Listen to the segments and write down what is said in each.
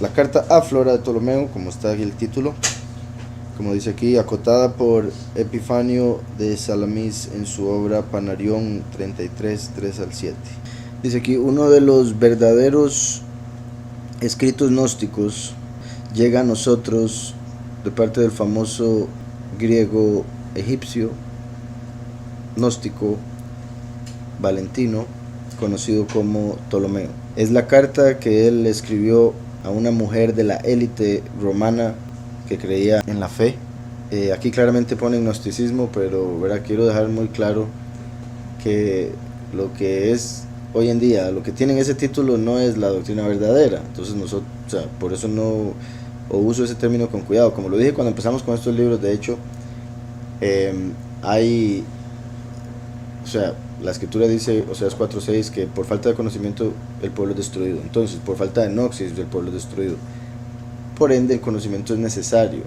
La carta a Flora de Ptolomeo, como está aquí el título, como dice aquí, acotada por Epifanio de Salamis en su obra Panarión 33, 3 al 7. Dice aquí, uno de los verdaderos escritos gnósticos llega a nosotros de parte del famoso griego egipcio gnóstico Valentino, conocido como Ptolomeo. Es la carta que él escribió a una mujer de la élite romana que creía en la fe. Aquí claramente pone gnosticismo, pero quiero dejar muy claro que lo que es hoy en día, lo que tienen ese título no es la doctrina verdadera. Entonces nosotros, por eso no uso ese término con cuidado. Como lo dije cuando empezamos con estos libros, de hecho, hay, la escritura dice, Oseas 4:6, que por falta de conocimiento el pueblo es destruido. Entonces, por falta de noxis el pueblo es destruido. Por ende, el conocimiento es necesario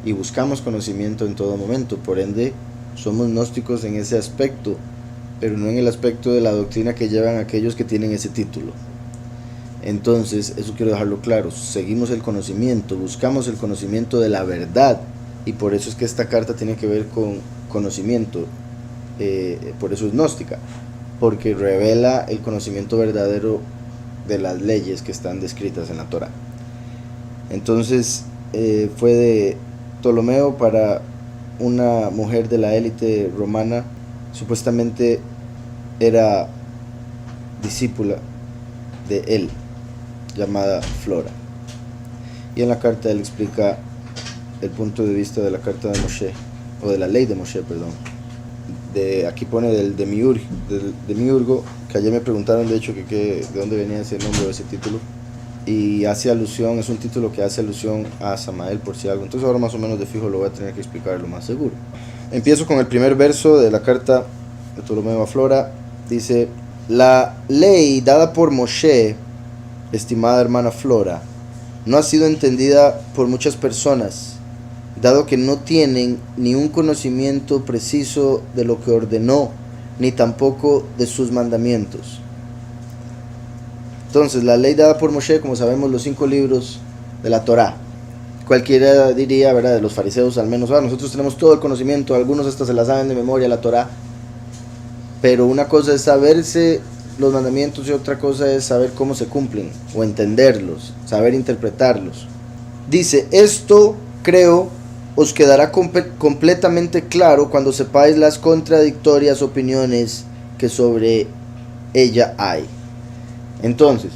y buscamos conocimiento en todo momento. Por ende, somos gnósticos en ese aspecto, pero no en el aspecto de la doctrina que llevan aquellos que tienen ese título. Entonces, eso quiero dejarlo claro. Seguimos el conocimiento, buscamos el conocimiento de la verdad, y por eso es que esta carta tiene que ver con conocimiento. Por eso es gnóstica, porque revela el conocimiento verdadero de las leyes que están descritas en la Torá. Entonces fue de Ptolomeo para una mujer de la élite romana, supuestamente era discípula de él, llamada Flora. Y en la carta él explica el punto de vista de la carta de Moshe, o de la ley de Moshe, perdón. Aquí pone del demiurgo, que ayer me preguntaron de hecho de dónde venía ese nombre o ese título, y hace alusión, es un título que hace alusión a Samael, por si algo. Entonces ahora más o menos de fijo lo voy a tener que explicar lo más seguro. Empiezo con el primer verso de la carta de Ptolomeo a Flora. Dice: la ley dada por Moshe, estimada hermana Flora, no ha sido entendida por muchas personas, dado que no tienen ni un conocimiento preciso de lo que ordenó, ni tampoco de sus mandamientos. Entonces, la ley dada por Moshe, como sabemos, los 5 libros de la Torá. Cualquiera diría, de los fariseos al menos, nosotros tenemos todo el conocimiento, algunos hasta se la saben de memoria, la Torá. Pero una cosa es saberse los mandamientos y otra cosa es saber cómo se cumplen, o entenderlos, saber interpretarlos. Dice: esto, creo, os quedará completamente claro cuando sepáis las contradictorias opiniones que sobre ella hay. Entonces,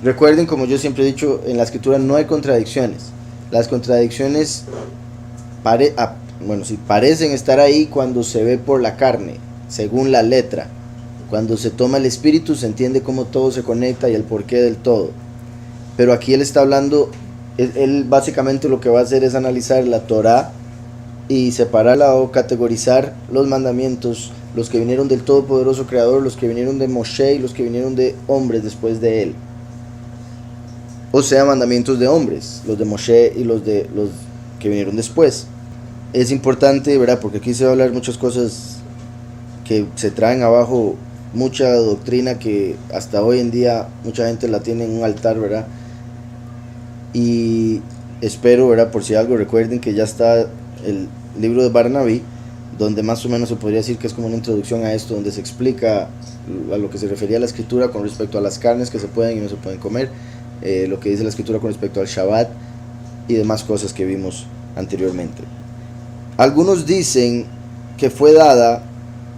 recuerden, como yo siempre he dicho, en la escritura no hay contradicciones. Las contradicciones parecen estar ahí cuando se ve por la carne, según la letra. Cuando se toma el espíritu se entiende cómo todo se conecta y el porqué del todo. Pero aquí él está hablando, él básicamente lo que va a hacer es analizar la Torá y separarla o categorizar los mandamientos, los que vinieron del Todopoderoso Creador, los que vinieron de Moshe y los que vinieron de hombres después de él. O sea, mandamientos de hombres, los de Moshe y los que vinieron después. Es importante, porque aquí se va a hablar muchas cosas que se traen abajo, mucha doctrina que hasta hoy en día mucha gente la tiene en un altar, y espero, por si algo, recuerden que ya está el libro de Barnabí, donde más o menos se podría decir que es como una introducción a esto, donde se explica a lo que se refería a la escritura con respecto a las carnes que se pueden y no se pueden comer, lo que dice la escritura con respecto al Shabbat y demás cosas que vimos anteriormente. Algunos dicen que fue dada,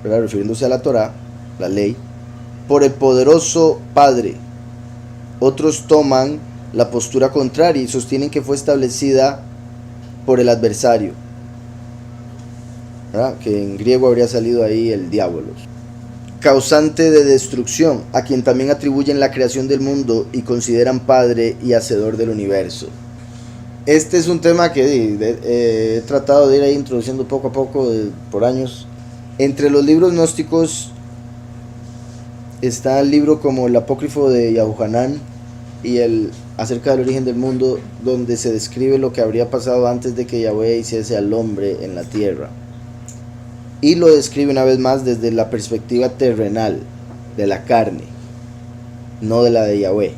refiriéndose a la Torá, la ley, por el poderoso Padre. Otros toman la postura contraria y sostienen que fue establecida por el adversario, que en griego habría salido ahí el diabolos, causante de destrucción, a quien también atribuyen la creación del mundo y consideran padre y hacedor del universo. Este es un tema que he tratado de ir ahí introduciendo poco a poco por años. Entre los libros gnósticos está el libro como el apócrifo de Yahuhanán y el acerca del origen del mundo, donde se describe lo que habría pasado antes de que Yahweh hiciese al hombre en la tierra, y lo describe una vez más desde la perspectiva terrenal, de la carne, no de la de Yahweh.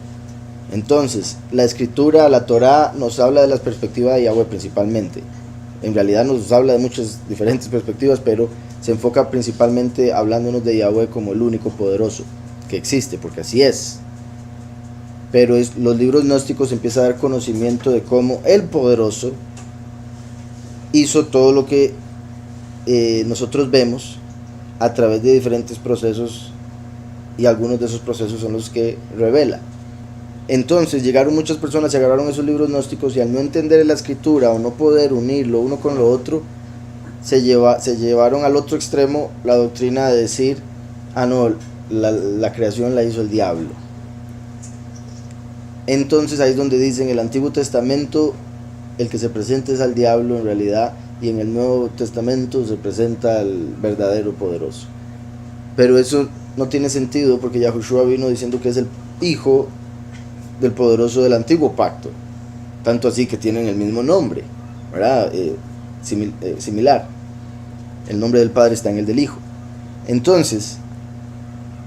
Entonces, la escritura, la Torá, nos habla de la perspectiva de Yahweh principalmente. En realidad nos habla de muchas diferentes perspectivas, pero se enfoca principalmente hablándonos de Yahweh como el único poderoso que existe, porque así es. Pero los libros gnósticos empiezan a dar conocimiento de cómo el poderoso hizo todo lo que nosotros vemos a través de diferentes procesos, y algunos de esos procesos son los que revela. Entonces llegaron muchas personas, se agarraron esos libros gnósticos y al no entender la escritura o no poder unirlo uno con lo otro, se llevaron al otro extremo la doctrina de decir, no, la creación la hizo el diablo. Entonces ahí es donde dicen, en el Antiguo Testamento el que se presenta es al diablo en realidad, y en el Nuevo Testamento se presenta al verdadero poderoso. Pero eso no tiene sentido, porque Yahushua vino diciendo que es el hijo del poderoso del antiguo pacto, tanto así que tienen el mismo nombre, ¿verdad? Similar. El nombre del Padre está en el del Hijo. Entonces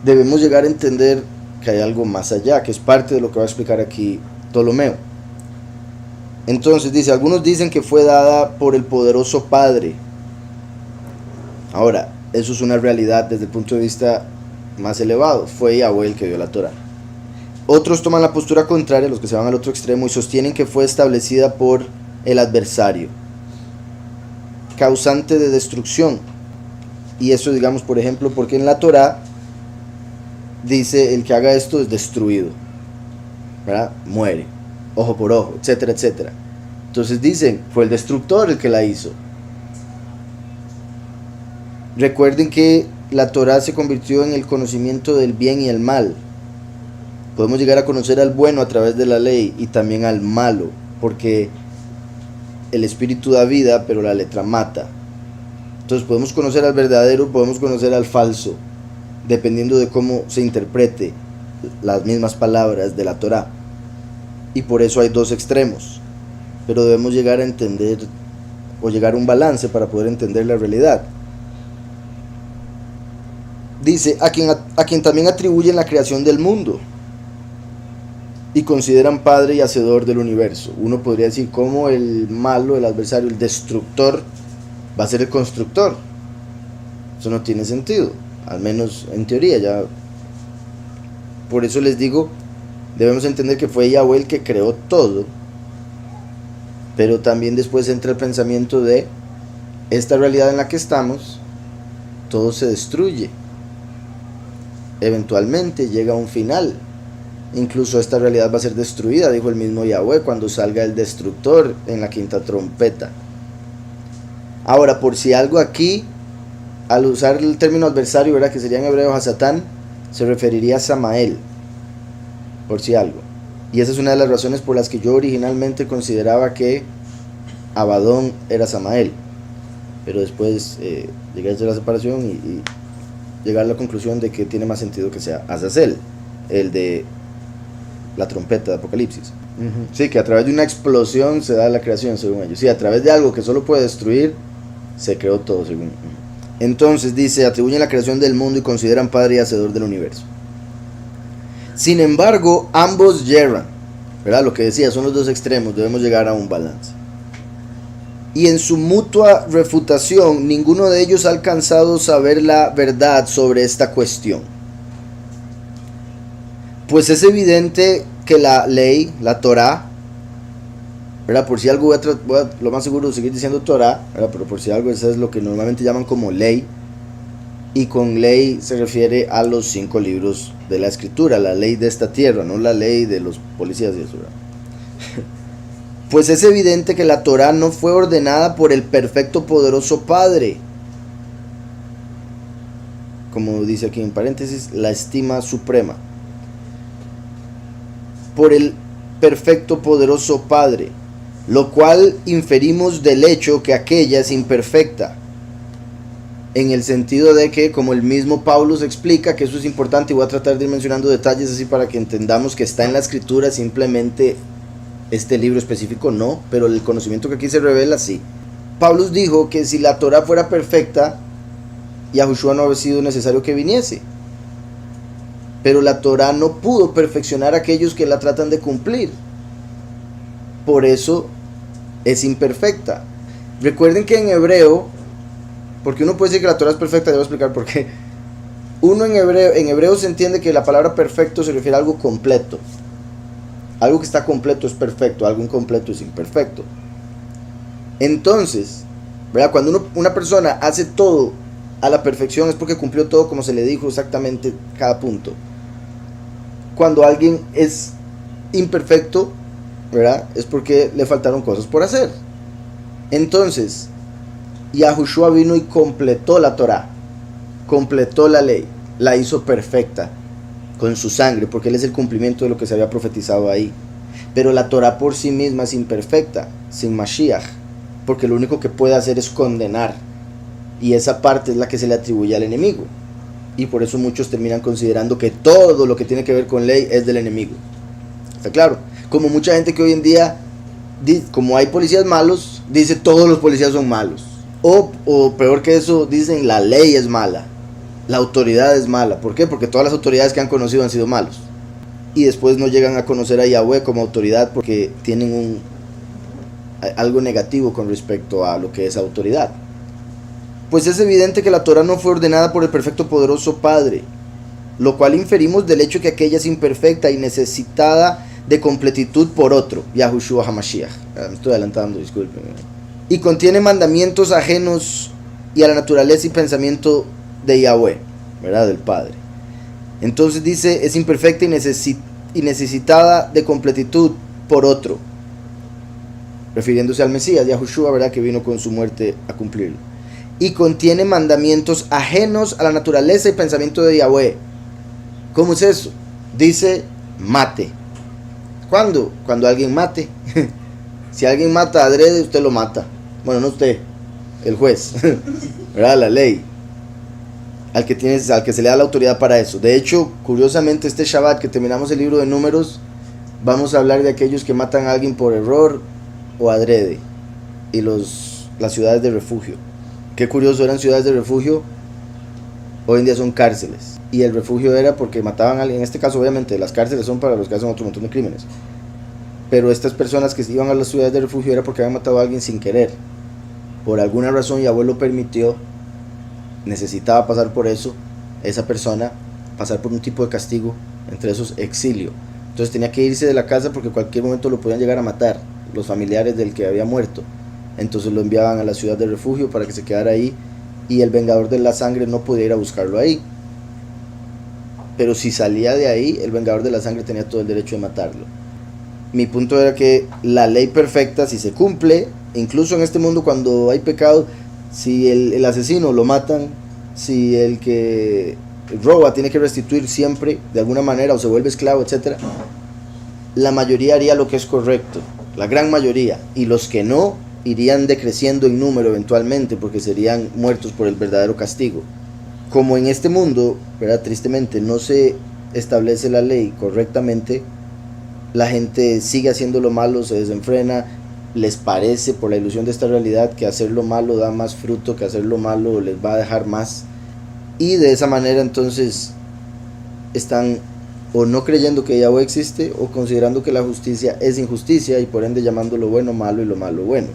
debemos llegar a entender que hay algo más allá, que es parte de lo que va a explicar aquí Ptolomeo. Entonces dice, algunos dicen que fue dada por el poderoso Padre. Ahora, eso es una realidad desde el punto de vista más elevado. Fue Yahweh el que dio la Torah. Otros toman la postura contraria, los que se van al otro extremo, y sostienen que fue establecida por el adversario, causante de destrucción. Y eso, digamos, por ejemplo, porque en la Torah dice, el que haga esto es destruido, ¿verdad? Muere, ojo por ojo, etcétera, etcétera. Entonces dicen, fue el destructor el que la hizo. Recuerden que la Torah se convirtió en el conocimiento del bien y el mal. Podemos llegar a conocer al bueno a través de la ley y también al malo, porque el espíritu da vida, pero la letra mata. Entonces podemos conocer al verdadero, podemos conocer al falso, dependiendo de cómo se interprete las mismas palabras de la Torá. Y por eso hay dos extremos, pero debemos llegar a entender o llegar a un balance para poder entender la realidad. Dice, a quien también atribuyen la creación del mundo y consideran padre y hacedor del universo. Uno podría decir, ¿cómo el malo, el adversario, el destructor va a ser el constructor? Eso no tiene sentido, al menos en teoría. Ya por eso les digo, debemos entender que fue Yahweh el que creó todo, pero también después entra el pensamiento de esta realidad en la que estamos, todo se destruye, eventualmente llega a un final. Incluso esta realidad va a ser destruida, dijo el mismo Yahweh, cuando salga el destructor en la quinta trompeta. Ahora, por si algo aquí, al usar el término adversario, ¿verdad?, que sería en hebreo a Satán, se referiría a Samael, por si algo. Y esa es una de las razones por las que yo originalmente consideraba que Abadón era Samael, pero después llegué a hacer la separación y llegar a la conclusión de que tiene más sentido que sea Azazel, el de la trompeta de Apocalipsis. Sí, que a través de una explosión se da la creación, según ellos. Sí, a través de algo que solo puede destruir, se creó todo, según. Entonces dice, atribuyen la creación del mundo y consideran padre y hacedor del universo. Sin embargo, ambos yerran, ¿verdad? Lo que decía, son los dos extremos, debemos llegar a un balance. Y en su mutua refutación, ninguno de ellos ha alcanzado saber la verdad sobre esta cuestión. Pues es evidente que la ley, la Torá, ¿verdad? Por si algo lo más seguro es seguir diciendo Torá, ¿verdad? Pero por si algo, eso es lo que normalmente llaman como ley. Y con ley se refiere a los 5 libros de la escritura, la ley de esta tierra, no la ley de los policías y eso, ¿verdad? Pues es evidente que la Torá no fue ordenada por el perfecto poderoso Padre, como dice aquí en paréntesis, la estima suprema, por el perfecto poderoso Padre, lo cual inferimos del hecho que aquella es imperfecta, en el sentido de que, como el mismo Pablo se explica, que eso es importante, y voy a tratar de ir mencionando detalles así para que entendamos que está en la escritura, simplemente este libro específico no, pero el conocimiento que aquí se revela sí. Pablo dijo que si la Torah fuera perfecta, Yahushua no habría sido necesario que viniese, pero la Torá no pudo perfeccionar a aquellos que la tratan de cumplir. Por eso es imperfecta. Recuerden que en hebreo, porque uno puede decir que la Torá es perfecta, debo explicar por qué. Uno en hebreo se entiende que la palabra perfecto se refiere a algo completo. Algo que está completo es perfecto, algo incompleto es imperfecto. Entonces, ¿verdad? Cuando una persona hace todo a la perfección es porque cumplió todo como se le dijo exactamente cada punto. Cuando alguien es imperfecto, ¿verdad? Es porque le faltaron cosas por hacer. Entonces, Yahushua vino y completó la Torá, completó la ley, la hizo perfecta con su sangre, porque él es el cumplimiento de lo que se había profetizado ahí. Pero la Torá por sí misma es imperfecta, sin Mashiach, porque lo único que puede hacer es condenar, y esa parte es la que se le atribuye al enemigo, y por eso muchos terminan considerando que todo lo que tiene que ver con ley es del enemigo. ¿Está claro? Como mucha gente que hoy en día, como hay policías malos, dice todos los policías son malos, o peor que eso, dicen la ley es mala, la autoridad es mala. ¿Por qué? Porque todas las autoridades que han conocido han sido malos, y después no llegan a conocer a Yahweh como autoridad porque tienen algo negativo con respecto a lo que es autoridad. Pues es evidente que la Torá no fue ordenada por el perfecto poderoso Padre, lo cual inferimos del hecho que aquella es imperfecta y necesitada de completitud por otro, Yahushua HaMashiach. Me estoy adelantando, disculpen. Y contiene mandamientos ajenos y a la naturaleza y pensamiento de Yahweh, ¿verdad? Del Padre. Entonces dice, es imperfecta y necesitada de completitud por otro, refiriéndose al Mesías, Yahushua, ¿verdad? Que vino con su muerte a cumplirlo. Y contiene mandamientos ajenos a la naturaleza y pensamiento de Yahweh. ¿Cómo es eso? Dice, mate. ¿Cuándo? Cuando alguien mate. Si alguien mata adrede, usted lo mata. Bueno, no usted, el juez, ¿verdad? La ley. Al que se le da la autoridad para eso. De hecho, curiosamente, este Shabbat que terminamos el libro de Números, vamos a hablar de aquellos que matan a alguien por error o adrede. Y las ciudades de refugio. Qué curioso, eran ciudades de refugio, hoy en día son cárceles. Y el refugio era porque mataban a alguien. En este caso, obviamente, las cárceles son para los que hacen otro montón de crímenes. Pero estas personas que iban a las ciudades de refugio era porque habían matado a alguien sin querer. Por alguna razón, Yahweh lo permitió, necesitaba pasar por eso, esa persona, pasar por un tipo de castigo, entre esos exilio. Entonces tenía que irse de la casa porque en cualquier momento lo podían llegar a matar, los familiares del que había muerto. Entonces lo enviaban a la ciudad de refugio para que se quedara ahí, y el vengador de la sangre no podía ir a buscarlo ahí. Pero si salía de ahí, el vengador de la sangre tenía todo el derecho de matarlo. Mi punto era que la ley perfecta, si se cumple, incluso en este mundo cuando hay pecado, si el asesino lo matan, si el que roba tiene que restituir siempre de alguna manera o se vuelve esclavo, etc., la mayoría haría lo que es correcto, la gran mayoría, y los que no irían decreciendo en número eventualmente porque serían muertos por el verdadero castigo. Como en este mundo, ¿verdad? Tristemente no se establece la ley correctamente, la gente sigue haciendo lo malo, se desenfrena, les parece por la ilusión de esta realidad que hacer lo malo da más fruto, que hacer lo malo les va a dejar más, y de esa manera entonces están o no creyendo que Yahweh existe, o considerando que la justicia es injusticia y por ende llamando lo bueno malo y lo malo bueno.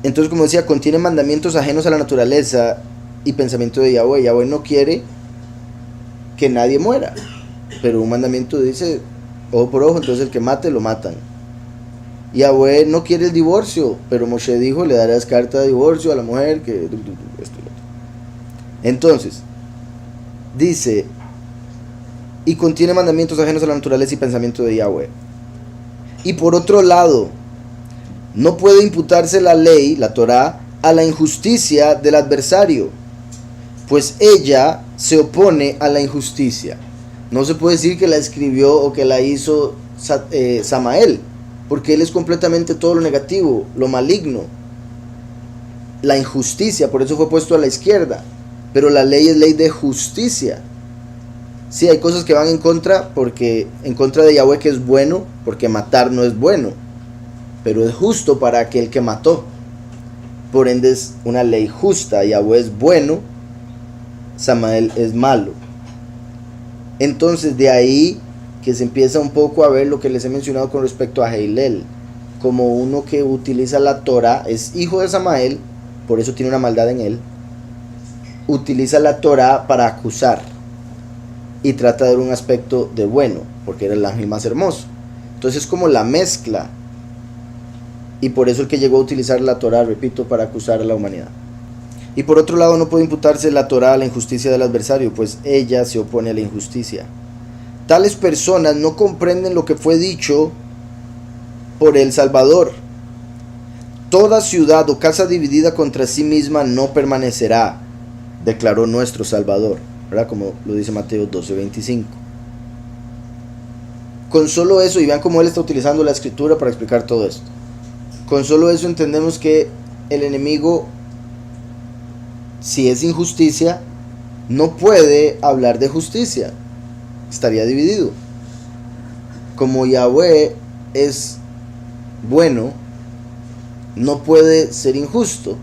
Entonces, como decía, contiene mandamientos ajenos a la naturaleza y pensamiento de Yahweh. Yahweh no quiere que nadie muera, pero un mandamiento dice ojo por ojo, entonces el que mate lo matan. Yahweh no quiere el divorcio, pero Moshe dijo, le darás carta de divorcio a la mujer que esto y lo otro. Entonces dice, y contiene mandamientos ajenos a la naturaleza y pensamiento de Yahweh. Y por otro lado, no puede imputarse la ley, la Torá, a la injusticia del adversario, pues ella se opone a la injusticia. No se puede decir que la escribió o que la hizo Samael, porque él es completamente todo lo negativo, lo maligno, la injusticia, por eso fue puesto a la izquierda. Pero la ley es ley de justicia. Sí, hay cosas que van en contra de Yahweh, que es bueno, porque matar no es bueno, pero es justo para aquel que mató. Por ende es una ley justa. Yahweh es bueno Samael es malo. Entonces de ahí que se empieza un poco a ver lo que les he mencionado con respecto a Heilel, como uno que utiliza la Torah, es hijo de Samael, por eso tiene una maldad en él, utiliza la Torah para acusar y trata de dar un aspecto de bueno, porque era el ángel más hermoso. Entonces es como la mezcla, y por eso el que llegó a utilizar la Torah, repito, para acusar a la humanidad. Y por otro lado, no puede imputarse la Torah a la injusticia del adversario, pues ella se opone a la injusticia. Tales personas no comprenden lo que fue dicho por el Salvador. Toda ciudad o casa dividida contra sí misma no permanecerá, declaró nuestro Salvador, ¿verdad? Como lo dice Mateo 12:25. Con solo eso, y vean cómo él está utilizando la escritura para explicar todo esto. Con solo eso entendemos que el enemigo, si es injusticia, no puede hablar de justicia, estaría dividido. Como Yahweh es bueno, no puede ser injusto.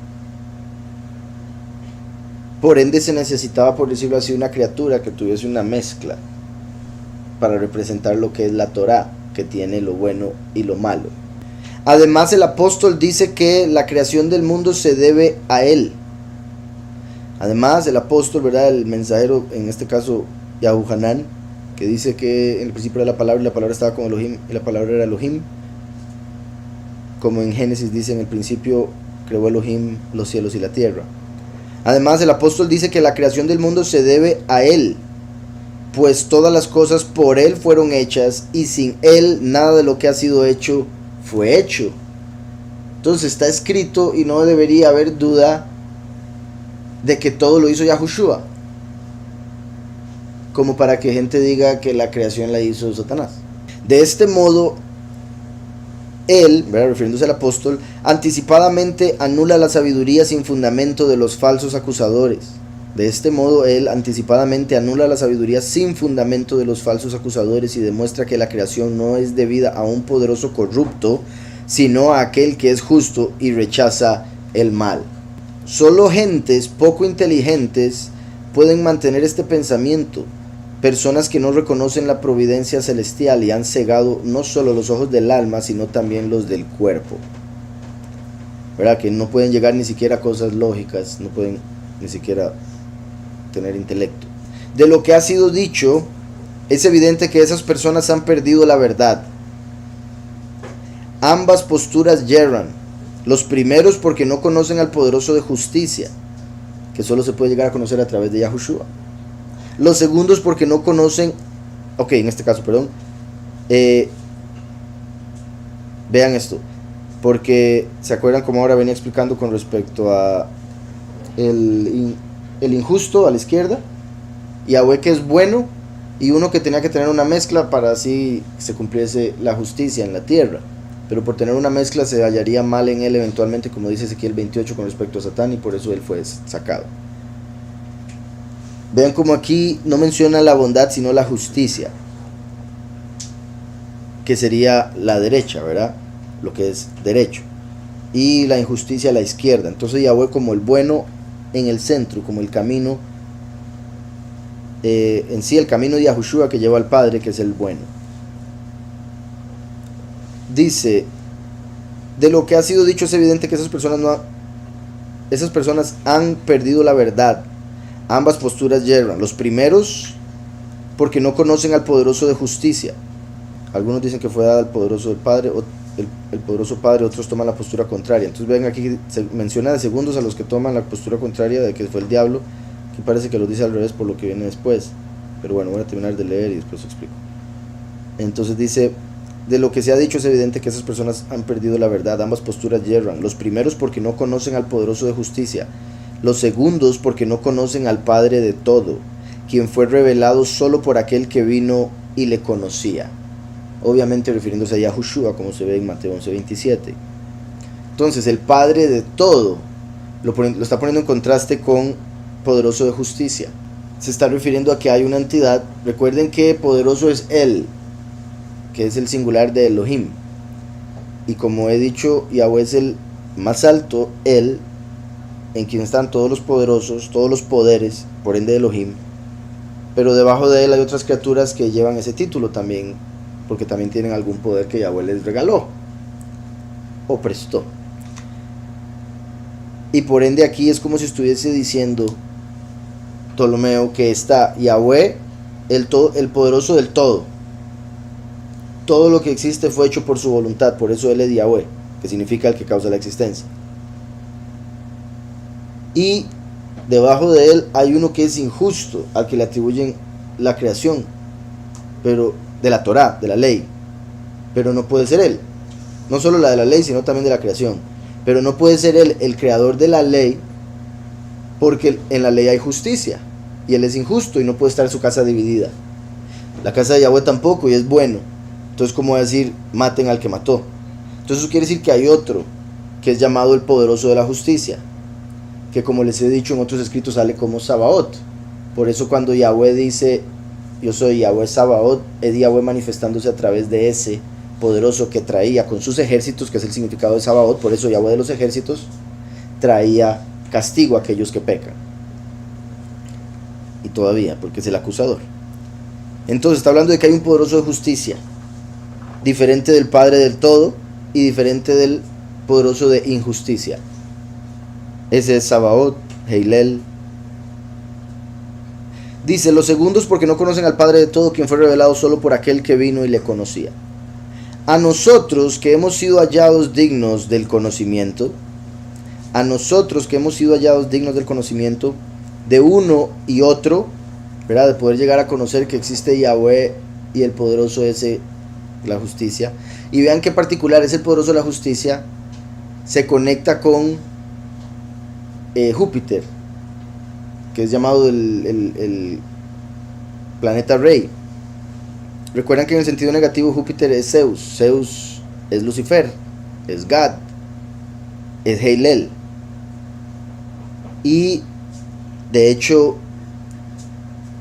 Por ende se necesitaba, por decirlo así, una criatura que tuviese una mezcla para representar lo que es la Torah, que tiene lo bueno y lo malo. Además, el apóstol dice que la creación del mundo se debe a él. Además, el apóstol, ¿verdad?, el mensajero, en este caso Yahuhanán, que dice que en el principio era la palabra y la palabra estaba con Elohim y la palabra era Elohim, como en Génesis dice, en el principio creó Elohim los cielos y la tierra. Además, el apóstol dice que la creación del mundo se debe a él, pues todas las cosas por él fueron hechas y sin él nada de lo que ha sido hecho fue hecho. Entonces está escrito y no debería haber duda de que todo lo hizo Yahushua, como para que gente diga que la creación la hizo Satanás. De este modo, él, ¿verdad?, refiriéndose al apóstol, anticipadamente anula la sabiduría sin fundamento de los falsos acusadores. De este modo, él anticipadamente anula la sabiduría sin fundamento de los falsos acusadores y demuestra que la creación no es debida a un poderoso corrupto, sino a aquel que es justo y rechaza el mal. Solo gentes poco inteligentes pueden mantener este pensamiento, personas que no reconocen la providencia celestial y han cegado no solo los ojos del alma, sino también los del cuerpo. ¿Verdad? Que no pueden llegar ni siquiera a cosas lógicas, no pueden ni siquiera tener intelecto. De lo que ha sido dicho, es evidente que esas personas han perdido la verdad. Ambas posturas yerran. Los primeros porque no conocen al poderoso de justicia, que solo se puede llegar a conocer a través de Yahushua. Los segundos porque no conocen, en este caso, perdón, vean esto, porque se acuerdan como ahora venía explicando con respecto a el injusto a la izquierda, y Yahweh que es bueno, y uno que tenía que tener una mezcla para así se cumpliese la justicia en la tierra, pero por tener una mezcla se hallaría mal en él eventualmente, como dice Ezequiel 28 con respecto a Satán, y por eso él fue sacado. Vean como aquí no menciona la bondad sino la justicia, que sería la derecha, ¿verdad?, lo que es derecho, y la injusticia a la izquierda. Entonces Yahweh como el bueno en el centro, como el camino, en sí el camino de Yahushua que lleva al Padre, que es el bueno. Dice, de lo que ha sido dicho es evidente que esas personas han perdido la verdad. Ambas posturas yerran. Los primeros porque no conocen al poderoso de justicia. Algunos dicen que fue dada al poderoso del Padre, o el poderoso Padre, otros toman la postura contraria. Entonces ven aquí, se menciona de segundos a los que toman la postura contraria de que fue el diablo, que parece que lo dice al revés por lo que viene después. Pero bueno, voy a terminar de leer y después explico. Entonces dice, de lo que se ha dicho es evidente que esas personas han perdido la verdad. Ambas posturas yerran. Los primeros porque no conocen al poderoso de justicia. Los segundos porque no conocen al Padre de todo, quien fue revelado solo por aquel que vino y le conocía. Obviamente refiriéndose a Yahushua, como se ve en Mateo 11:27. Entonces el Padre de todo lo está poniendo en contraste con poderoso de justicia. Se está refiriendo a que hay una entidad. Recuerden que poderoso es Él, que es el singular de Elohim, y como he dicho, Yahweh es el más alto, Él en quien están todos los poderosos, todos los poderes, por ende Elohim, pero debajo de él hay otras criaturas que llevan ese título también, porque también tienen algún poder que Yahweh les regaló o prestó. Y por ende aquí es como si estuviese diciendo Ptolomeo que está Yahweh, el poderoso del todo. Todo lo que existe fue hecho por su voluntad, por eso él es Yahweh, que significa el que causa la existencia. Y debajo de él hay uno que es injusto, al que le atribuyen la creación, pero de la Torá, de la ley, pero no puede ser él, no solo la de la ley, sino también de la creación, pero no puede ser él el creador de la ley, porque en la ley hay justicia, y él es injusto y no puede estar su casa dividida. La casa de Yahweh tampoco, y es bueno. Entonces, ¿cómo decir maten al que mató? Entonces eso quiere decir que hay otro, que es llamado el poderoso de la justicia, que como les he dicho en otros escritos sale como Sabaoth. Por eso cuando Yahweh dice yo soy Yahweh Sabaoth, es Yahweh manifestándose a través de ese poderoso que traía con sus ejércitos, que es el significado de Sabaoth. Por eso Yahweh de los ejércitos traía castigo a aquellos que pecan, y todavía, porque es el acusador. Entonces está hablando de que hay un poderoso de justicia, diferente del Padre del todo y diferente del poderoso de injusticia. Ese es Sabaoth, Heilel. Dice, los segundos porque no conocen al Padre de todo, quien fue revelado solo por aquel que vino y le conocía. A nosotros que hemos sido hallados dignos del conocimiento, de uno y otro, ¿verdad? De poder llegar a conocer que existe Yahweh y el poderoso ese, la justicia. Y vean qué particular es el poderoso de la justicia, se conecta con Júpiter, que es llamado el planeta rey. Recuerdan que en el sentido negativo Júpiter es Zeus, Zeus es Lucifer, es Gad, es Heilel. Y de hecho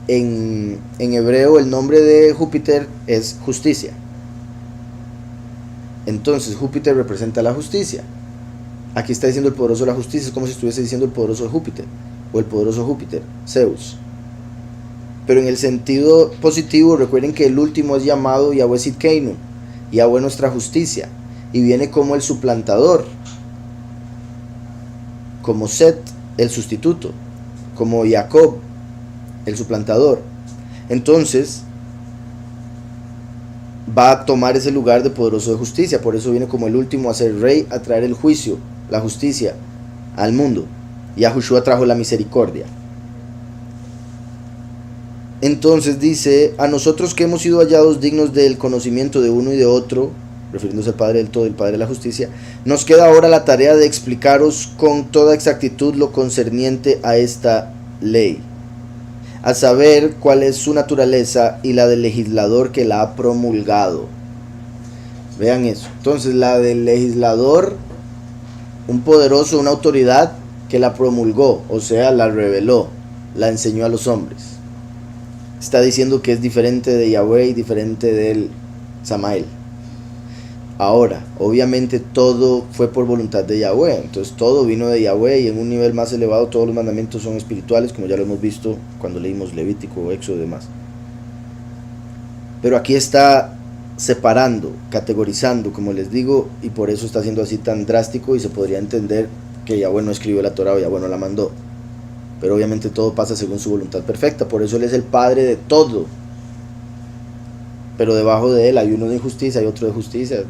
en hebreo el nombre de Júpiter es justicia. Entonces Júpiter representa la justicia. Aquí está diciendo el poderoso de la justicia, es como si estuviese diciendo el poderoso de Júpiter, o el poderoso Júpiter, Zeus. Pero en el sentido positivo, recuerden que el último es llamado Yahweh Sidkeinu, Yahweh nuestra justicia, y viene como el suplantador, como Set, el sustituto, como Jacob, el suplantador. Entonces va a tomar ese lugar de poderoso de justicia, por eso viene como el último a ser rey, a traer el juicio, la justicia al mundo. Yahushua trajo la misericordia. Entonces dice, a nosotros que hemos sido hallados dignos del conocimiento de uno y de otro, refiriéndose al Padre del todo y el Padre de la justicia, nos queda ahora la tarea de explicaros con toda exactitud lo concerniente a esta ley, a saber cuál es su naturaleza y la del legislador que la ha promulgado. Vean eso. Entonces la del legislador, un poderoso, una autoridad que la promulgó, o sea, la reveló, la enseñó a los hombres. Está diciendo que es diferente de Yahweh y diferente del Samael. Ahora, obviamente todo fue por voluntad de Yahweh, entonces todo vino de Yahweh, y en un nivel más elevado todos los mandamientos son espirituales, como ya lo hemos visto cuando leímos Levítico, Éxodo y demás. Pero aquí está separando, categorizando, como les digo, y por eso está siendo así tan drástico, y se podría entender que Yahweh no escribió la Torá o Yahweh no la mandó. Pero obviamente todo pasa según su voluntad perfecta, por eso Él es el Padre de todo. Pero debajo de Él hay uno de injusticia y otro de justicia.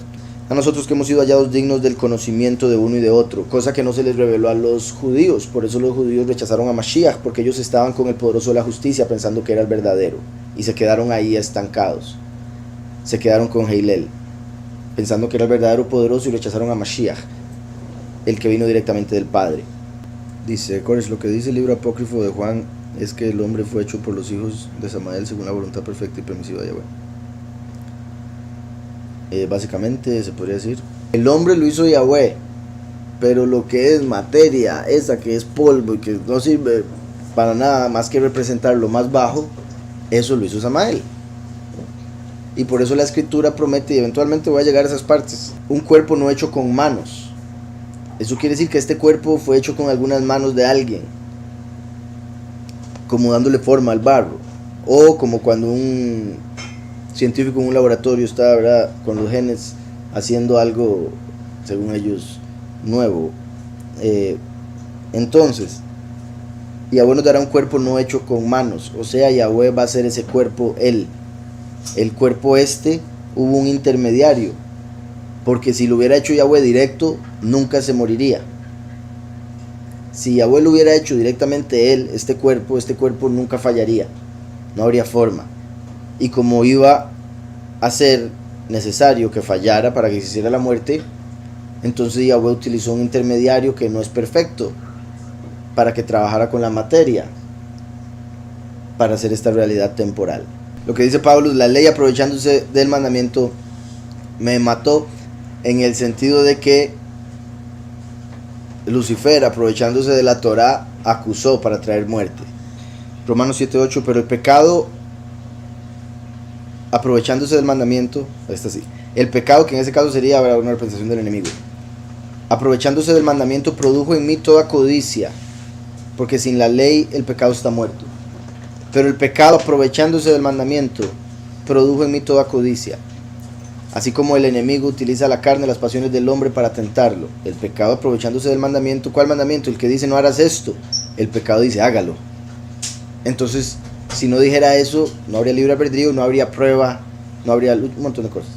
A nosotros que hemos sido hallados dignos del conocimiento de uno y de otro, cosa que no se les reveló a los judíos. Por eso los judíos rechazaron a Mashiach, porque ellos estaban con el poderoso de la justicia pensando que era el verdadero, y se quedaron ahí estancados. Se quedaron con Heilel, pensando que era el verdadero poderoso, y rechazaron a Mashiach, el que vino directamente del Padre. Dice Koresh, lo que dice el libro apócrifo de Juan es que el hombre fue hecho por los hijos de Samael según la voluntad perfecta y permisiva de Yahweh. Básicamente se podría decir, el hombre lo hizo Yahweh, pero lo que es materia, esa que es polvo y que no sirve para nada más que representar lo más bajo, eso lo hizo Samael. Y por eso la escritura promete, y eventualmente voy a llegar a esas partes, un cuerpo no hecho con manos. Eso quiere decir que este cuerpo fue hecho con algunas manos de alguien, como dándole forma al barro, o como cuando un científico en un laboratorio está, ¿verdad?, con los genes haciendo algo, según ellos, nuevo. Entonces, Yahweh nos dará un cuerpo no hecho con manos, o sea, Yahweh va a hacer ese cuerpo él. El cuerpo hubo un intermediario, porque si lo hubiera hecho Yahweh directo, nunca se moriría. Si Yahweh lo hubiera hecho directamente él, este cuerpo nunca fallaría, no habría forma. Y como iba a ser necesario que fallara para que se hiciera la muerte, entonces Yahweh utilizó un intermediario que no es perfecto, para que trabajara con la materia, para hacer esta realidad temporal. Lo que dice Pablo, la ley aprovechándose del mandamiento me mató, en el sentido de que Lucifer, aprovechándose de la Torá, acusó para traer muerte. Romanos 7:8, pero el pecado, aprovechándose del mandamiento, el pecado, que en ese caso sería una representación del enemigo, aprovechándose del mandamiento, produjo en mí toda codicia, porque sin la ley el pecado está muerto. Pero el pecado, aprovechándose del mandamiento, produjo en mí toda codicia. Así como el enemigo utiliza la carne, las pasiones del hombre para tentarlo. El pecado, aprovechándose del mandamiento. ¿Cuál mandamiento? El que dice no harás esto. El pecado dice hágalo. Entonces, si no dijera eso, no habría libre albedrío, no habría prueba, no habría un montón de cosas.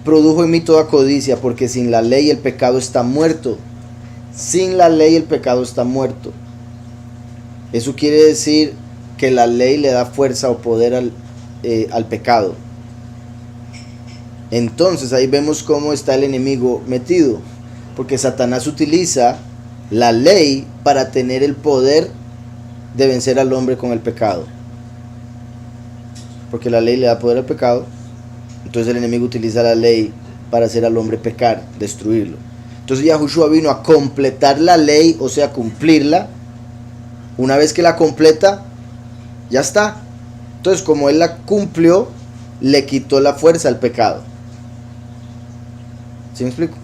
Produjo en mí toda codicia, porque sin la ley el pecado está muerto. Sin la ley el pecado está muerto. Eso quiere decir que la ley le da fuerza o poder al pecado. Entonces ahí vemos cómo está el enemigo metido, porque Satanás utiliza la ley para tener el poder de vencer al hombre con el pecado, porque la ley le da poder al pecado. Entonces el enemigo utiliza la ley para hacer al hombre pecar, destruirlo. Entonces Yahushua vino a completar la ley, o sea, cumplirla. Una vez que la completa, ya está. Entonces, como él la cumplió, le quitó la fuerza al pecado. ¿Sí me explico?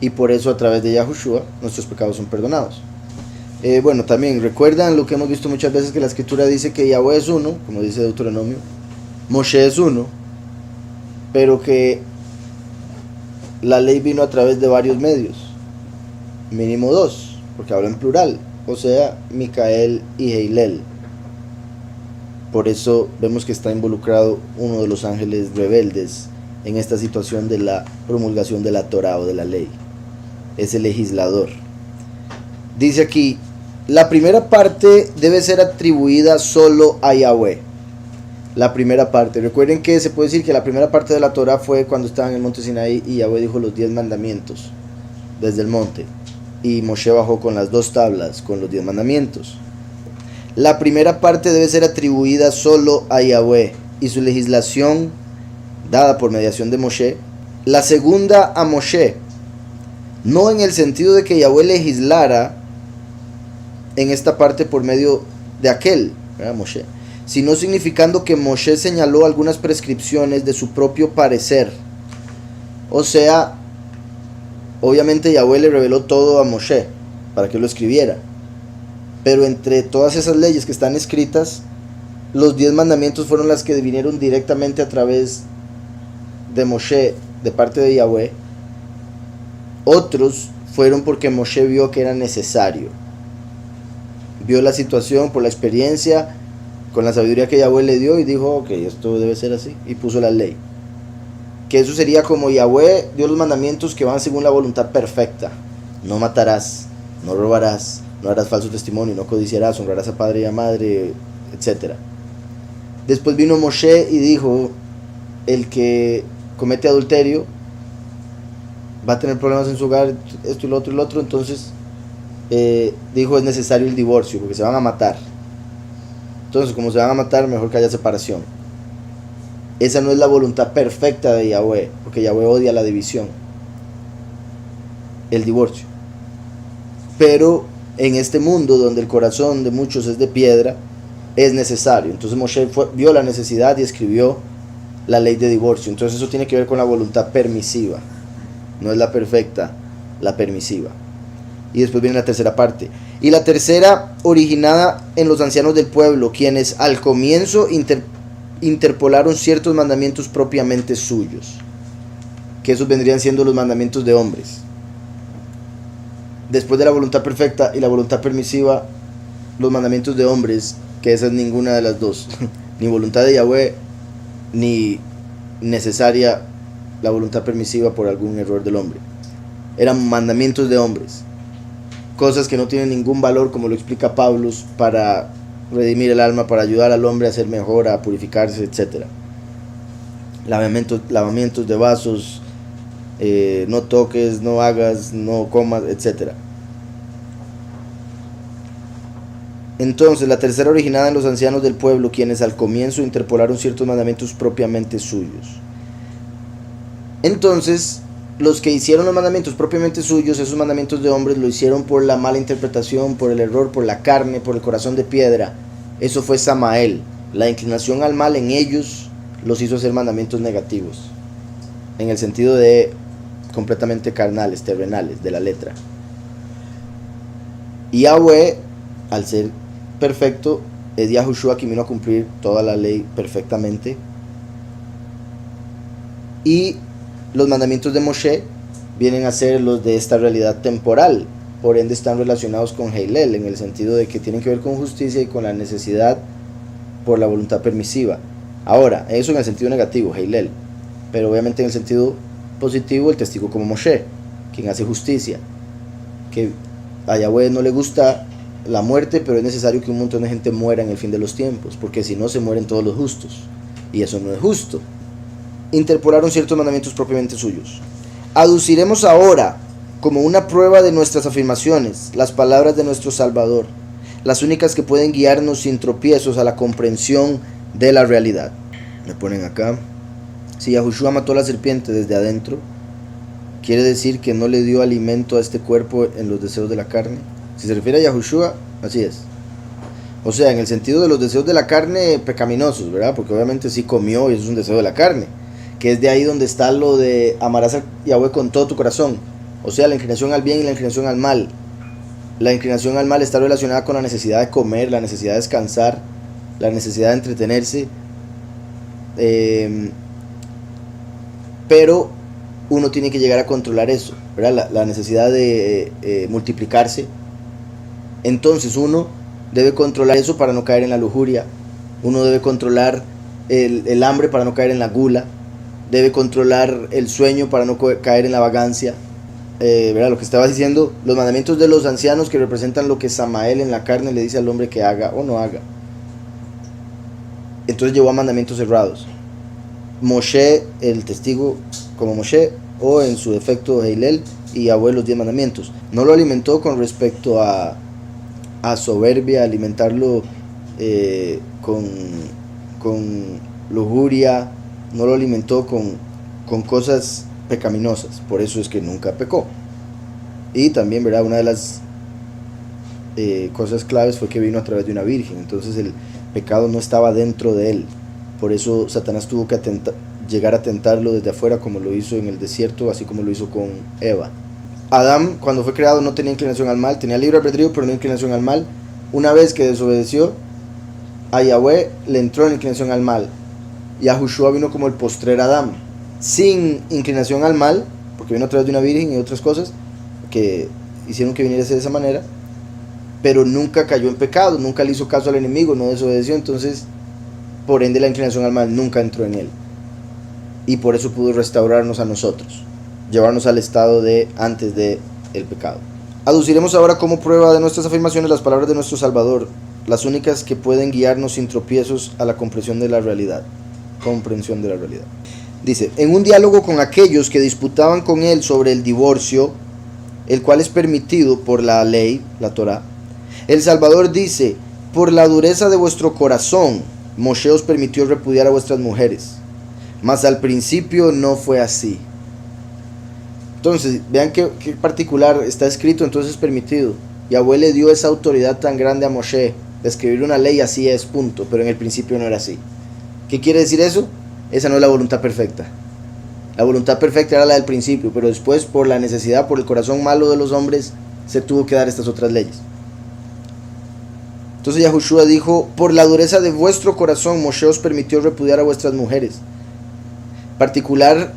Y por eso a través de Yahushua nuestros pecados son perdonados. Bueno, también recuerdan lo que hemos visto muchas veces, que la escritura dice que Yahweh es uno, como dice Deuteronomio, Moshe es uno, pero que la ley vino a través de varios medios, mínimo dos, porque habla en plural, o sea, Micael y Heilel. Por eso vemos que está involucrado uno de los ángeles rebeldes en esta situación de la promulgación de la Torá o de la ley. Es el legislador. Dice aquí, la primera parte debe ser atribuida solo a Yahweh. La primera parte. Recuerden que se puede decir que la primera parte de la Torá fue cuando estaban en el monte Sinaí y Yahweh dijo los 10 mandamientos desde el monte. Y Moshe bajó con las 2 tablas, con los 10 mandamientos. La primera parte debe ser atribuida solo a Yahweh y su legislación dada por mediación de Moshe. La segunda a Moshe, no en el sentido de que Yahweh legislara en esta parte por medio de aquel, ¿verdad? Moshe, sino significando que Moshe señaló algunas prescripciones de su propio parecer. O sea, obviamente Yahweh le reveló todo a Moshe para que lo escribiera. Pero entre todas esas leyes que están escritas, los 10 mandamientos fueron las que vinieron directamente a través de Moshe, de parte de Yahweh. Otros fueron porque Moshe vio que era necesario. Vio la situación por la experiencia, con la sabiduría que Yahweh le dio, y dijo, ok, esto debe ser así, y puso la ley. Que eso sería como Yahweh dio los mandamientos que van según la voluntad perfecta. No matarás, no robarás, no harás falso testimonio, no codiciarás, honrarás a padre y a madre, etc. Después vino Moshe y dijo, el que comete adulterio va a tener problemas en su hogar, esto y lo otro y lo otro. Entonces dijo, es necesario el divorcio porque se van a matar. Entonces, como se van a matar, mejor que haya separación. Esa no es la voluntad perfecta de Yahweh, porque Yahweh odia la división, el divorcio. Pero en este mundo donde el corazón de muchos es de piedra, es necesario. Entonces Moshe vio la necesidad y escribió la ley de divorcio. Entonces eso tiene que ver con la voluntad permisiva. No es la perfecta, la permisiva. Y después viene la tercera parte. Y la tercera, originada en los ancianos del pueblo, quienes al comienzo interpolaron ciertos mandamientos propiamente suyos, que esos vendrían siendo los mandamientos de hombres. Después de la voluntad perfecta y la voluntad permisiva, los mandamientos de hombres, que esa es ninguna de las dos, ni voluntad de Yahweh, ni necesaria la voluntad permisiva por algún error del hombre. Eran mandamientos de hombres, cosas que no tienen ningún valor, como lo explica Pablo, para redimir el alma, para ayudar al hombre a ser mejor, a purificarse, etc. Lavamientos de vasos, no toques, no hagas, no comas, etc. Entonces, la tercera, originada en los ancianos del pueblo, quienes al comienzo interpolaron ciertos mandamientos propiamente suyos. Entonces, los que hicieron los mandamientos propiamente suyos, esos mandamientos de hombres, lo hicieron por la mala interpretación, por el error, por la carne, por el corazón de piedra. Eso fue Samael. La inclinación al mal en ellos los hizo hacer mandamientos negativos, en el sentido de completamente carnales, terrenales, de la letra. Y Yahweh, al ser perfecto, es Yahushua quien vino a cumplir toda la ley perfectamente. Y los mandamientos de Moshe vienen a ser los de esta realidad temporal, por ende están relacionados con Heilel, en el sentido de que tienen que ver con justicia y con la necesidad por la voluntad permisiva. Ahora, eso en el sentido negativo, Heilel, pero obviamente en el sentido positivo, el testigo como Moshe, quien hace justicia, que a Yahweh no le gusta la muerte, pero es necesario que un montón de gente muera en el fin de los tiempos, porque si no se mueren todos los justos, y eso no es justo. Interpolaron ciertos mandamientos propiamente suyos. Aduciremos ahora, como una prueba de nuestras afirmaciones, las palabras de nuestro Salvador, las únicas que pueden guiarnos sin tropiezos a la comprensión de la realidad. Me ponen acá: si Yahushua mató a la serpiente desde adentro, quiere decir que no le dio alimento a este cuerpo en los deseos de la carne. Si se refiere a Yahushua, así es. O sea, en el sentido de los deseos de la carne pecaminosos, ¿verdad? Porque obviamente sí comió y eso es un deseo de la carne, que es de ahí donde está lo de amarás a Yahweh con todo tu corazón. O sea, la inclinación al bien y la inclinación al mal. La inclinación al mal está relacionada con la necesidad de comer, la necesidad de descansar, la necesidad de entretenerse. Pero uno tiene que llegar a controlar eso, ¿verdad? La necesidad de multiplicarse. Entonces uno debe controlar eso para no caer en la lujuria. Uno debe controlar el hambre para no caer en la gula. Debe controlar el sueño para no caer en la vagancia. ¿Verdad? Lo que estaba diciendo, los mandamientos de los ancianos, que representan lo que Samael en la carne le dice al hombre que haga o no haga. Entonces llevó a mandamientos cerrados. Moshe, el testigo como Moshe, o en su defecto Heilel, y Yahweh los 10 mandamientos. No lo alimentó con respecto a soberbia, alimentarlo con lujuria. No lo alimentó con cosas pecaminosas, por eso es que nunca pecó. Y también, ¿verdad?, una de las cosas claves fue que vino a través de una virgen, entonces el pecado no estaba dentro de él. Por eso Satanás tuvo que llegar a tentarlo desde afuera, como lo hizo en el desierto, así como lo hizo con Eva. Adán, cuando fue creado, no tenía inclinación al mal, tenía libre albedrío, pero no inclinación al mal. Una vez que desobedeció a Yahweh, le entró en inclinación al mal. Yahushua vino como el postrer Adán, sin inclinación al mal, porque vino a través de una virgen y otras cosas que hicieron que viniera de esa manera, pero nunca cayó en pecado, nunca le hizo caso al enemigo, no desobedeció. Entonces, por ende, la inclinación al mal nunca entró en él, y por eso pudo restaurarnos a nosotros, llevarnos al estado de antes de el pecado. Aduciremos ahora como prueba de nuestras afirmaciones las palabras de nuestro Salvador, las únicas que pueden guiarnos sin tropiezos a la comprensión de la realidad. Dice: en un diálogo con aquellos que disputaban con él sobre el divorcio, el cual es permitido por la ley, la Torá, el Salvador dice: por la dureza de vuestro corazón, Moshe os permitió repudiar a vuestras mujeres, mas al principio no fue así. Entonces, vean qué particular, está escrito, entonces permitido. Yahweh le dio esa autoridad tan grande a Moshe de escribir una ley, así es, punto, pero en el principio no era así. ¿Qué quiere decir eso? Esa no es la voluntad perfecta. La voluntad perfecta era la del principio, pero después, por la necesidad, por el corazón malo de los hombres, se tuvo que dar estas otras leyes. Entonces Yahushua dijo: por la dureza de vuestro corazón Moshe os permitió repudiar a vuestras mujeres. Particular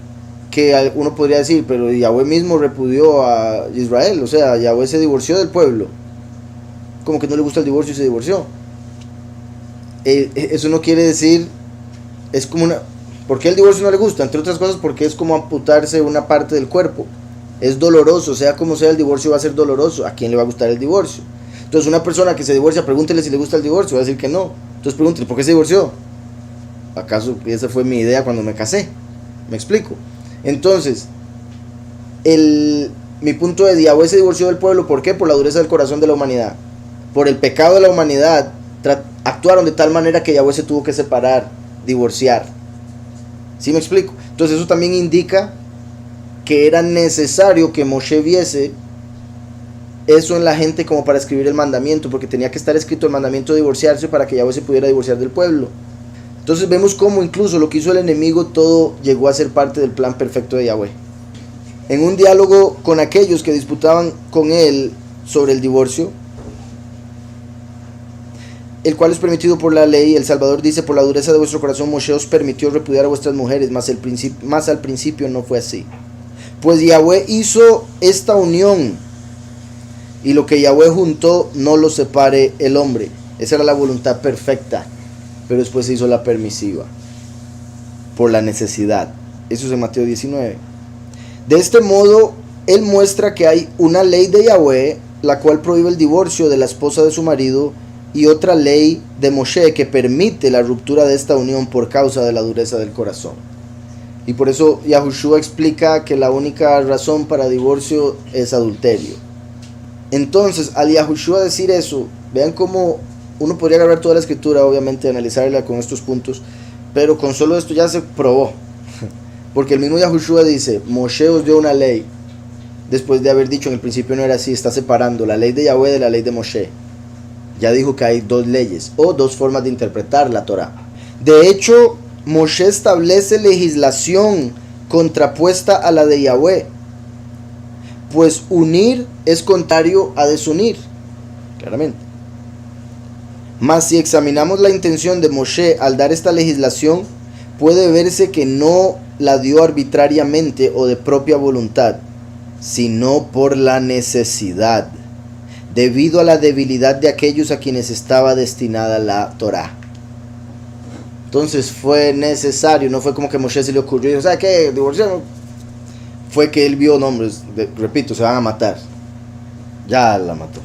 que uno podría decir, pero Yahweh mismo repudió a Israel, o sea, Yahweh se divorció del pueblo. Como que no le gusta el divorcio y se divorció. Eso no quiere decir, es como una... ¿Por qué el divorcio no le gusta? Entre otras cosas porque es como amputarse una parte del cuerpo. Es doloroso, sea como sea, el divorcio va a ser doloroso. ¿A quién le va a gustar el divorcio? Entonces una persona que se divorcia, pregúntele si le gusta el divorcio, va a decir que no. Entonces pregúntele, ¿por qué se divorció? ¿Acaso esa fue mi idea cuando me casé? ¿Me explico? Entonces, mi punto de Yahweh se divorció del pueblo, ¿por qué? Por la dureza del corazón de la humanidad. Por el pecado de la humanidad, actuaron de tal manera que Yahweh se tuvo que separar, divorciar. ¿Sí me explico? Entonces eso también indica que era necesario que Moshe viese eso en la gente como para escribir el mandamiento, porque tenía que estar escrito el mandamiento de divorciarse para que Yahweh se pudiera divorciar del pueblo. Entonces vemos cómo incluso lo que hizo el enemigo, todo llegó a ser parte del plan perfecto de Yahweh. En un diálogo con aquellos que disputaban con él sobre el divorcio, el cual es permitido por la ley, el Salvador dice: por la dureza de vuestro corazón Moshe os permitió repudiar a vuestras mujeres, mas al principio no fue así. Pues Yahweh hizo esta unión, y lo que Yahweh juntó no lo separe el hombre. Esa era la voluntad perfecta, pero después se hizo la permisiva, por la necesidad. Eso es en Mateo 19. De este modo, él muestra que hay una ley de Yahweh, la cual prohíbe el divorcio de la esposa de su marido, y otra ley de Moshe que permite la ruptura de esta unión por causa de la dureza del corazón. Y por eso Yahushua explica que la única razón para divorcio es adulterio. Entonces, al Yahushua decir eso, vean cómo uno podría agarrar toda la escritura, obviamente, analizarla con estos puntos, pero con solo esto ya se probó. Porque el mismo Yahushua dice: Moshe os dio una ley, después de haber dicho en el principio no era así. Está separando la ley de Yahweh de la ley de Moshe. Ya dijo que hay dos leyes o dos formas de interpretar la Torah. De hecho, Moshe establece legislación contrapuesta a la de Yahweh, pues unir es contrario a desunir, claramente. Mas si examinamos la intención de Moshe al dar esta legislación, puede verse que no la dio arbitrariamente o de propia voluntad, sino por la necesidad, debido a la debilidad de aquellos a quienes estaba destinada la Torah. Entonces fue necesario, no fue como que Moshe se le ocurrió y dijo: ¿sabe qué? Divorciamos. Fue que él vio nombres, repito, se van a matar. Ya la mató.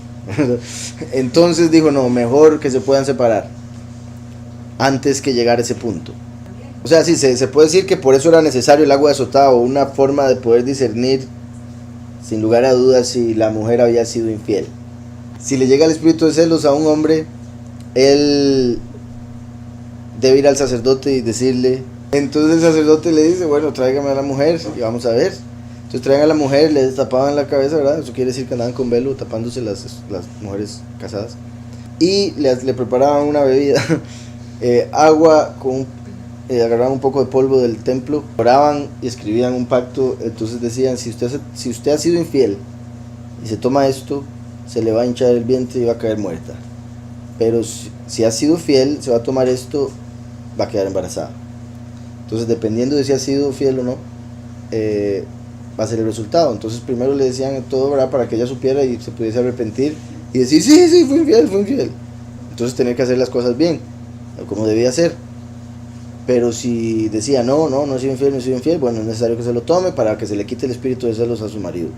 Entonces dijo: no, mejor que se puedan separar antes que llegar a ese punto. O sea, sí, se puede decir que por eso era necesario el agua de Sotá, o una forma de poder discernir sin lugar a dudas si la mujer había sido infiel. Si le llega el espíritu de celos a un hombre, él debe ir al sacerdote y decirle. Entonces el sacerdote le dice: bueno, tráigame a la mujer y vamos a ver. Entonces traen a la mujer, le tapaban la cabeza, ¿verdad? Eso quiere decir que andaban con velo, tapándose las mujeres casadas. Y le preparaban una bebida, agua con agarraban un poco de polvo del templo, oraban y escribían un pacto. Entonces decían: si usted ha sido infiel y se toma esto, se le va a hinchar el vientre y va a caer muerta. Pero si ha sido fiel, se va a tomar esto, va a quedar embarazada. Entonces, dependiendo de si ha sido fiel o no, va a ser el resultado. Entonces primero le decían todo, ¿verdad?, para que ella supiera y se pudiese arrepentir y decir: sí, fue infiel. Entonces tener que hacer las cosas bien, como debía ser. Pero si decía: no he sido infiel, bueno, es necesario que se lo tome para que se le quite el espíritu de celos a su marido.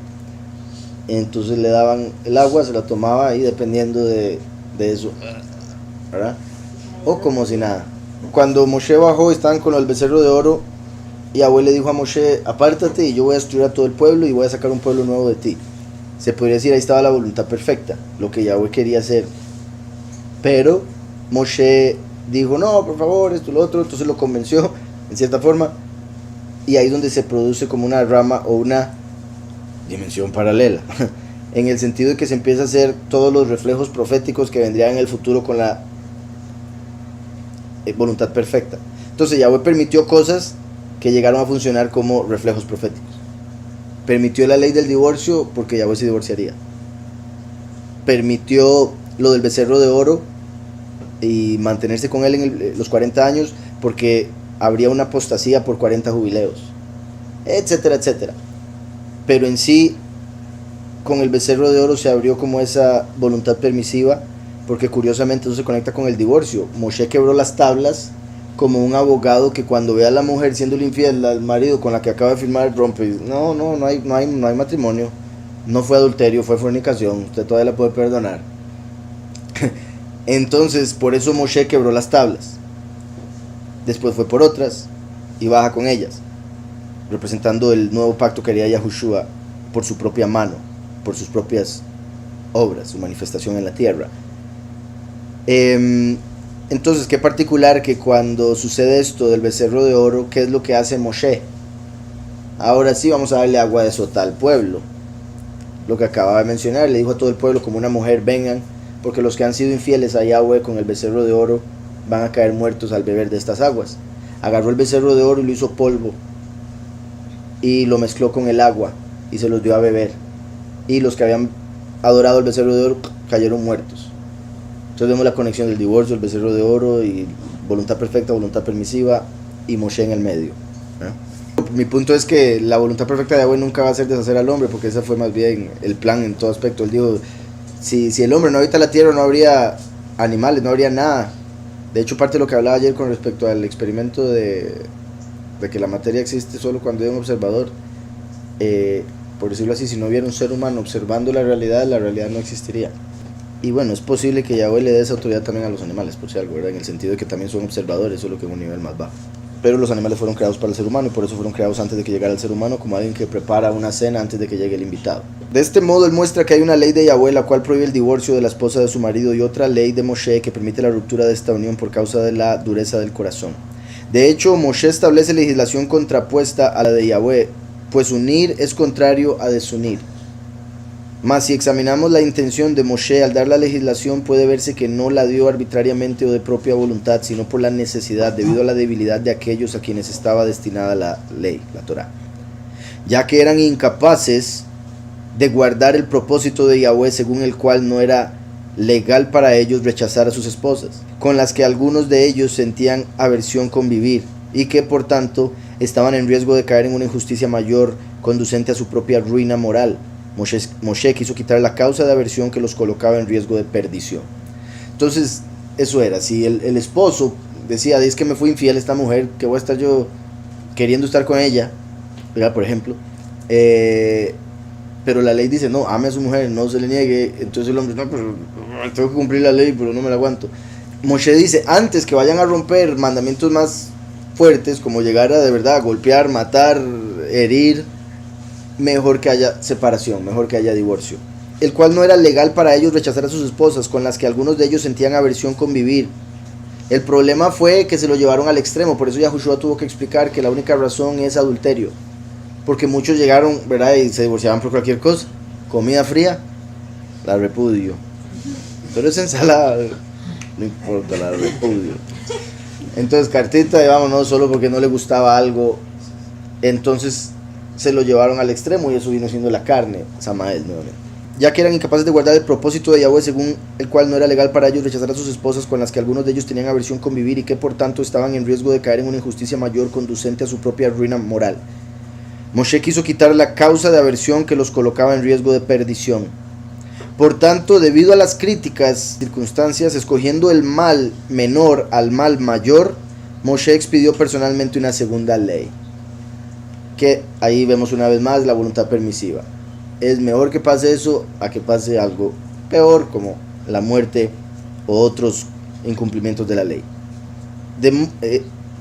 Entonces le daban el agua, se la tomaba ahí dependiendo de eso, ¿verdad? O como si nada. Cuando Moshe bajó, estaban con el becerro de oro, y Yahweh le dijo a Moshe: apártate y yo voy a destruir a todo el pueblo y voy a sacar un pueblo nuevo de ti. Se podría decir, ahí estaba la voluntad perfecta, lo que Yahweh quería hacer. Pero Moshe dijo: no, por favor, esto, lo otro. Entonces lo convenció en cierta forma, y ahí es donde se produce como una rama o una dimensión paralela, en el sentido de que se empieza a hacer todos los reflejos proféticos que vendrían en el futuro con la voluntad perfecta. Entonces Yahweh permitió cosas que llegaron a funcionar como reflejos proféticos. Permitió la ley del divorcio porque Yahweh se divorciaría. permitió lo del becerro de oro y mantenerse con él en los 40 años porque habría una apostasía por 40 jubileos, etcétera, etcétera. Pero en sí, con el becerro de oro se abrió como esa voluntad permisiva, porque curiosamente eso se conecta con el divorcio. Moshe quebró las tablas como un abogado que cuando ve a la mujer siendo infiel al marido con la que acaba de firmar, rompe. No hay matrimonio, no fue adulterio, fue fornicación, usted todavía la puede perdonar. Entonces, por eso Moshe quebró las tablas. Después fue por otras y baja con ellas, representando el nuevo pacto que haría Yahushua por su propia mano, por sus propias obras, su manifestación en la tierra. Entonces, qué particular que cuando sucede esto del becerro de oro, ¿qué es lo que hace Moshe? Ahora sí vamos a darle agua de sota al pueblo. Lo que acababa de mencionar, le dijo a todo el pueblo como una mujer: vengan, porque los que han sido infieles a Yahweh con el becerro de oro van a caer muertos al beber de estas aguas. Agarró el becerro de oro y lo hizo polvo y lo mezcló con el agua y se los dio a beber, y los que habían adorado el becerro de oro cayeron muertos. Entonces vemos la conexión del divorcio, el becerro de oro y voluntad perfecta, voluntad permisiva y Moshe en el medio, ¿eh? Mi punto es que la voluntad perfecta de Yahweh nunca va a ser deshacer al hombre, porque ese fue más bien el plan en todo aspecto. Él dijo, si el hombre no habita la tierra, no habría animales, no habría nada. De hecho, parte de lo que hablaba ayer con respecto al experimento de que la materia existe solo cuando hay un observador, por decirlo así, si no hubiera un ser humano observando la realidad no existiría. Y bueno, es posible que Yahweh le dé esa autoridad también a los animales, por si algo, ¿verdad? En el sentido de que también son observadores, solo que en un nivel más bajo. Pero los animales fueron creados para el ser humano, y por eso fueron creados antes de que llegara el ser humano, como alguien que prepara una cena antes de que llegue el invitado. De este modo, él muestra que hay una ley de Yahweh la cual prohíbe el divorcio de la esposa de su marido, y otra ley de Moshe que permite la ruptura de esta unión por causa de la dureza del corazón. De hecho, Moshe establece legislación contrapuesta a la de Yahweh, pues unir es contrario a desunir. Mas si examinamos la intención de Moshe al dar la legislación, puede verse que no la dio arbitrariamente o de propia voluntad, sino por la necesidad, debido a la debilidad de aquellos a quienes estaba destinada la ley, la Torá, ya que eran incapaces de guardar el propósito de Yahweh, según el cual no era legal para ellos rechazar a sus esposas, con las que algunos de ellos sentían aversión convivir, y que por tanto estaban en riesgo de caer en una injusticia mayor conducente a su propia ruina moral. Moshe quiso quitar la causa de aversión que los colocaba en riesgo de perdición. Entonces, eso era, si el esposo decía, es que me fui infiel a esta mujer, que voy a estar yo queriendo estar con ella, ¿verdad? Por ejemplo, pero la ley dice, no, ame a su mujer, no se le niegue. Entonces el hombre, no, pero tengo que cumplir la ley, pero no me la aguanto. Moshe dice, antes que vayan a romper mandamientos más fuertes, como llegar a de verdad golpear, matar, herir, mejor que haya separación, mejor que haya divorcio, el cual no era legal para ellos rechazar a sus esposas, con las que algunos de ellos sentían aversión convivir. El problema fue que se lo llevaron al extremo, por eso Yahushua tuvo que explicar que la única razón es adulterio, porque muchos llegaron, ¿verdad?, y se divorciaban por cualquier cosa. Comida fría, la repudio, pero es ensalada, no importa, la repudio. Entonces cartita y vámonos, solo porque no le gustaba algo. Entonces se lo llevaron al extremo, y eso vino siendo la carne, Samael nuevamente. Ya que eran incapaces de guardar el propósito de Yahweh, según el cual no era legal para ellos rechazar a sus esposas, con las que algunos de ellos tenían aversión convivir, y que por tanto estaban en riesgo de caer en una injusticia mayor conducente a su propia ruina moral. Moshe quiso quitar la causa de aversión que los colocaba en riesgo de perdición. Por tanto, debido a las críticas circunstancias, escogiendo el mal menor al mal mayor, Moshe expidió personalmente una segunda ley, que ahí vemos una vez más la voluntad permisiva. Es mejor que pase eso a que pase algo peor, como la muerte o otros incumplimientos de la ley.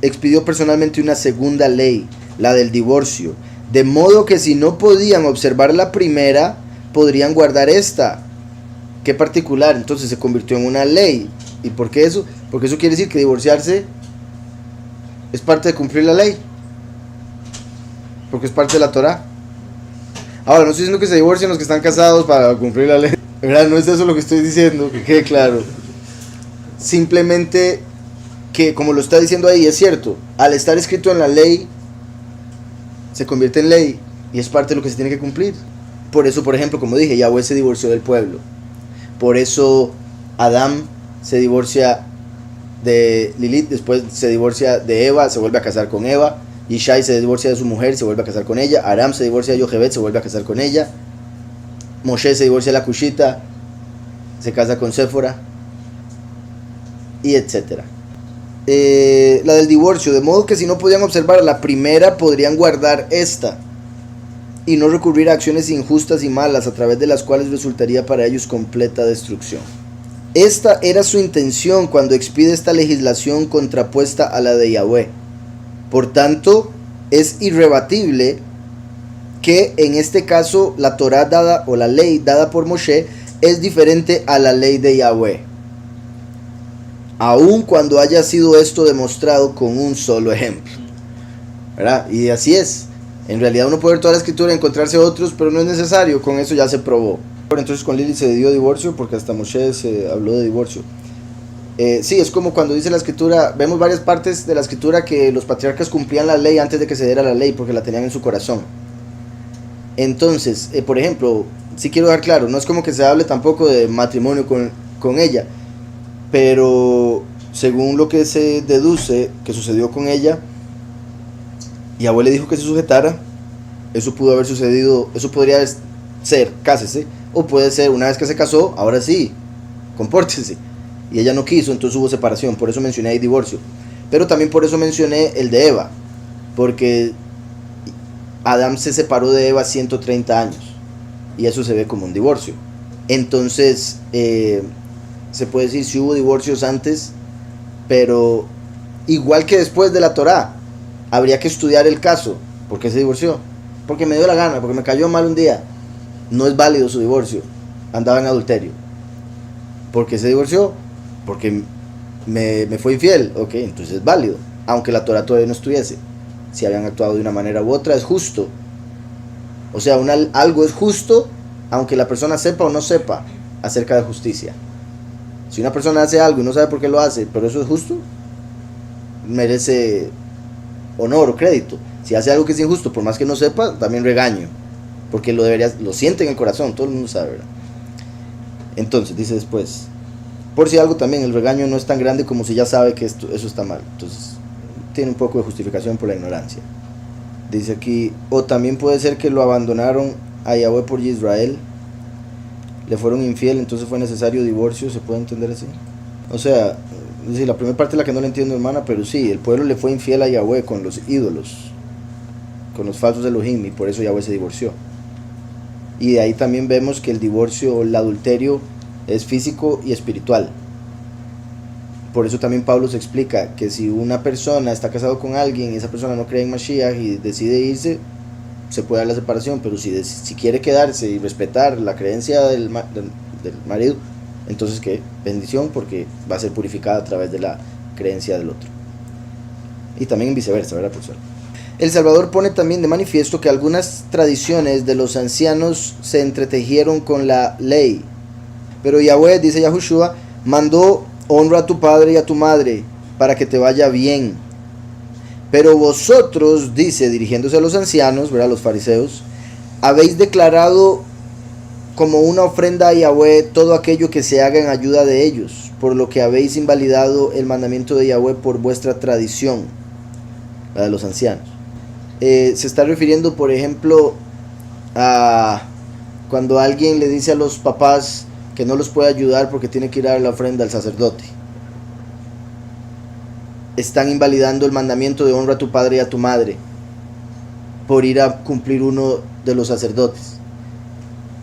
Expidió personalmente una segunda ley, la del divorcio, de modo que si no podían observar la primera, podrían guardar esta. Qué particular, entonces se convirtió en una ley. ¿Y por qué eso? Porque eso quiere decir que divorciarse es parte de cumplir la ley, porque es parte de la Torá. Ahora, no estoy diciendo que se divorcien los que están casados para cumplir la ley, ¿verdad? No es eso lo que estoy diciendo, que quede claro. Simplemente que, como lo está diciendo ahí, es cierto, al estar escrito en la ley, se convierte en ley y es parte de lo que se tiene que cumplir. Por eso, por ejemplo, como dije, Yahweh se divorció del pueblo, Por eso Adán se divorcia de Lilith, después se divorcia de Eva, se vuelve a casar con Eva. Ishai se divorcia de su mujer, se vuelve a casar con ella. Aram se divorcia de Yochebed, se vuelve a casar con ella. Moshe se divorcia de la Cushita, se casa con Séfora, y etcétera. La del divorcio, de modo que si no podían observar la primera, podrían guardar esta y no recurrir a acciones injustas y malas, a través de las cuales resultaría para ellos completa destrucción. Esta era su intención cuando expide esta legislación contrapuesta a la de Yahweh. Por tanto, es irrebatible que en este caso la Torá dada o la ley dada por Moshe es diferente a la ley de Yahweh, aun cuando haya sido esto demostrado con un solo ejemplo, ¿verdad? Y así es. En realidad uno puede ver toda la escritura y encontrarse otros, pero no es necesario, con eso ya se probó. Entonces con Lili se dio divorcio porque hasta Moshe se habló de divorcio. Sí, es como cuando dice la escritura, vemos varias partes de la escritura que los patriarcas cumplían la ley antes de que se diera la ley porque la tenían en su corazón. Entonces, por ejemplo, sí quiero dejar claro, no es como que se hable tampoco de matrimonio con ella, pero según lo que se deduce que sucedió con ella, Yahweh le dijo que se sujetara. Eso pudo haber sucedido, eso podría ser, cásese, o puede ser una vez que se casó, ahora sí, compórtese. Y ella no quiso, entonces hubo separación. Por eso mencioné ahí divorcio. Pero también por eso mencioné el de Eva, porque Adán se separó de Eva 130 años y eso se ve como un divorcio. Entonces se puede decir si hubo divorcios antes, pero igual que después de la Torá, habría que estudiar el caso. ¿Por qué se divorció? Porque me dio la gana, porque me cayó mal un día. No es válido su divorcio, andaba en adulterio. ¿Por qué se divorció? Porque me fue infiel. Ok, entonces es válido, aunque la Torá todavía no estuviese. Si habían actuado de una manera u otra, es justo. O sea, algo es justo aunque la persona sepa o no sepa acerca de justicia. Si una persona hace algo y no sabe por qué lo hace, pero eso es justo, merece honor o crédito. Si hace algo que es injusto, por más que no sepa, también regaño, porque lo siente en el corazón, todo el mundo sabe, ¿verdad? Entonces dice después, por si algo también, el regaño no es tan grande como si ya sabe que eso está mal. Entonces tiene un poco de justificación por la ignorancia. Dice aquí, o también puede ser que lo abandonaron a Yahweh por Israel, le fueron infiel, entonces fue necesario divorcio. ¿Se puede entender así? O sea, sí, la primera parte es la que no le entiendo, hermana, pero sí, el pueblo le fue infiel a Yahweh con los ídolos, con los falsos Elohim, y por eso Yahweh se divorció. Y de ahí también vemos que el divorcio o el adulterio es físico y espiritual. Por eso también Pablo se explica que si una persona está casado con alguien y esa persona no cree en Mashiach y decide irse, se puede dar la separación, pero si quiere quedarse y respetar la creencia del marido, entonces qué bendición, porque va a ser purificada a través de la creencia del otro. Y también viceversa, ¿verdad, profesor? El Salvador pone también de manifiesto que algunas tradiciones de los ancianos se entretejieron con la ley, pero Yahweh, dice Yahushua, mandó: honra a tu padre y a tu madre para que te vaya bien. Pero vosotros, dice, dirigiéndose a los ancianos, ¿verdad?, los fariseos, habéis declarado como una ofrenda a Yahweh todo aquello que se haga en ayuda de ellos, por lo que habéis invalidado el mandamiento de Yahweh por vuestra tradición, la de los ancianos. Se está refiriendo, por ejemplo, a cuando alguien le dice a los papás que no los puede ayudar porque tiene que ir a dar la ofrenda al sacerdote. Están invalidando el mandamiento de honra a tu padre y a tu madre por ir a cumplir uno de los sacerdotes.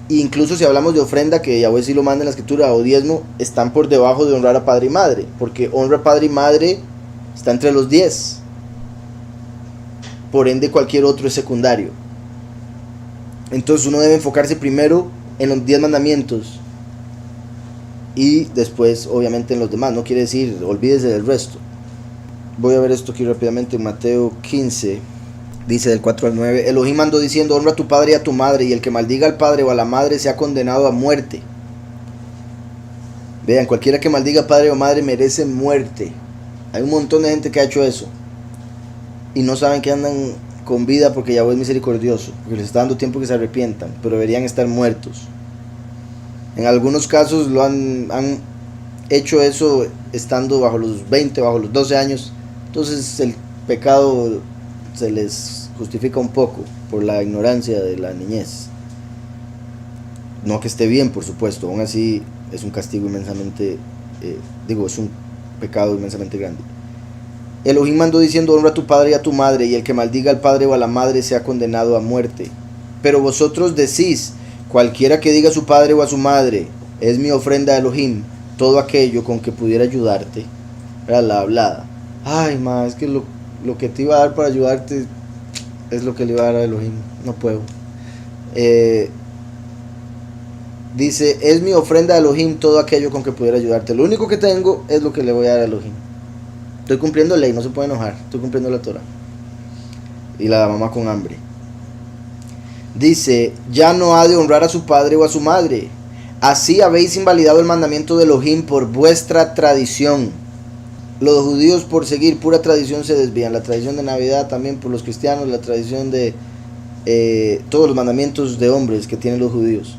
E incluso si hablamos de ofrenda, que Yahweh sí lo manda en la escritura, o diezmo, están por debajo de honrar a padre y madre, porque honra a padre y madre está entre los 10. Por ende cualquier otro es secundario. Entonces uno debe enfocarse primero en los 10 mandamientos y después obviamente en los demás. No quiere decir olvídese del resto. Voy a ver esto aquí rápidamente en Mateo 15. Dice del 4 al 9: Elohim mandó diciendo: honra a tu padre y a tu madre, y el que maldiga al padre o a la madre sea condenado a muerte. Vean, cualquiera que maldiga padre o madre merece muerte. Hay un montón de gente que ha hecho eso y no saben que andan con vida porque Yahweh es misericordioso, porque les está dando tiempo que se arrepientan, pero deberían estar muertos. En algunos casos han hecho eso estando bajo los 20, bajo los 12 años. Entonces el pecado se les justifica un poco por la ignorancia de la niñez. No que esté bien, por supuesto, aún así es un castigo inmensamente, es un pecado inmensamente grande. Elohim mandó diciendo: honra a tu padre y a tu madre, y el que maldiga al padre o a la madre sea condenado a muerte. Pero vosotros decís: cualquiera que diga a su padre o a su madre, es mi ofrenda a Elohim, todo aquello con que pudiera ayudarte. Era la hablada. Ay, ma, es que lo que te iba a dar para ayudarte es lo que le iba a dar a Elohim. No puedo. Dice: es mi ofrenda a Elohim todo aquello con que pudiera ayudarte. Lo único que tengo es lo que le voy a dar a Elohim. Estoy cumpliendo ley, no se puede enojar. Estoy cumpliendo la Torah. Y la mamá con hambre. Dice: ya no ha de honrar a su padre o a su madre. Así habéis invalidado el mandamiento de Elohim por vuestra tradición. Los judíos, por seguir pura tradición, se desvían. La tradición de Navidad también por los cristianos. La tradición de todos los mandamientos de hombres que tienen los judíos.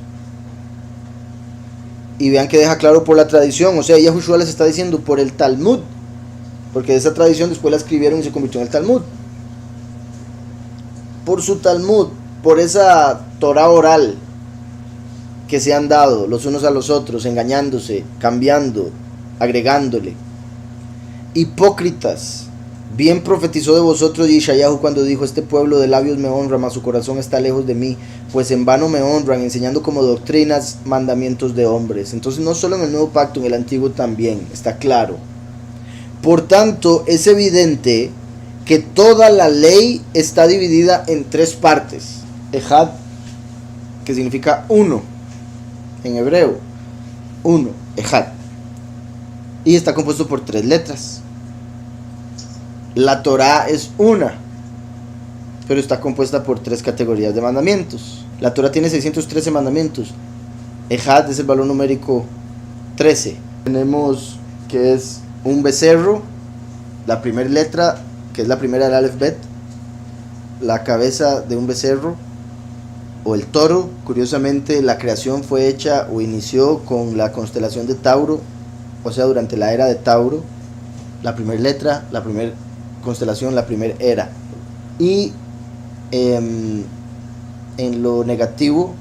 Y vean que deja claro por la tradición. O sea, Yahushua les está diciendo por el Talmud. Porque esa tradición después la escribieron y se convirtió en el Talmud. Por su Talmud, por esa Torah oral que se han dado los unos a los otros, engañándose, cambiando, agregándole. Hipócritas, bien profetizó de vosotros Yeshayahu cuando dijo: este pueblo de labios me honra, mas su corazón está lejos de mí, pues en vano me honran, enseñando como doctrinas mandamientos de hombres. Entonces no solo en el nuevo pacto, en el antiguo también, está claro. Por tanto, es evidente que toda la ley está dividida en tres partes. Ejad, que significa uno, en hebreo, uno, Ejad. Y está compuesto por tres letras. La Torah es una, pero está compuesta por tres categorías de mandamientos. La Torah tiene 613 mandamientos. Ejad es el valor numérico 13. Tenemos que es un becerro, la primera letra, que es la primera del Aleph Bet, la cabeza de un becerro, o el toro. Curiosamente, la creación fue hecha o inició con la constelación de Tauro, o sea, durante la era de Tauro, la primera letra, la primera constelación, la primera era. Y en lo negativo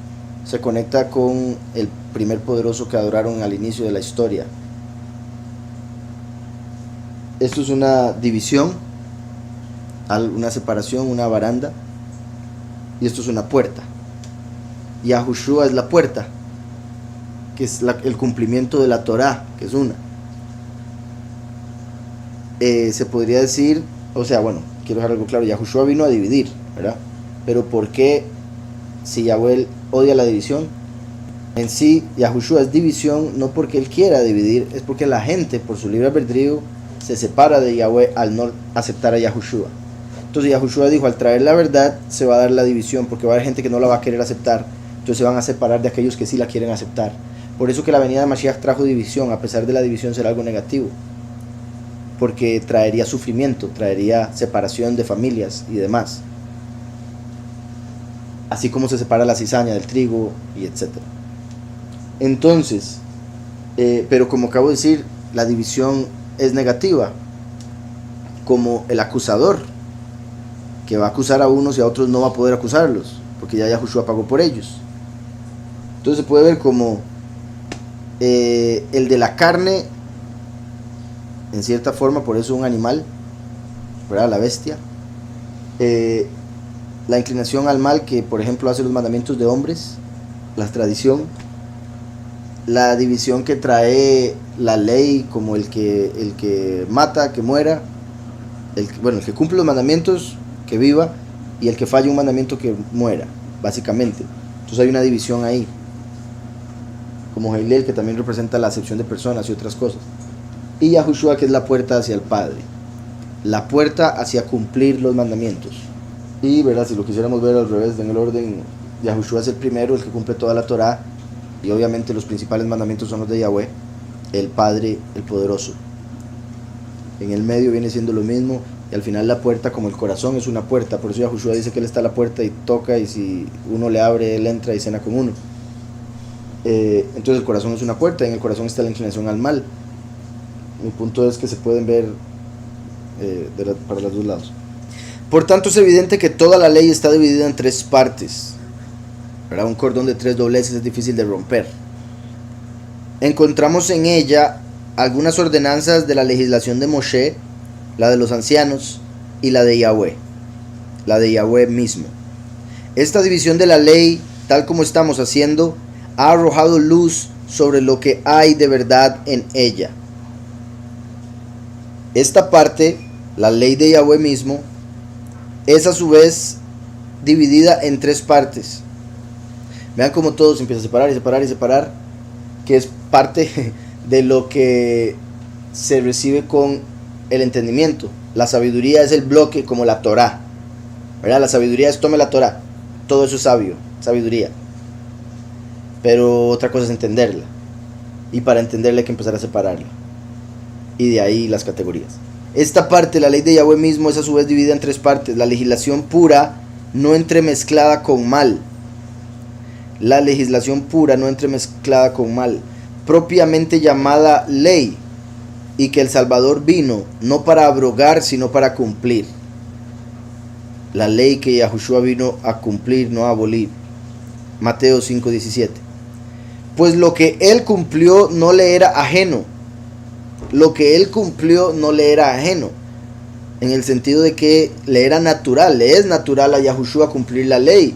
se conecta con el primer poderoso que adoraron al inicio de la historia. Esto es una división, una separación, una baranda, y esto es una puerta. Yahushua es la puerta, que es el cumplimiento de la Torah, que es una. Se podría decir, o sea, bueno, quiero dejar algo claro: Yahushua vino a dividir, ¿verdad? Pero ¿por qué, si Yahweh odia la división? En sí, Yahushua es división no porque él quiera dividir, es porque la gente, por su libre albedrío, se separa de Yahweh al no aceptar a Yahushua. Entonces Yahushua dijo: al traer la verdad se va a dar la división, porque va a haber gente que no la va a querer aceptar. Entonces se van a separar de aquellos que sí la quieren aceptar. Por eso que la venida de Mashiach trajo división. A pesar de la división será algo negativo, porque traería sufrimiento, traería separación de familias y demás, así como se separa la cizaña del trigo y etcétera. Entonces, pero como acabo de decir, la división es negativa, como el acusador, que va a acusar a unos y a otros no va a poder acusarlos, porque ya Yahushua pagó por ellos. Entonces se puede ver como el de la carne, en cierta forma, por eso un animal, ¿verdad? La bestia. La inclinación al mal, que por ejemplo hace los mandamientos de hombres, la tradición. La división que trae la ley, como el que mata, que muera. El que cumple los mandamientos, que viva. Y el que falla un mandamiento, que muera, básicamente. Entonces hay una división ahí. Como Heilel, que también representa la acepción de personas y otras cosas. Y Yahushua, que es la puerta hacia el Padre, la puerta hacia cumplir los mandamientos. Y verdad, si lo quisiéramos ver al revés, en el orden, Yahushua es el primero, el que cumple toda la Torah, y obviamente los principales mandamientos son los de Yahweh, el Padre, el Poderoso. En el medio viene siendo lo mismo, y al final la puerta, como el corazón, es una puerta. Por eso Yahushua dice que él está a la puerta y toca, y si uno le abre, él entra y cena con uno. Entonces el corazón es una puerta, y en el corazón está la inclinación al mal. Mi punto es que se pueden ver para los dos lados. Por tanto, es evidente que toda la ley está dividida en tres partes, ¿verdad? Un cordón de tres dobleces es difícil de romper. Encontramos en ella algunas ordenanzas de la legislación de Moshe, la de los ancianos y la de Yahweh mismo. Esta división de la ley, tal como estamos haciendo, ha arrojado luz sobre lo que hay de verdad en ella. Esta parte, la ley de Yahweh mismo, es a su vez dividida en tres partes. Vean cómo todo se empieza a separar y separar y separar, que es parte de lo que se recibe con el entendimiento. La sabiduría es el bloque como la Torá, ¿verdad? La sabiduría es tome la Torá, todo eso es sabiduría. Pero otra cosa es entenderla, y para entenderla hay que empezar a separarla, y de ahí las categorías. Esta parte, la ley de Yahweh mismo, es a su vez dividida en tres partes. La legislación pura, no entremezclada con mal. La legislación pura, no entremezclada con mal, propiamente llamada ley, y que el Salvador vino no para abrogar, sino para cumplir. La ley que Yahushua vino a cumplir, no a abolir. Mateo 5:17. Pues lo que él cumplió no le era ajeno. Lo que él cumplió no le era ajeno, en el sentido de que le era natural, le es natural a Yahushua cumplir la ley,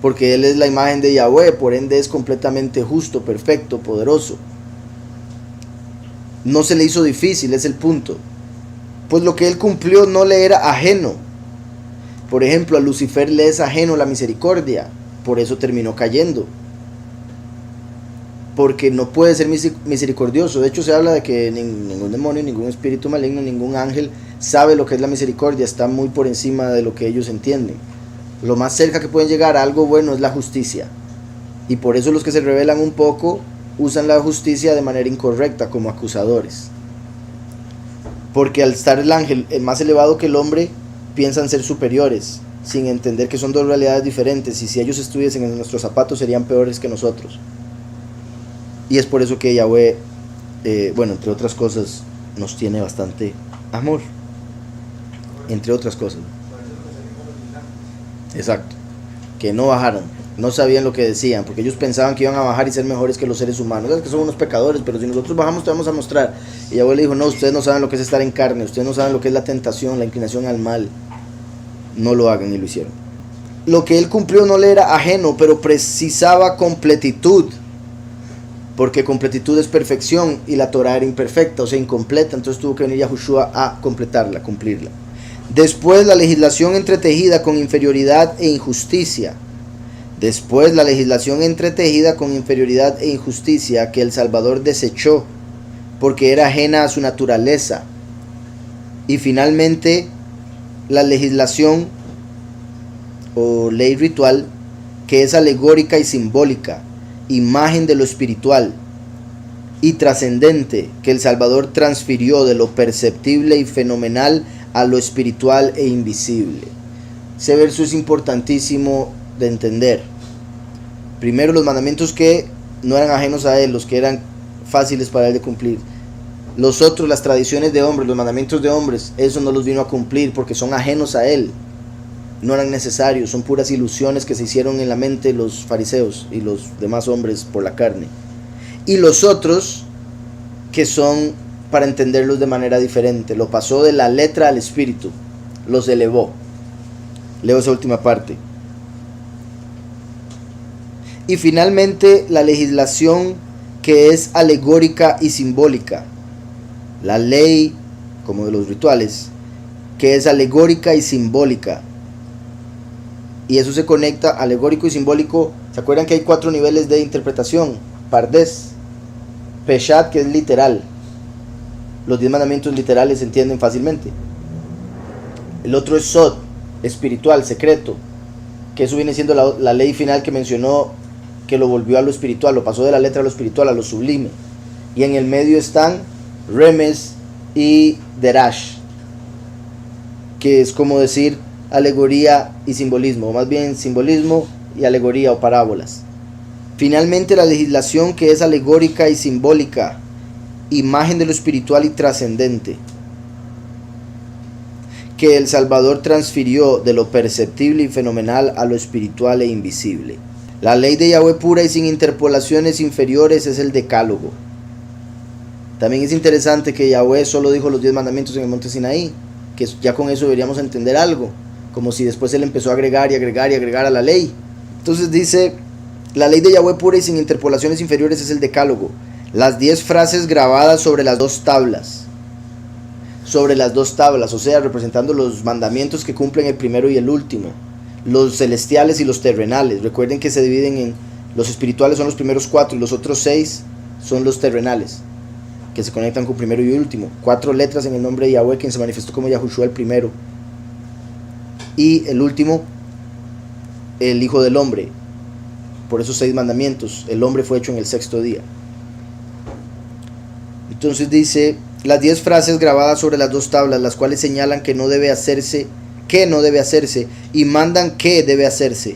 porque él es la imagen de Yahweh, por ende es completamente justo, perfecto, poderoso. No se le hizo difícil, es el punto. Pues lo que él cumplió no le era ajeno. Por ejemplo, a Lucifer le es ajeno la misericordia, por eso terminó cayendo, porque no puede ser misericordioso. De hecho, se habla de que ningún demonio, ningún espíritu maligno, ningún ángel sabe lo que es la misericordia. Está muy por encima de lo que ellos entienden. Lo más cerca que pueden llegar a algo bueno es la justicia, y por eso los que se rebelan un poco usan la justicia de manera incorrecta como acusadores, porque al estar el ángel más elevado que el hombre, piensan ser superiores, sin entender que son dos realidades diferentes, y si ellos estuviesen en nuestros zapatos serían peores que nosotros. Y es por eso que Yahweh, entre otras cosas, nos tiene bastante amor. Entre otras cosas. Exacto. Que no bajaron. No sabían lo que decían, porque ellos pensaban que iban a bajar y ser mejores que los seres humanos. Es que son unos pecadores, pero si nosotros bajamos te vamos a mostrar. Y Yahweh le dijo, no, ustedes no saben lo que es estar en carne, ustedes no saben lo que es la tentación, la inclinación al mal. No lo hagan, y lo hicieron. Lo que él cumplió no le era ajeno, pero precisaba completitud, porque completitud es perfección, y la Torah era imperfecta, o sea, incompleta. Entonces tuvo que venir Yahushua a completarla, cumplirla. Después la legislación entretejida con inferioridad e injusticia. Después la legislación entretejida con inferioridad e injusticia que el Salvador desechó, porque era ajena a su naturaleza. Y finalmente la legislación o ley ritual, que es alegórica y simbólica, imagen de lo espiritual y trascendente, que el Salvador transfirió de lo perceptible y fenomenal a lo espiritual e invisible. Ese verso es importantísimo de entender. Primero, los mandamientos que no eran ajenos a él, los que eran fáciles para él de cumplir. Los otros, las tradiciones de hombres, los mandamientos de hombres, eso no los vino a cumplir porque son ajenos a él, no eran necesarios, son puras ilusiones que se hicieron en la mente los fariseos y los demás hombres por la carne. Y los otros, que son para entenderlos de manera diferente, lo pasó de la letra al espíritu, los elevó. Leo esa última parte. Y finalmente la legislación que es alegórica y simbólica, la ley como de los rituales, que es alegórica y simbólica. Y eso se conecta, alegórico y simbólico. ¿Se acuerdan que hay 4 niveles de interpretación? Pardes, Peshat, que es literal. Los 10 mandamientos literales se entienden fácilmente. El otro es Sod, espiritual, secreto, que eso viene siendo la ley final que mencionó, que lo volvió a lo espiritual, lo pasó de la letra a lo espiritual, a lo sublime. Y en el medio están Remes y Derash, que es como decir alegoría y simbolismo, o más bien simbolismo y alegoría o parábolas. Finalmente, la legislación, que es alegórica y simbólica, imagen de lo espiritual y trascendente, que el Salvador transfirió de lo perceptible y fenomenal a lo espiritual e invisible. La ley de Yahweh pura y sin interpolaciones inferiores es el decálogo. También es interesante que Yahweh solo dijo los 10 mandamientos en el monte Sinaí, que ya con eso deberíamos entender algo, como si después él empezó a agregar y agregar y agregar a la ley. Entonces dice, la ley de Yahweh pura y sin interpolaciones inferiores es el decálogo. Las 10 frases grabadas sobre las 2 tablas. Sobre las 2 tablas, o sea, representando los mandamientos que cumplen el primero y el último. Los celestiales y los terrenales. Recuerden que se dividen en, los espirituales son los primeros 4 y los otros 6 son los terrenales, que se conectan con primero y último. 4 letras en el nombre de Yahweh, quien se manifestó como Yahushua el primero. Y el último, el Hijo del Hombre. Por esos 6 mandamientos, el hombre fue hecho en el 6º día. Entonces dice, las 10 frases grabadas sobre las 2 tablas, las cuales señalan que no debe hacerse, y mandan qué debe hacerse.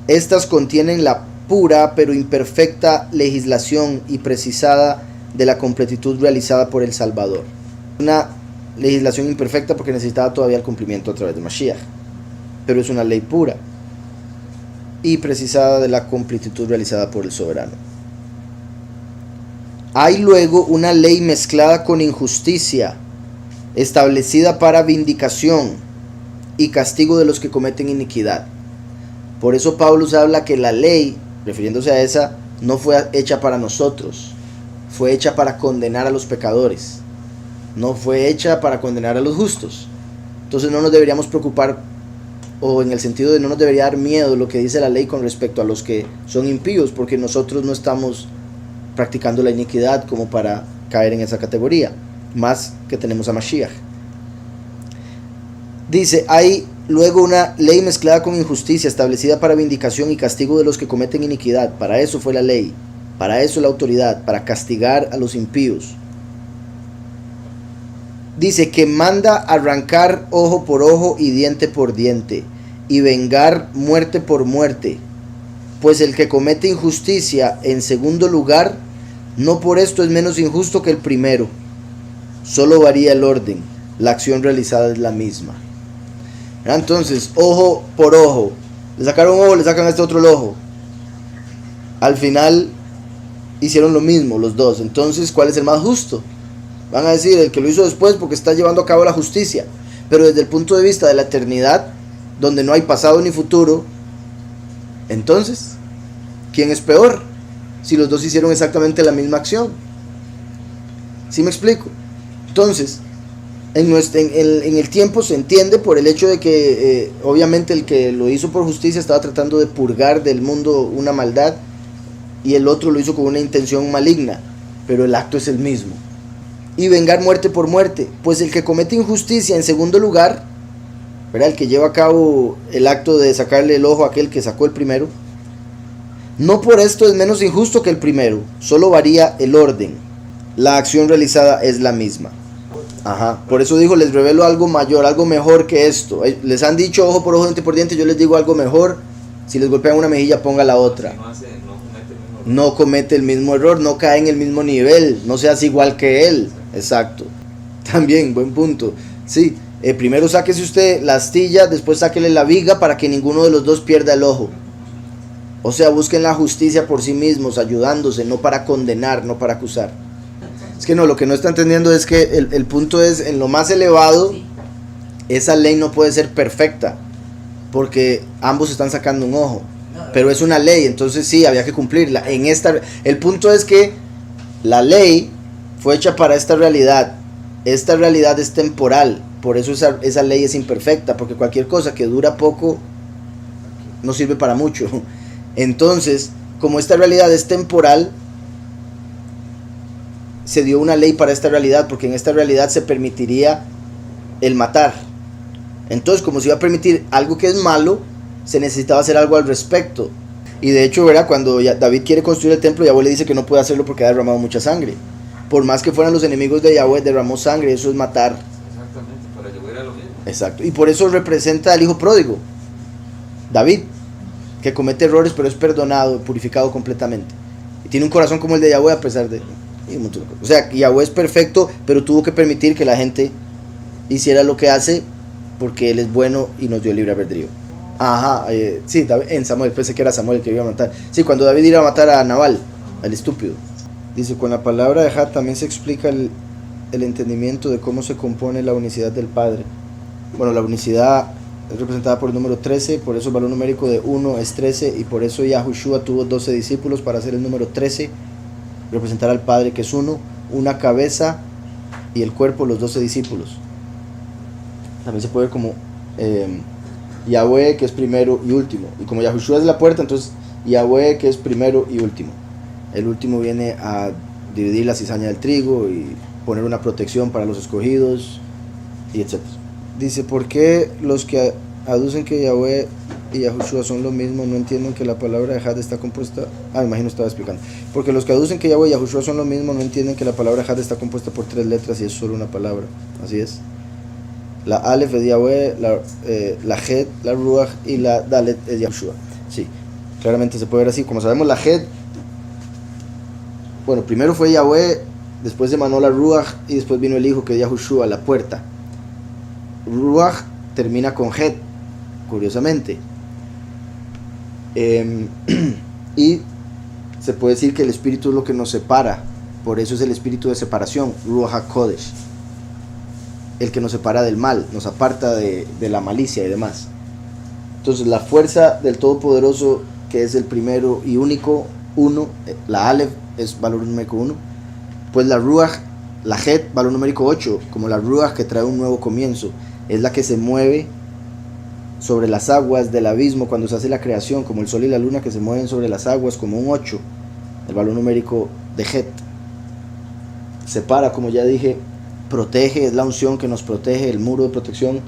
Estas contienen la pura pero imperfecta legislación y precisada de la completitud realizada por el Salvador. Una legislación imperfecta porque necesitaba todavía el cumplimiento a través de Mashiach, pero es una ley pura y precisada de la completitud realizada por el soberano. Hay luego una ley mezclada con injusticia, establecida para vindicación y castigo de los que cometen iniquidad. Por eso Pablo habla que la ley, refiriéndose a esa, no fue hecha para nosotros, fue hecha para condenar a los pecadores, no fue hecha para condenar a los justos. Entonces no nos deberíamos preocupar, o en el sentido de no nos debería dar miedo lo que dice la ley con respecto a los que son impíos, porque nosotros no estamos practicando la iniquidad como para caer en esa categoría, más que tenemos a Mashiach. Dice, hay luego una ley mezclada con injusticia, establecida para vindicación y castigo de los que cometen iniquidad. Para eso fue la ley, para eso la autoridad, para castigar a los impíos. Dice que manda arrancar ojo por ojo y diente por diente, y vengar muerte por muerte. Pues el que comete injusticia, en segundo lugar, no por esto es menos injusto que el primero. Solo varía el orden, la acción realizada es la misma. Entonces, ojo por ojo, le sacaron un ojo, le sacan a este otro el ojo. Al final hicieron lo mismo los dos. Entonces, ¿cuál es el más justo? Van a decir el que lo hizo después porque está llevando a cabo la justicia. Pero desde el punto de vista de la eternidad, donde no hay pasado ni futuro, entonces, ¿quién es peor? Si los dos hicieron exactamente la misma acción. ¿Sí me explico? Entonces, en el tiempo se entiende por el hecho de que obviamente el que lo hizo por justicia estaba tratando de purgar del mundo una maldad, y el otro lo hizo con una intención maligna, pero el acto es el mismo. Y vengar muerte por muerte, pues el que comete injusticia, en segundo lugar, ¿verdad?, el que lleva a cabo el acto de sacarle el ojo a aquel que sacó el primero, no por esto es menos injusto que el primero, solo varía el orden, la acción realizada es la misma. Ajá, por eso dijo, les revelo algo mayor, algo mejor que esto. Les han dicho ojo por ojo, diente por diente, yo les digo algo mejor. Si les golpean una mejilla, ponga la otra. No comete el mismo error, no cae en el mismo nivel, no seas igual que él. Exacto. También, buen punto. Sí, primero sáquese usted la astilla, después sáquele la viga para que ninguno de los dos pierda el ojo. O sea, busquen la justicia por sí mismos, ayudándose, no para condenar, no para acusar. Es que no, lo que no está entendiendo es que el punto es, en lo más elevado, esa ley no puede ser perfecta, porque ambos están sacando un ojo, pero es una ley, entonces sí, había que cumplirla. El punto es que la ley fue hecha para esta realidad es temporal, por eso esa ley es imperfecta, porque cualquier cosa que dura poco no sirve para mucho. Entonces, como esta realidad es temporal, se dio una ley para esta realidad, porque en esta realidad se permitiría el matar. Entonces, como se iba a permitir algo que es malo, se necesitaba hacer algo al respecto. Y de hecho, ¿verdad?, cuando David quiere construir el templo, Yahweh le dice que no puede hacerlo porque ha derramado mucha sangre. Por más que fueran los enemigos de Yahweh, derramó sangre, eso es matar. Exactamente, para Yahweh era lo mismo. Exacto, y por eso representa al hijo pródigo, David. que comete errores pero es perdonado, purificado completamente. Y tiene un corazón como el de Yahweh a pesar de... y un montón de cosas. O sea, Yahweh es perfecto, pero tuvo que permitir que la gente hiciera lo que hace porque Él es bueno y nos dio libre albedrío. Ajá, sí, en Samuel, pensé que era Samuel el que iba a matar. Sí, cuando David iba a matar a Nabal, al estúpido. Dice, con la palabra de Had también se explica el entendimiento de cómo se compone la unicidad del Padre. Bueno, la unicidad es representada por el número 13, por eso el valor numérico de 1 es 13, y por eso Yahushua tuvo 12 discípulos para hacer el número 13, representar al Padre que es uno, una cabeza y el cuerpo, los 12 discípulos. También se puede ver como Yahweh que es primero y último, y como Yahushua es la puerta, entonces Yahweh que es primero y último. El último viene a dividir la cizaña del trigo y poner una protección para los escogidos y etc. Dice, ¿por qué los que aducen que Yahweh y Yahushua son lo mismo no entienden que la palabra de Had está compuesta? Me imagino estaba explicando. Porque los que aducen que Yahweh y Yahushua son lo mismo no entienden que la palabra Had está compuesta por 3 letras y es solo una palabra. Así es. La Aleph es Yahweh, la Het, la Ruach y la Dalet es Yahushua. Sí, claramente se puede ver así. Como sabemos, la Het, bueno, primero fue Yahweh, después emanó la Ruach y después vino el Hijo que es Yahushua, la puerta. Ruach termina con Het, curiosamente. Y se puede decir que el espíritu es lo que nos separa, por eso es el espíritu de separación, Ruach HaKodesh, el que nos separa del mal, nos aparta de la malicia y demás. Entonces la fuerza del Todopoderoso, que es el primero y único, uno, la Aleph es valor numérico 1, pues la Ruach, la Het, valor numérico 8, como la Ruach que trae un nuevo comienzo, es la que se mueve sobre las aguas del abismo cuando se hace la creación, como el sol y la luna que se mueven sobre las aguas como un 8, el valor numérico de Het. Separa, como ya dije, protege, es la unción que nos protege, el muro de protección,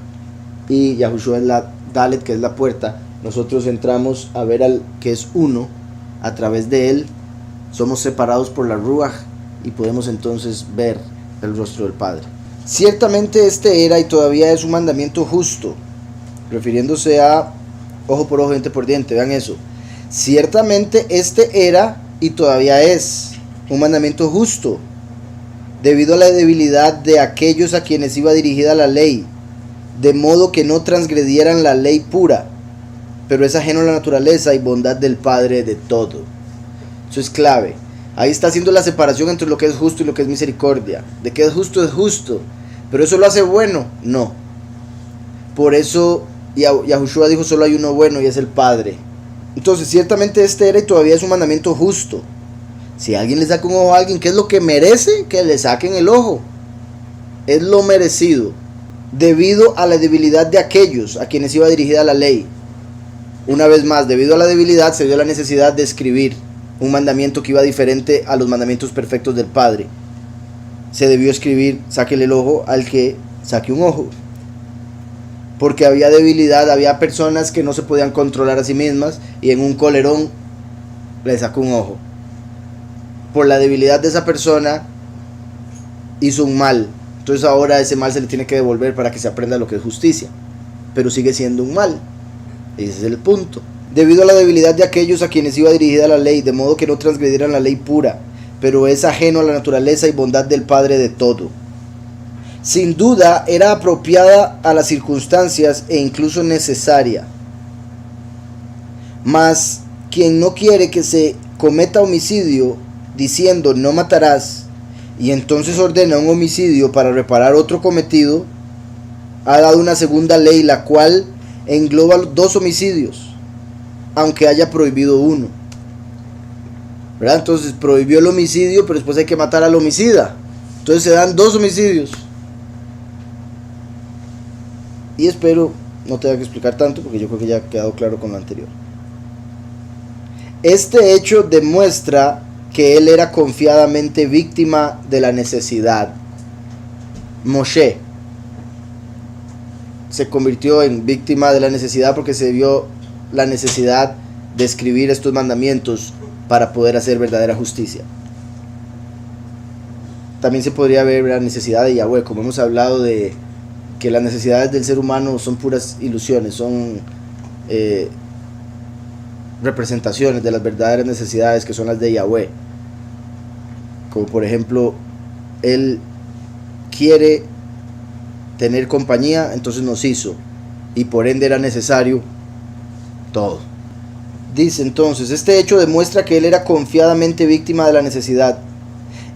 y Yahushua es la Dalet, que es la puerta. Nosotros entramos a ver al que es uno, a través de él somos separados por la Ruach y podemos entonces ver el rostro del Padre. Ciertamente este era y todavía es un mandamiento justo, refiriéndose a ojo por ojo, diente por diente. Vean eso. Ciertamente este era y todavía es un mandamiento justo, debido a la debilidad de aquellos a quienes iba dirigida la ley, de modo que no transgredieran la ley pura, pero es ajeno a la naturaleza y bondad del Padre de todo. Eso es clave. Ahí está haciendo la separación entre lo que es justo y lo que es misericordia. De que es justo, pero eso lo hace bueno, no. Por eso Yahushua dijo, solo hay uno bueno y es el Padre. Entonces ciertamente este era y todavía es un mandamiento justo. Si alguien le saca un ojo a alguien, ¿qué es lo que merece? Que le saquen el ojo. Es lo merecido, debido a la debilidad de aquellos a quienes iba dirigida la ley. Una vez más, debido a la debilidad se dio la necesidad de escribir un mandamiento que iba diferente a los mandamientos perfectos del Padre. Se debió escribir, sáquele el ojo al que saque un ojo. Porque había debilidad, había personas que no se podían controlar a sí mismas y en un colerón le sacó un ojo. Por la debilidad de esa persona hizo un mal. Entonces ahora ese mal se le tiene que devolver para que se aprenda lo que es justicia. Pero sigue siendo un mal. Ese es el punto. Debido a la debilidad de aquellos a quienes iba dirigida la ley, de modo que no transgredieran la ley pura, pero es ajeno a la naturaleza y bondad del Padre de todo. Sin duda era apropiada a las circunstancias e incluso necesaria. Mas quien no quiere que se cometa homicidio diciendo no matarás, y entonces ordena un homicidio para reparar otro cometido, ha dado una segunda ley, la cual engloba 2 homicidios, aunque haya prohibido uno. ¿Verdad? Entonces prohibió el homicidio, pero después hay que matar al homicida. Entonces se dan 2 homicidios. Y espero no tenga que explicar tanto, porque yo creo que ya ha quedado claro con lo anterior. Este hecho demuestra que él era confiadamente víctima de la necesidad. Moshe se convirtió en víctima de la necesidad porque se vio la necesidad de escribir estos mandamientos para poder hacer verdadera justicia. También se podría ver la necesidad de Yahweh, como hemos hablado de que las necesidades del ser humano son puras ilusiones, son representaciones de las verdaderas necesidades, que son las de Yahweh. Como por ejemplo, Él quiere tener compañía, entonces nos hizo, y por ende era necesario todo. Dice entonces, este hecho demuestra que Él era confiadamente víctima de la necesidad.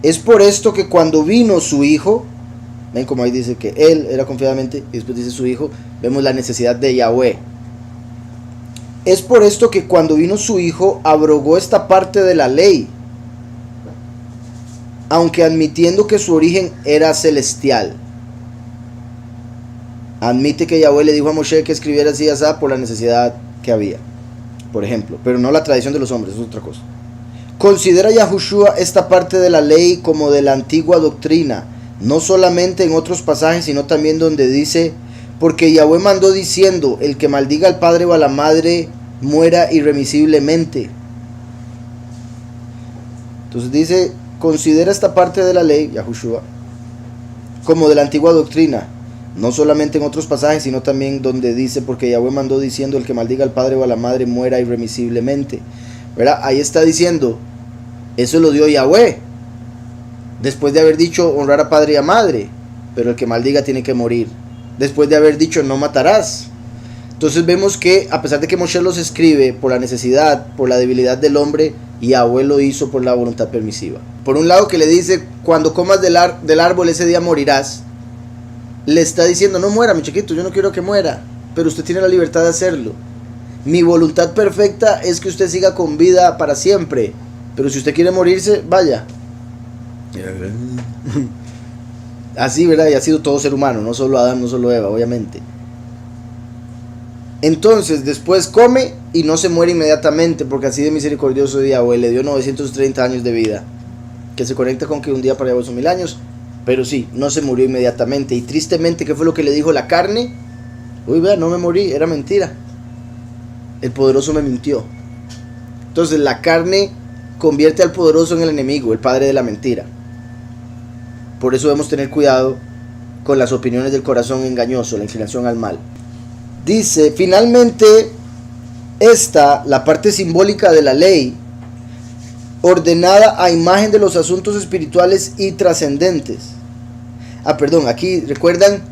Es por esto que cuando vino su hijo, ven como ahí dice que Él era confiadamente, y después dice su hijo, vemos la necesidad de Yahweh. Es por esto que cuando vino su hijo, abrogó esta parte de la ley, aunque admitiendo que su origen era celestial. Admite que Yahweh le dijo a Moshe que escribiera así y así por la necesidad que había, por ejemplo, pero no la tradición de los hombres, es otra cosa. Considera Yahushua esta parte de la ley como de la antigua doctrina, no solamente en otros pasajes, sino también donde dice, porque Yahweh mandó diciendo, el que maldiga al padre o a la madre muera irremisiblemente. Entonces dice, considera esta parte de la ley, Yahushua, como de la antigua doctrina, no solamente en otros pasajes, sino también donde dice, porque Yahweh mandó diciendo, el que maldiga al padre o a la madre muera irremisiblemente. ¿Verdad? Ahí está diciendo, eso lo dio Yahweh, después de haber dicho honrar a padre y a madre, pero el que maldiga tiene que morir, después de haber dicho no matarás. Entonces vemos que a pesar de que Moshe los escribe por la necesidad, por la debilidad del hombre, Yahweh lo hizo por la voluntad permisiva. Por un lado que le dice, cuando comas del árbol ese día morirás, le está diciendo, no muera mi chiquito, yo no quiero que muera, pero usted tiene la libertad de hacerlo. Mi voluntad perfecta es que usted siga con vida para siempre, pero si usted quiere morirse, vaya. Así, ¿verdad? Y ha sido todo ser humano, no solo Adán, no solo Eva, obviamente. Entonces, después come y no se muere inmediatamente, porque así de misericordioso Yahweh le dio 930 años de vida, que se conecta con que un día para Yahweh son 1000 años, pero sí, no se murió inmediatamente. Y tristemente, ¿qué fue lo que le dijo la carne? Uy, vea, no me morí, era mentira. El poderoso me mintió. Entonces la carne convierte al poderoso en el enemigo, el padre de la mentira. Por eso debemos tener cuidado con las opiniones del corazón engañoso, la inclinación al mal. Dice, finalmente, la parte simbólica de la ley, ordenada a imagen de los asuntos espirituales y trascendentes. Aquí recuerdan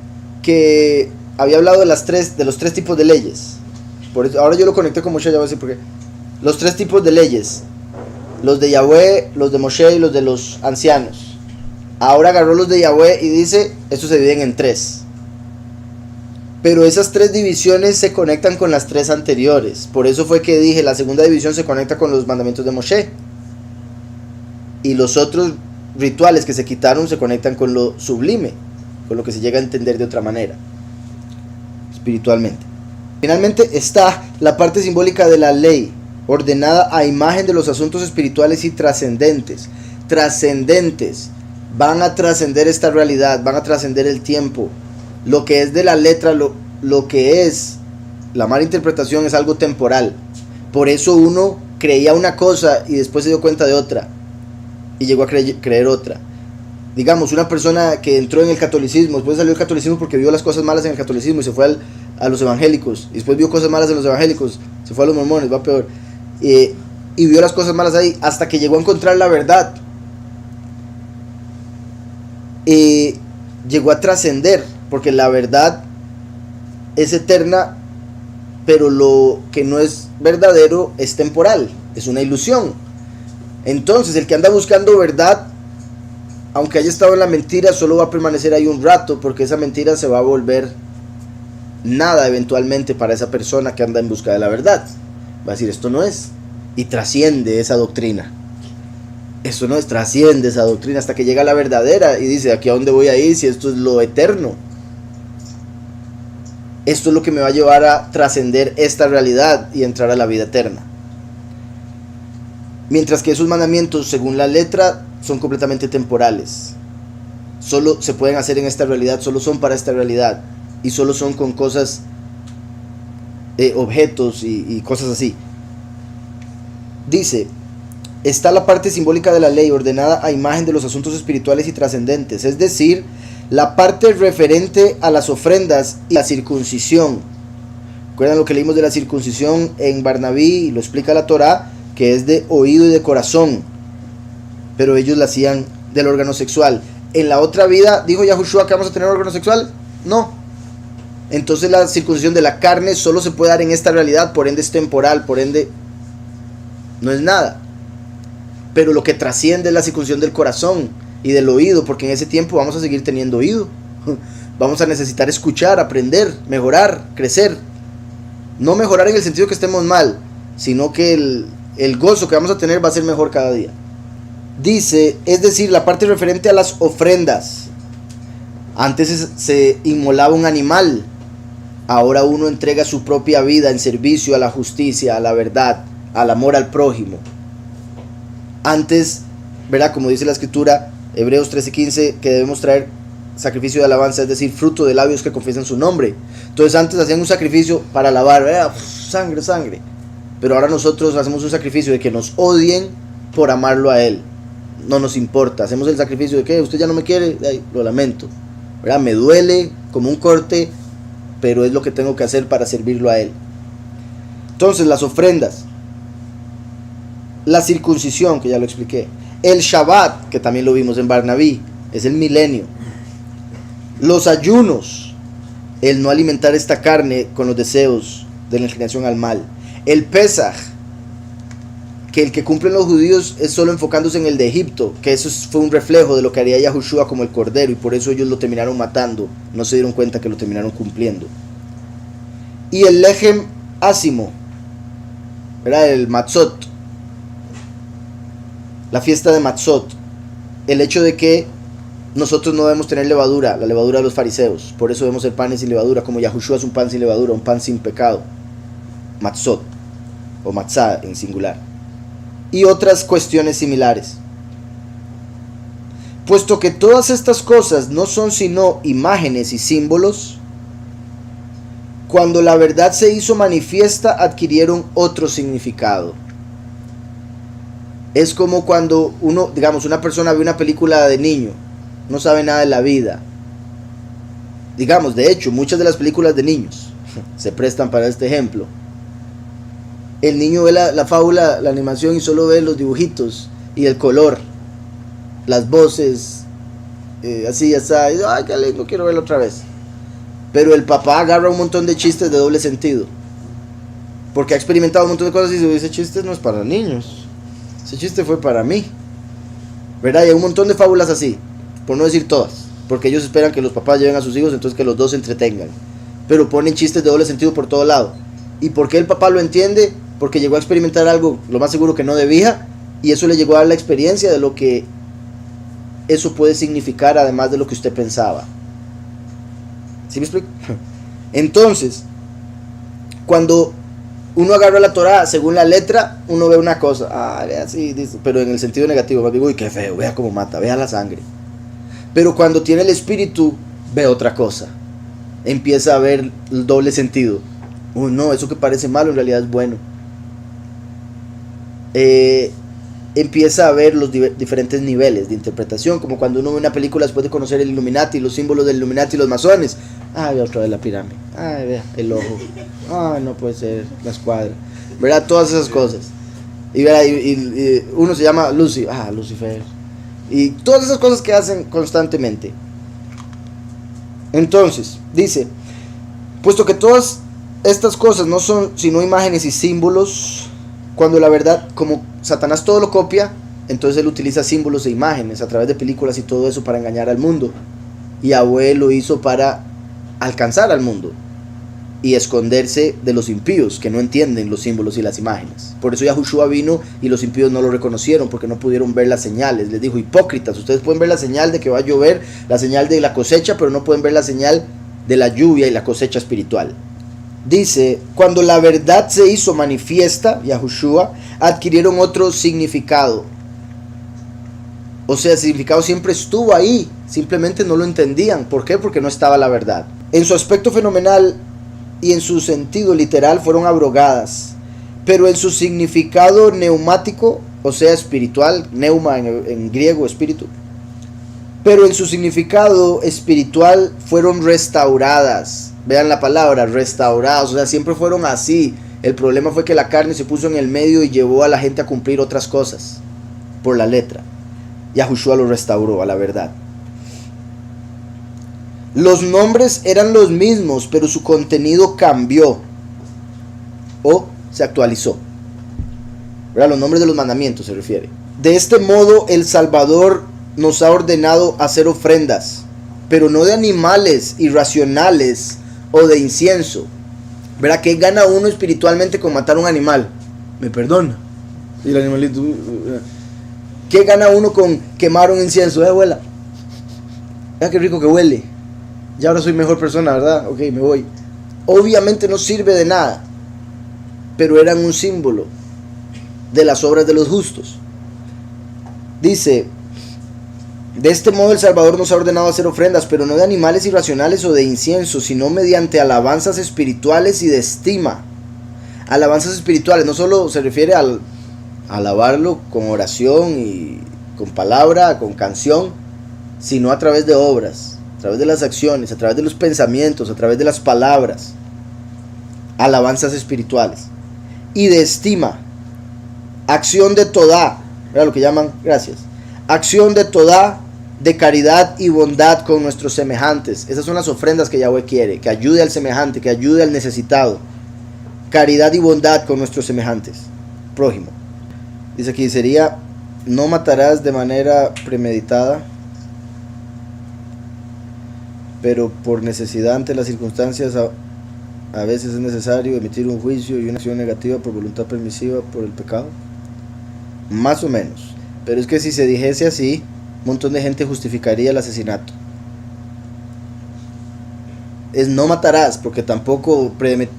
que había hablado de los tres tipos de leyes. Por eso, ahora yo lo conecté con Moshe, ya voy a decir por qué. Los tres tipos de leyes, los de Yahweh, los de Moshe y los de los ancianos. Ahora agarró los de Yahweh y dice, estos se dividen en 3. Pero esas 3 divisiones se conectan con las 3 anteriores. Por eso fue que dije, la segunda división se conecta con los mandamientos de Moshe. Y los otros rituales que se quitaron se conectan con lo sublime, con lo que se llega a entender de otra manera, espiritualmente. Finalmente está la parte simbólica de la ley, ordenada a imagen de los asuntos espirituales y trascendentes. Trascendentes, van a trascender esta realidad, van a trascender el tiempo. Lo que es de la letra, lo que es la mala interpretación es algo temporal. Por eso uno creía una cosa y después se dio cuenta de otra y llegó a creer otra. Digamos, una persona que entró en el catolicismo, después salió del catolicismo porque vio las cosas malas en el catolicismo y se fue a los evangélicos, y después vio cosas malas en los evangélicos, se fue a los mormones, va peor, y vio las cosas malas ahí hasta que llegó a encontrar la verdad, y llegó a trascender, porque la verdad es eterna, pero lo que no es verdadero es temporal, es una ilusión. Entonces el que anda buscando verdad, aunque haya estado en la mentira, solo va a permanecer ahí un rato, porque esa mentira se va a volver nada eventualmente para esa persona que anda en busca de la verdad. Va a decir, esto no es, y trasciende esa doctrina. Esto no es, trasciende esa doctrina hasta que llega la verdadera y dice, ¿aquí a dónde voy a ir si esto es lo eterno? Esto es lo que me va a llevar a trascender esta realidad y entrar a la vida eterna. Mientras que esos mandamientos, según la letra, son completamente temporales. Solo se pueden hacer en esta realidad, solo son para esta realidad. Y solo son con cosas, objetos y cosas así. Dice, está la parte simbólica de la ley, ordenada a imagen de los asuntos espirituales y trascendentes. Es decir, la parte referente a las ofrendas y la circuncisión. Recuerdan lo que leímos de la circuncisión en Barnabí, y lo explica la Torá, que es de oído y de corazón, pero ellos la hacían del órgano sexual. En la otra vida, ¿dijo Yahushua que vamos a tener órgano sexual? No. Entonces la circuncisión de la carne solo se puede dar en esta realidad, por ende es temporal, por ende no es nada. Pero lo que trasciende es la circuncisión del corazón y del oído, porque en ese tiempo vamos a seguir teniendo oído. Vamos a necesitar escuchar, aprender, mejorar, crecer. No mejorar en el sentido que estemos mal, sino que el gozo que vamos a tener va a ser mejor cada día. Dice, es decir, la parte referente a las ofrendas. Antes se inmolaba un animal, ahora uno entrega su propia vida en servicio a la justicia, a la verdad, al amor al prójimo. Antes, ¿verdad? Como dice la escritura, Hebreos 13:15, que debemos traer sacrificio de alabanza, es decir, fruto de labios que confiesan su nombre. Entonces antes hacían un sacrificio para alabar, ¿verdad? Sangre, sangre. Pero ahora nosotros hacemos un sacrificio de que nos odien por amarlo a Él. No nos importa, hacemos el sacrificio de que usted ya no me quiere, ay, lo lamento, ¿verdad? Me duele como un corte, pero es lo que tengo que hacer para servirlo a Él. Entonces las ofrendas, la circuncisión, que ya lo expliqué, el Shabbat, que también lo vimos en Barnabí, es el milenio, los ayunos, el no alimentar esta carne con los deseos de la inclinación al mal, el Pesaj, que el que cumplen los judíos es solo enfocándose en el de Egipto, que eso fue un reflejo de lo que haría Yahushua como el cordero, y por eso ellos lo terminaron matando, no se dieron cuenta que lo terminaron cumpliendo. Y el Lechem Ásimo, era el Matzot, la fiesta de Matzot, el hecho de que nosotros no debemos tener levadura, la levadura de los fariseos, por eso debemos ser panes sin levadura, como Yahushua es un pan sin levadura, un pan sin pecado, Matzot, o Matzah en singular, y otras cuestiones similares. Puesto que todas estas cosas no son sino imágenes y símbolos, cuando la verdad se hizo manifiesta adquirieron otro significado. Es como cuando uno, digamos, una persona ve una película de niño, no sabe nada de la vida. Digamos, de hecho, muchas de las películas de niños se prestan para este ejemplo. El niño ve la fábula, la animación, y solo ve los dibujitos y el color, las voces, así, y dice, ay, qué lindo, quiero verlo otra vez. Pero el papá agarra un montón de chistes de doble sentido, porque ha experimentado un montón de cosas y dice, ese chiste no es para niños, ese chiste fue para mí, ¿verdad? Y hay un montón de fábulas así, por no decir todas, porque ellos esperan que los papás lleven a sus hijos, entonces que los dos se entretengan, pero ponen chistes de doble sentido por todo lado. ¿Y por qué el papá lo entiende? Porque llegó a experimentar algo, lo más seguro que no debía, y eso le llegó a dar la experiencia de lo que eso puede significar, además de lo que usted pensaba. ¿Sí me explico? Entonces, cuando uno agarra la Torá según la letra, uno ve una cosa, vea así, pero en el sentido negativo, más digo, uy, qué feo, vea cómo mata, vea la sangre. Pero cuando tiene el espíritu, ve otra cosa, empieza a ver el doble sentido. Uy, no, eso que parece malo en realidad es bueno. Empieza a ver los diferentes niveles de interpretación, como cuando uno ve una película después de conocer el Illuminati, los símbolos del Illuminati y los masones. Vea otra vez la pirámide, vea el ojo, no puede ser, la escuadra, ¿verdad? Todas esas cosas. Y, y uno se llama Lucifer, y todas esas cosas que hacen constantemente. Entonces, dice, puesto que todas estas cosas no son sino imágenes y símbolos, cuando la verdad, como Satanás todo lo copia, entonces él utiliza símbolos e imágenes a través de películas y todo eso para engañar al mundo. Y Yahweh lo hizo para alcanzar al mundo y esconderse de los impíos que no entienden los símbolos y las imágenes. Por eso Yahushua vino y los impíos no lo reconocieron, porque no pudieron ver las señales. Les dijo, hipócritas, ustedes pueden ver la señal de que va a llover, la señal de la cosecha, pero no pueden ver la señal de la lluvia y la cosecha espiritual. Dice, cuando la verdad se hizo manifiesta, Yahushua, adquirieron otro significado. O sea, el significado siempre estuvo ahí, simplemente no lo entendían. ¿Por qué? Porque no estaba la verdad. En su aspecto fenomenal y en su sentido literal fueron abrogadas, pero en su significado neumático, o sea, espiritual, neuma en griego, espíritu, pero en su significado espiritual fueron restauradas vean la palabra, restaurados, o sea, siempre fueron así. El problema fue que la carne se puso en el medio y llevó a la gente a cumplir otras cosas por la letra. Yahushua lo restauró a la verdad. Los nombres eran los mismos, pero su contenido cambió o se actualizó. ¿Verdad? Los nombres de los mandamientos se refiere. De este modo, el Salvador nos ha ordenado hacer ofrendas, pero no de animales irracionales o de incienso. ¿Verdad? ¿Qué gana uno espiritualmente con matar un animal? Me perdona. Y el animalito. ¿Qué gana uno con quemar un incienso? Abuela. Mira qué rico que huele. Ya ahora soy mejor persona, ¿verdad? Ok, me voy. Obviamente no sirve de nada, pero eran un símbolo de las obras de los justos. Dice: de este modo el Salvador nos ha ordenado hacer ofrendas, pero no de animales irracionales o de incienso, sino mediante alabanzas espirituales y de estima. Alabanzas espirituales no solo se refiere al alabarlo con oración y con palabra, con canción, sino a través de obras, a través de las acciones, a través de los pensamientos, a través de las palabras. Alabanzas espirituales y de estima. Acción de todá, ¿verdad? Lo que llaman, gracias, acción de todá, de caridad y bondad con nuestros semejantes. Esas son las ofrendas que Yahweh quiere, que ayude al semejante, que ayude al necesitado. Caridad y bondad con nuestros semejantes, prójimo. Dice aquí, sería: no matarás de manera premeditada, pero por necesidad ante las circunstancias a veces es necesario emitir un juicio y una acción negativa por voluntad permisiva por el pecado. Más o menos. Pero es que si se dijese así, un montón de gente justificaría el asesinato. Es no matarás, porque tampoco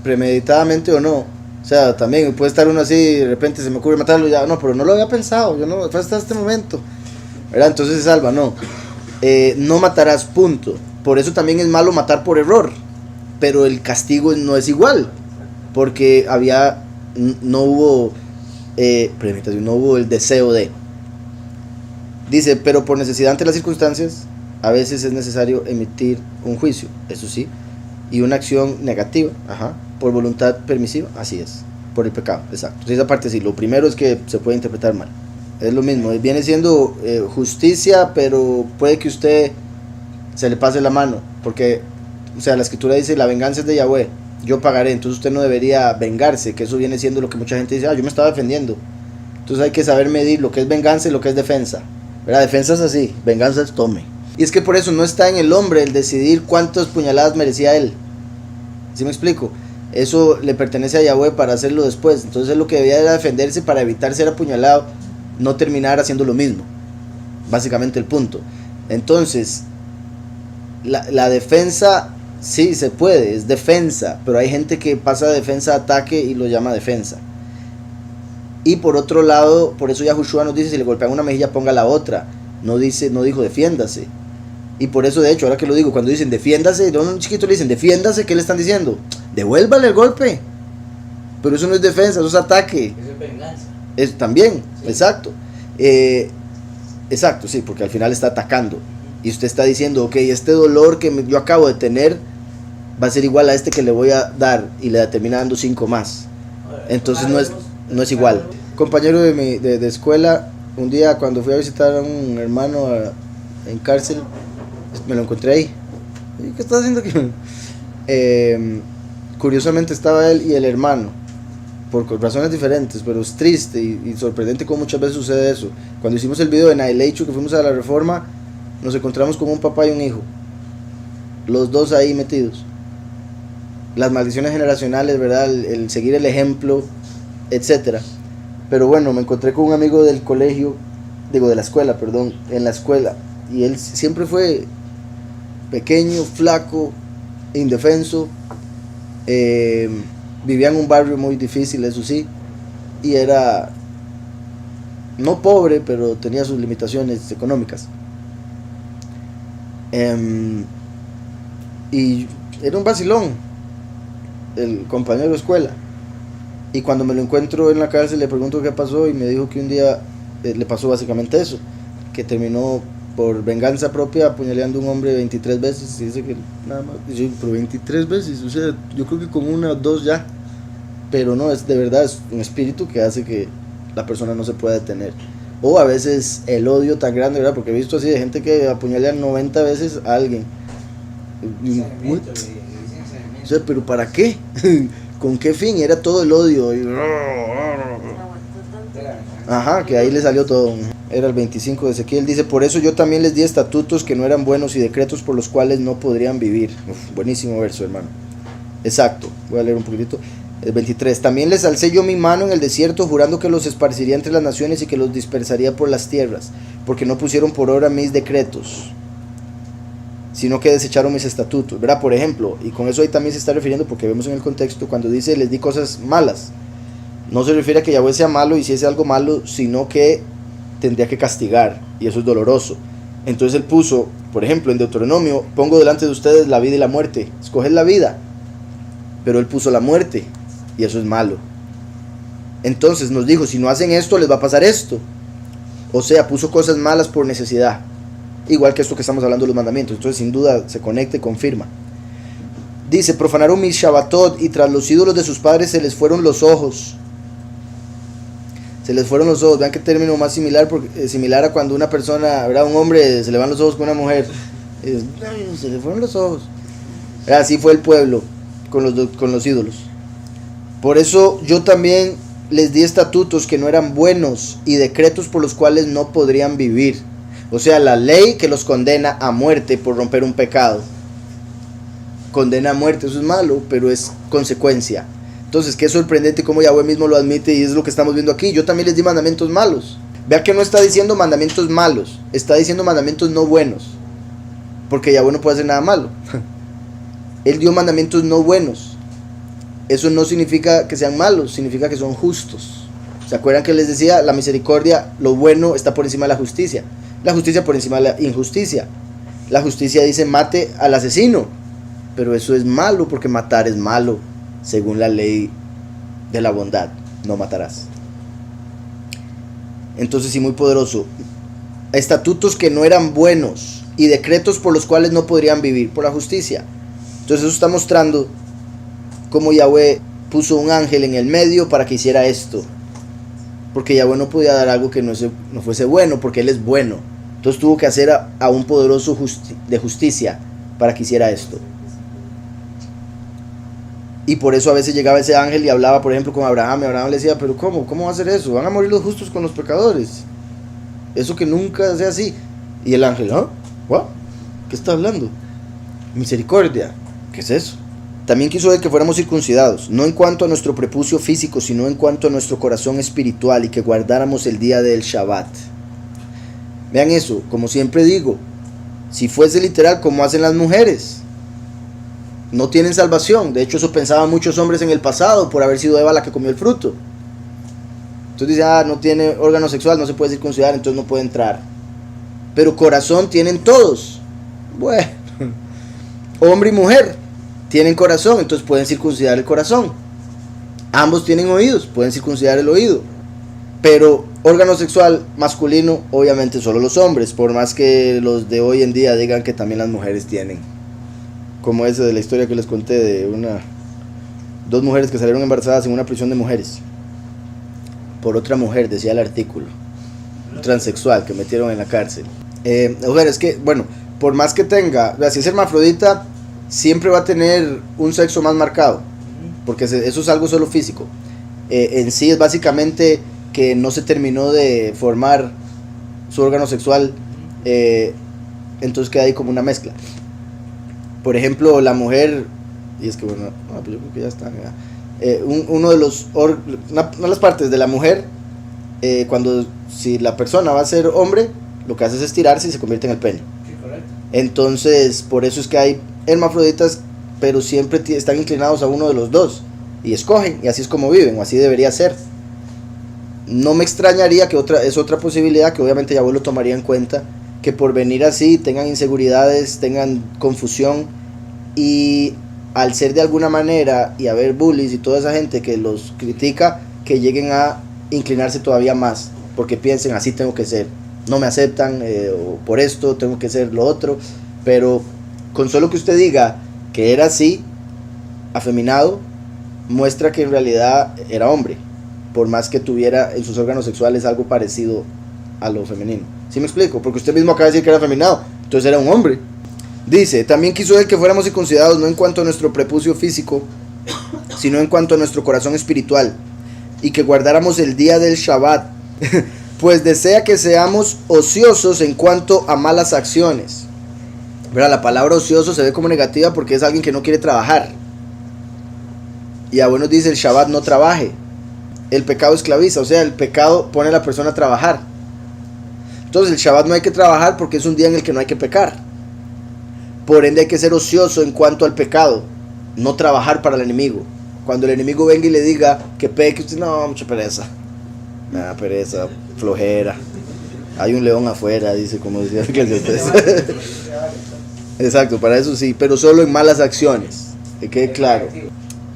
premeditadamente o no. O sea, también puede estar uno así y de repente se me ocurre matarlo, ya no, pero no lo había pensado, yo no, fue hasta este momento, ¿verdad? Entonces se salva, no. No matarás, punto. Por eso también es malo matar por error, pero el castigo no es igual, porque no hubo premeditación, no hubo el deseo de. Dice: pero por necesidad ante las circunstancias, a veces es necesario emitir un juicio, eso sí, y una acción negativa, por voluntad permisiva, así es, por el pecado, exacto. Entonces, esa parte sí, lo primero es que se puede interpretar mal. Es lo mismo, viene siendo justicia, pero puede que usted se le pase la mano, porque, o sea, la escritura dice: la venganza es de Yahweh, yo pagaré. Entonces usted no debería vengarse, que eso viene siendo lo que mucha gente dice: yo me estaba defendiendo. Entonces hay que saber medir lo que es venganza y lo que es defensa, ¿verdad? Defensa es así, venganza es tome. Y es que por eso no está en el hombre el decidir cuántas puñaladas merecía él. ¿Sí me explico? Eso le pertenece a Yahweh para hacerlo después. Entonces lo que debía era defenderse para evitar ser apuñalado, no terminar haciendo lo mismo. Básicamente el punto. Entonces, la defensa sí se puede, es defensa, pero hay gente que pasa de defensa a ataque y lo llama defensa. Y por otro lado, por eso Yahushua nos dice: si le golpean una mejilla, ponga la otra. No dijo defiéndase. Y por eso, de hecho, ahora que lo digo, cuando dicen defiéndase, a un chiquito le dicen defiéndase, ¿qué le están diciendo? Devuélvale el golpe. Pero eso no es defensa, eso es ataque. Eso es venganza. También, sí. Exacto. Exacto, sí, porque al final está atacando. Y usted está diciendo: ok, este dolor que yo acabo de tener va a ser igual a este que le voy a dar, y le termina dando 5 más. Entonces no es igual. Compañero de escuela, un día cuando fui a visitar a un hermano en cárcel, me lo encontré ahí. ¿Qué está haciendo aquí? Curiosamente estaba él y el hermano, por razones diferentes, pero es triste y sorprendente cómo muchas veces sucede eso. Cuando hicimos el video de Naileichu, que fuimos a la Reforma, nos encontramos con un papá y un hijo, los dos ahí metidos. Las maldiciones generacionales, ¿verdad? El seguir el ejemplo, etcétera. Pero bueno, me encontré con un amigo del colegio, de la escuela, perdón, en la escuela, y él siempre fue pequeño, flaco, indefenso, vivía en un barrio muy difícil, eso sí, y era no pobre, pero tenía sus limitaciones económicas, y era un vacilón el compañero de escuela. Y cuando me lo encuentro en la cárcel, le pregunto qué pasó, y me dijo que un día le pasó básicamente eso, que terminó por venganza propia apuñaleando a un hombre 23 veces, y dice que nada más, dice, pero 23 veces, o sea, yo creo que con una o dos ya, pero no, es de verdad, es un espíritu que hace que la persona no se pueda detener, o a veces el odio tan grande, ¿verdad? Porque he visto así de gente que apuñalea 90 veces a alguien, y, o sea, pero ¿para qué? ¿Con qué fin? Era todo el odio, y, ajá, que ahí le salió todo. Era el 25 de Ezequiel, dice, por eso yo también les di estatutos que no eran buenos y decretos por los cuales no podrían vivir. Uf, buenísimo verso, hermano. Exacto, voy a leer un poquitito. El 23, también les alcé yo mi mano en el desierto, jurando que los esparciría entre las naciones y que los dispersaría por las tierras, porque no pusieron por obra mis decretos, sino que desecharon mis estatutos, ¿verdad? Por ejemplo, y con eso ahí también se está refiriendo, porque vemos en el contexto, cuando dice, les di cosas malas, no se refiere a que Yahweh sea malo y si es algo malo, sino que tendría que castigar, y eso es doloroso. Entonces él puso, por ejemplo, en Deuteronomio, pongo delante de ustedes la vida y la muerte, escoged la vida, pero él puso la muerte, y eso es malo. Entonces nos dijo, si no hacen esto, les va a pasar esto. O sea, puso cosas malas por necesidad, igual que esto que estamos hablando de los mandamientos. Entonces sin duda se conecta y confirma. Dice, profanaron mis Shabbatot, y tras los ídolos de sus padres se les fueron los ojos. Se les fueron los ojos. Vean qué término más similar, porque, similar a cuando una persona, ¿verdad? Un hombre se le van los ojos con una mujer. Se le fueron los ojos. Así fue el pueblo con los ídolos. Por eso yo también les di estatutos que no eran buenos y decretos por los cuales no podrían vivir. O sea, la ley que los condena a muerte por romper un pecado. Condena a muerte, eso es malo, pero es consecuencia. Entonces, qué sorprendente cómo Yahweh mismo lo admite, y es lo que estamos viendo aquí. Yo también les di mandamientos malos. Vea que no está diciendo mandamientos malos, está diciendo mandamientos no buenos, porque Yahweh no puede hacer nada malo. Él dio mandamientos no buenos. Eso no significa que sean malos, significa que son justos. ¿Se acuerdan que les decía? La misericordia, lo bueno está por encima de la justicia por encima de la injusticia. La justicia dice mate al asesino, pero eso es malo, porque matar es malo según la ley de la bondad, no matarás. Entonces sí, muy poderoso. Estatutos que no eran buenos y decretos por los cuales no podrían vivir por la justicia. Entonces eso está mostrando cómo Yahweh puso un ángel en el medio para que hiciera esto, porque Yahweh no podía dar algo que no fuese bueno, porque Él es bueno. Entonces tuvo que hacer a un poderoso de justicia para que hiciera esto. Y por eso a veces llegaba ese ángel y hablaba, por ejemplo, con Abraham, y Abraham le decía, pero ¿cómo va a hacer eso? Van a morir los justos con los pecadores. Eso que nunca sea así. Y el ángel, ¿ah? ¿What? ¿Qué está hablando? Misericordia. ¿Qué es eso? También quiso él que fuéramos circuncidados, no en cuanto a nuestro prepucio físico, sino en cuanto a nuestro corazón espiritual, y que guardáramos el día del Shabbat. Vean eso, como siempre digo, si fuese literal como hacen las mujeres, no tienen salvación. De hecho, eso pensaban muchos hombres en el pasado, por haber sido Eva la que comió el fruto. Entonces dice, no tiene órgano sexual, no se puede circuncidar, entonces no puede entrar. Pero corazón tienen todos. Bueno, hombre y mujer tienen corazón, entonces pueden circuncidar el corazón. Ambos tienen oídos, pueden circuncidar el oído. Pero órgano sexual masculino, obviamente solo los hombres, por más que los de hoy en día digan que también las mujeres tienen. Como esa de la historia que les conté de dos mujeres que salieron embarazadas en una prisión de mujeres. Por otra mujer, decía el artículo. Un transexual que metieron en la cárcel. O sea, es que, bueno, por más que tenga, si es hermafrodita, siempre va a tener un sexo más marcado, porque eso es algo solo físico. En sí es básicamente que no se terminó de formar su órgano sexual, entonces queda ahí como una mezcla. Por ejemplo, la mujer, y es que bueno, pues yo creo que ya está, uno de una de las partes de la mujer, si la persona va a ser hombre, lo que hace es estirarse y se convierte en el pene. Sí, correcto. Entonces, por eso es que hay hermafroditas, pero siempre están inclinados a uno de los dos, y escogen, y así es como viven, o así debería ser. No me extrañaría que es otra posibilidad que obviamente Yahweh lo tomaría en cuenta, que por venir así tengan inseguridades, tengan confusión, y al ser de alguna manera y haber bullies y toda esa gente que los critica, que lleguen a inclinarse todavía más, porque piensen así tengo que ser, no me aceptan, o por esto tengo que ser lo otro, pero con solo que usted diga que era así, afeminado, muestra que en realidad era hombre, por más que tuviera en sus órganos sexuales algo parecido a lo femenino. ¿Sí me explico? Porque usted mismo acaba de decir que era afeminado, entonces era un hombre. Dice, también quiso él que fuéramos circuncidados no en cuanto a nuestro prepucio físico, sino en cuanto a nuestro corazón espiritual, y que guardáramos el día del Shabbat, pues desea que seamos ociosos en cuanto a malas acciones. ¿Verdad? La palabra ocioso se ve como negativa porque es alguien que no quiere trabajar. Y a buenos dice el Shabbat no trabaje. El pecado esclaviza, o sea, el pecado pone a la persona a trabajar. Entonces el Shabbat no hay que trabajar porque es un día en el que no hay que pecar. Por ende hay que ser ocioso en cuanto al pecado, no trabajar para el enemigo. Cuando el enemigo venga y le diga que peque, usted no, mucha pereza. Nada, pereza, flojera. Hay un león afuera, dice, como decía Exacto, para eso sí, pero solo en malas acciones. Que quede claro.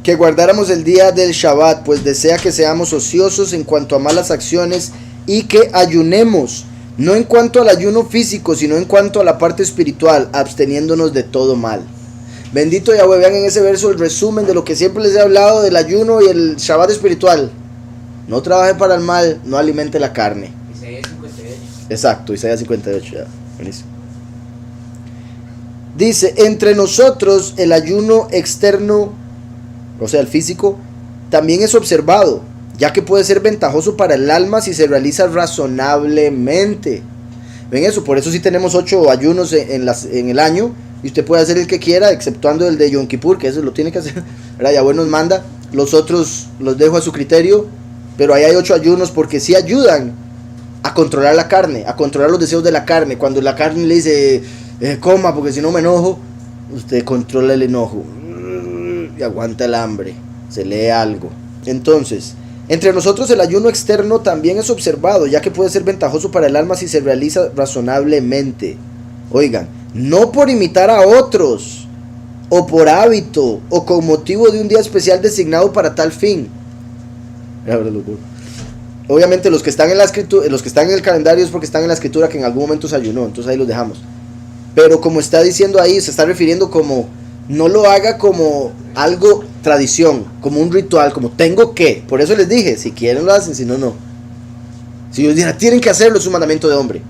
Que guardáramos el día del Shabbat, pues desea que seamos ociosos en cuanto a malas acciones y que ayunemos, no en cuanto al ayuno físico, sino en cuanto a la parte espiritual, absteniéndonos de todo mal. Bendito Yahweh, vean en ese verso el resumen de lo que siempre les he hablado del ayuno y el Shabbat espiritual. No trabaje para el mal, no alimente la carne. Isaías 58. Exacto, Isaías 58, ya, buenísimo. Dice, entre nosotros el ayuno externo, o sea el físico, también es observado, ya que puede ser ventajoso para el alma si se realiza razonablemente. Ven eso, por eso sí tenemos 8 ayunos en el año, y usted puede hacer el que quiera, exceptuando el de Yom Kippur, que eso lo tiene que hacer, Yahweh nos manda, los otros los dejo a su criterio, pero ahí hay 8 ayunos porque sí ayudan a controlar la carne, a controlar los deseos de la carne. Cuando la carne le dice, coma porque si no me enojo, usted controla el enojo y aguanta el hambre, se lee algo. Entonces, entre nosotros el ayuno externo también es observado, ya que puede ser ventajoso para el alma si se realiza razonablemente. Oigan, no por imitar a otros, o por hábito, o con motivo de un día especial designado para tal fin. Obviamente los que están en la escritura, los que están en el calendario es porque están en la escritura que en algún momento se ayunó, entonces ahí los dejamos. Pero como está diciendo ahí, se está refiriendo como, no lo haga como algo tradición, como un ritual, como tengo que. Por eso les dije, si quieren lo hacen, si no, no. Si ellos dirán, tienen que hacerlo, es un mandamiento de hombre.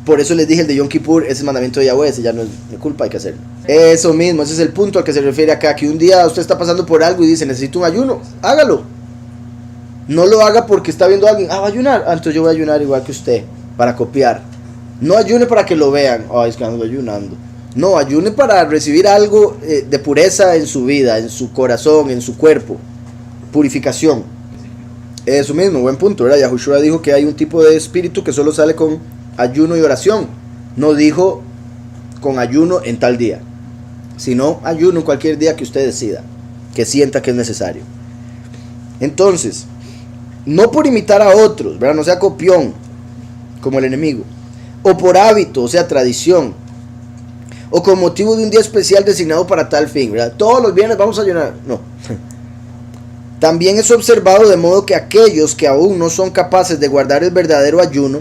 Por eso les dije el de Yom Kippur, ese es mandamiento de Yahweh, ese ya no es de culpa, hay que hacerlo. Eso mismo, ese es el punto al que se refiere acá, que un día usted está pasando por algo y dice, necesito un ayuno, hágalo. No lo haga porque está viendo a alguien, va a ayunar, entonces yo voy a ayunar igual que usted, para copiar. No ayune para que lo vean, es que ando ayunando. No, ayune para recibir algo de pureza en su vida, en su corazón, en su cuerpo. Purificación. Eso mismo, buen punto, ¿verdad? Yahushua dijo que hay un tipo de espíritu que solo sale con ayuno y oración. No dijo con ayuno en tal día, sino ayuno cualquier día que usted decida, que sienta que es necesario. Entonces, no por imitar a otros, ¿verdad? No sea copión, como el enemigo, o por hábito, o sea, tradición, o con motivo de un día especial designado para tal fin, ¿verdad? Todos los viernes vamos a ayunar, no. También es observado de modo que aquellos que aún no son capaces de guardar el verdadero ayuno,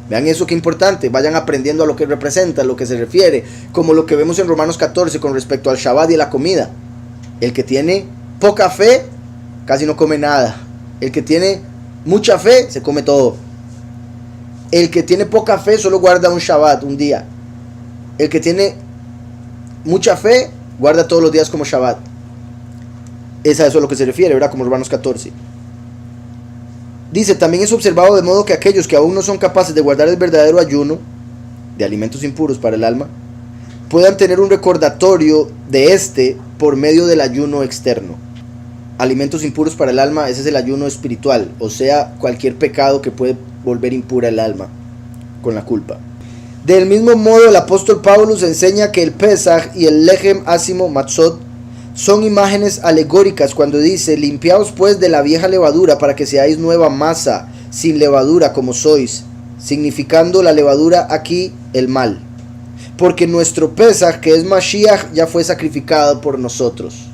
vean eso que importante, vayan aprendiendo a lo que representa, a lo que se refiere, como lo que vemos en Romanos 14 con respecto al Shabbat y la comida. El que tiene poca fe, casi no come nada. El que tiene mucha fe, se come todo. El que tiene poca fe, solo guarda un Shabbat, un día. El que tiene mucha fe, guarda todos los días como Shabbat. Es a eso a lo que se refiere, ¿verdad? Como Romanos 14. Dice, también es observado de modo que aquellos que aún no son capaces de guardar el verdadero ayuno de alimentos impuros para el alma, puedan tener un recordatorio de este por medio del ayuno externo. Alimentos impuros para el alma, ese es el ayuno espiritual, o sea, cualquier pecado que puede volver impura el alma con la culpa. Del mismo modo, el apóstol Pablo enseña que el Pesaj y el Lechem Asimo Matzot son imágenes alegóricas cuando dice, limpiaos pues de la vieja levadura para que seáis nueva masa, sin levadura como sois, significando la levadura aquí el mal. Porque nuestro Pesaj, que es Mashiach, ya fue sacrificado por nosotros.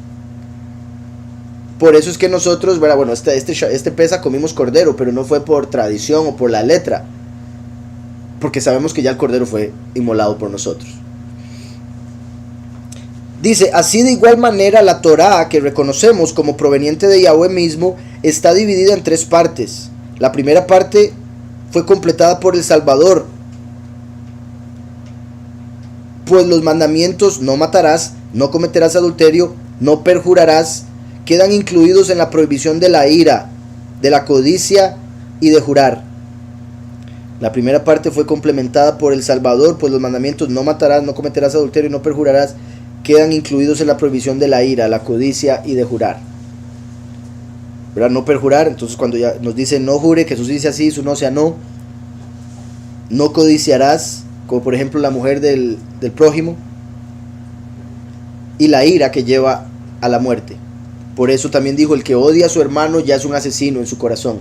Por eso es que nosotros, bueno, este Pesaj comimos cordero, pero no fue por tradición o por la letra. porque sabemos que ya el Cordero fue inmolado por nosotros. Dice, así de igual manera la Torá, que reconocemos como proveniente de Yahweh mismo, está dividida en 3 partes. La primera parte fue completada por el Salvador, pues los mandamientos: no matarás, no cometerás adulterio, no perjurarás, quedan incluidos en la prohibición de la ira, de la codicia y de jurar. La primera parte fue complementada por el Salvador, pues los mandamientos: no matarás, no cometerás adulterio y no perjurarás, quedan incluidos en la prohibición de la ira, la codicia y de jurar. ¿Verdad? No perjurar, entonces cuando ya nos dice no jure, que Jesús dice así, su no sea no. No codiciarás, como por ejemplo la mujer del prójimo. Y la ira, que lleva a la muerte. Por eso también dijo, el que odia a su hermano ya es un asesino en su corazón,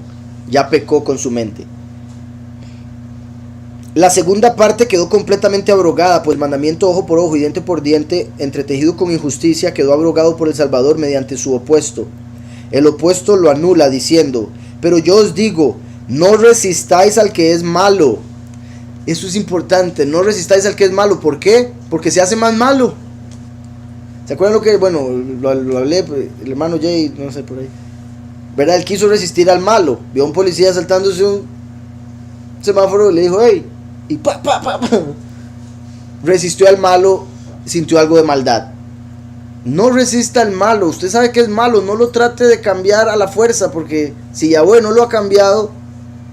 ya pecó con su mente. La segunda parte quedó completamente abrogada, pues el mandamiento ojo por ojo y diente por diente, entretejido con injusticia, quedó abrogado por el Salvador mediante su opuesto. El opuesto lo anula diciendo, pero yo os digo, no resistáis al que es malo. Eso es importante, no resistáis al que es malo. ¿Por qué? Porque se hace más malo. ¿Se acuerdan lo que, bueno, lo hablé, el hermano Jay, no sé, por ahí? ¿Verdad? Él quiso resistir al malo. Vio a un policía saltándose un semáforo y le dijo, hey, y pa. Resistió al malo, sintió algo de maldad. No resista al malo. Usted sabe que es malo, no lo trate de cambiar a la fuerza, porque si Yahweh no lo ha cambiado,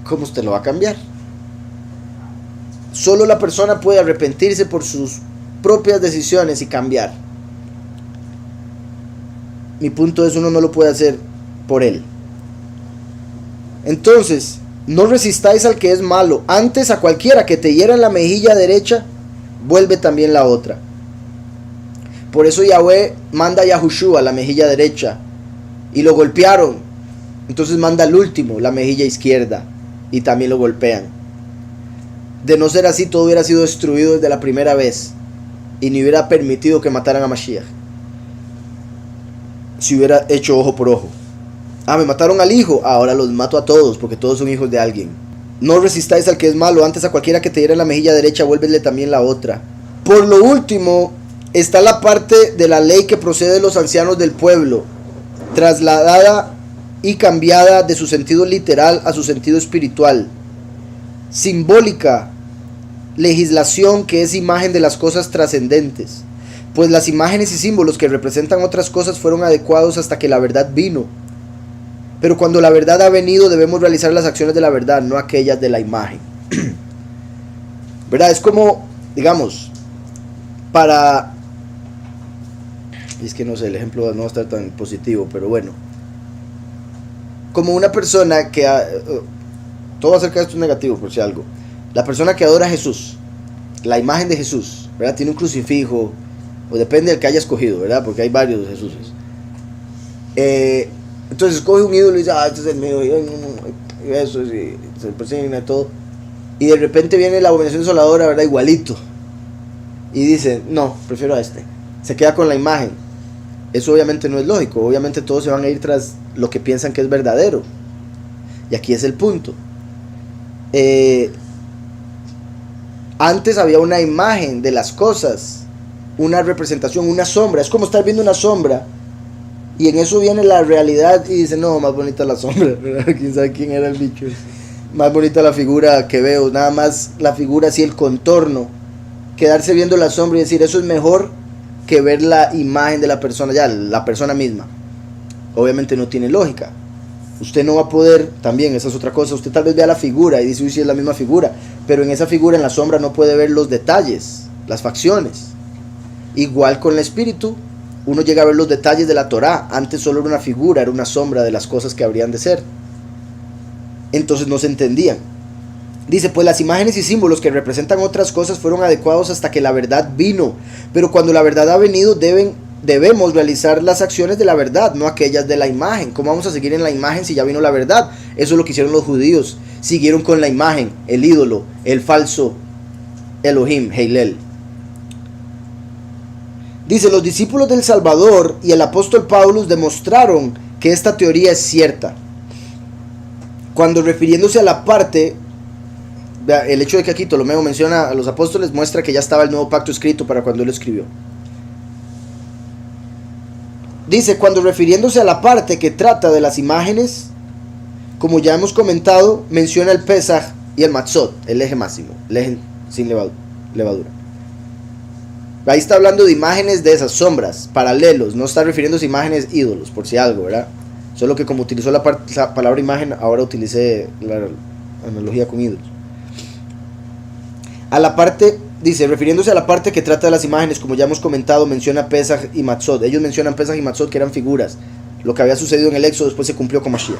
¿cómo usted lo va a cambiar? Solo la persona puede arrepentirse por sus propias decisiones y cambiar. Mi punto es, uno no lo puede hacer por él. Entonces, no resistáis al que es malo. Antes, a cualquiera que te hiera en la mejilla derecha, vuelve también la otra. Por eso Yahweh manda a Yahushua a la mejilla derecha, y lo golpearon. Entonces manda al último, la mejilla izquierda, y también lo golpean. De no ser así, todo hubiera sido destruido desde la primera vez, y ni hubiera permitido que mataran a Mashiach, si hubiera hecho ojo por ojo. Me mataron al hijo, ahora los mato a todos, porque todos son hijos de alguien. No resistáis al que es malo. Antes, a cualquiera que te diera en la mejilla derecha, vuélvele también la otra. Por lo último, está la parte de la ley que procede de los ancianos del pueblo, trasladada y cambiada de su sentido literal a su sentido espiritual. Simbólica legislación que es imagen de las cosas trascendentes, pues las imágenes y símbolos que representan otras cosas fueron adecuados hasta que la verdad vino. Pero cuando la verdad ha venido, debemos realizar las acciones de la verdad, no aquellas de la imagen. ¿Verdad? Es como, digamos, es que no sé, el ejemplo no va a estar tan positivo, pero bueno. Como una persona que... todo acerca de esto es negativo, por si algo. La persona que adora a Jesús, la imagen de Jesús, ¿verdad? Tiene un crucifijo, o depende del que haya escogido, ¿verdad? Porque hay varios Jesuses. Entonces escoge un ídolo y dice, este es el mío, y eso, y se persigna y todo. Y de repente viene la abominación desoladora, ¿verdad? Igualito. Y dice, no, prefiero a este. Se queda con la imagen. Eso obviamente no es lógico. Obviamente todos se van a ir tras lo que piensan que es verdadero. Y aquí es el punto. Antes había una imagen de las cosas, una representación, una sombra. Es como estar viendo una sombra y en eso viene la realidad y dice, no, más bonita la sombra, ¿verdad? Quién sabe quién era el bicho. Más bonita la figura que veo, nada más la figura así, el contorno. Quedarse viendo la sombra y decir, eso es mejor que ver la imagen de la persona, ya la persona misma. Obviamente no tiene lógica. Usted no va a poder, también esa es otra cosa, usted tal vez vea la figura y dice, uy, sí es la misma figura, pero en esa figura, en la sombra, no puede ver los detalles, las facciones. Igual con el espíritu, uno llega a ver los detalles de la Torá. Antes solo era una figura, era una sombra de las cosas que habrían de ser. Entonces no se entendían. Dice, pues las imágenes y símbolos que representan otras cosas fueron adecuados hasta que la verdad vino. Pero cuando la verdad ha venido, debemos realizar las acciones de la verdad, no aquellas de la imagen. ¿Cómo vamos a seguir en la imagen si ya vino la verdad? Eso es lo que hicieron los judíos. Siguieron con la imagen, el ídolo, el falso Elohim, Heilel. Dice, los discípulos del Salvador y el apóstol Pablo demostraron que esta teoría es cierta, cuando refiriéndose a la parte Vea, el hecho de que aquí Ptolomeo menciona a los apóstoles muestra que ya estaba el nuevo pacto escrito para cuando él lo escribió. Dice, cuando refiriéndose a la parte que trata de las imágenes, como ya hemos comentado, menciona el Pesaj y el Matzot, el eje máximo, el eje sin levadura. Ahí está hablando de imágenes de esas sombras, paralelos, no está refiriéndose a imágenes ídolos, por si algo, ¿verdad? Solo que como utilizó la palabra imagen, ahora utilicé la analogía con ídolos. A la parte, dice, refiriéndose a la parte que trata de las imágenes, como ya hemos comentado, menciona Pesaj y Matzot. Ellos mencionan Pesaj y Matzot, que eran figuras. Lo que había sucedido en el Éxodo después se cumplió con Mashiach.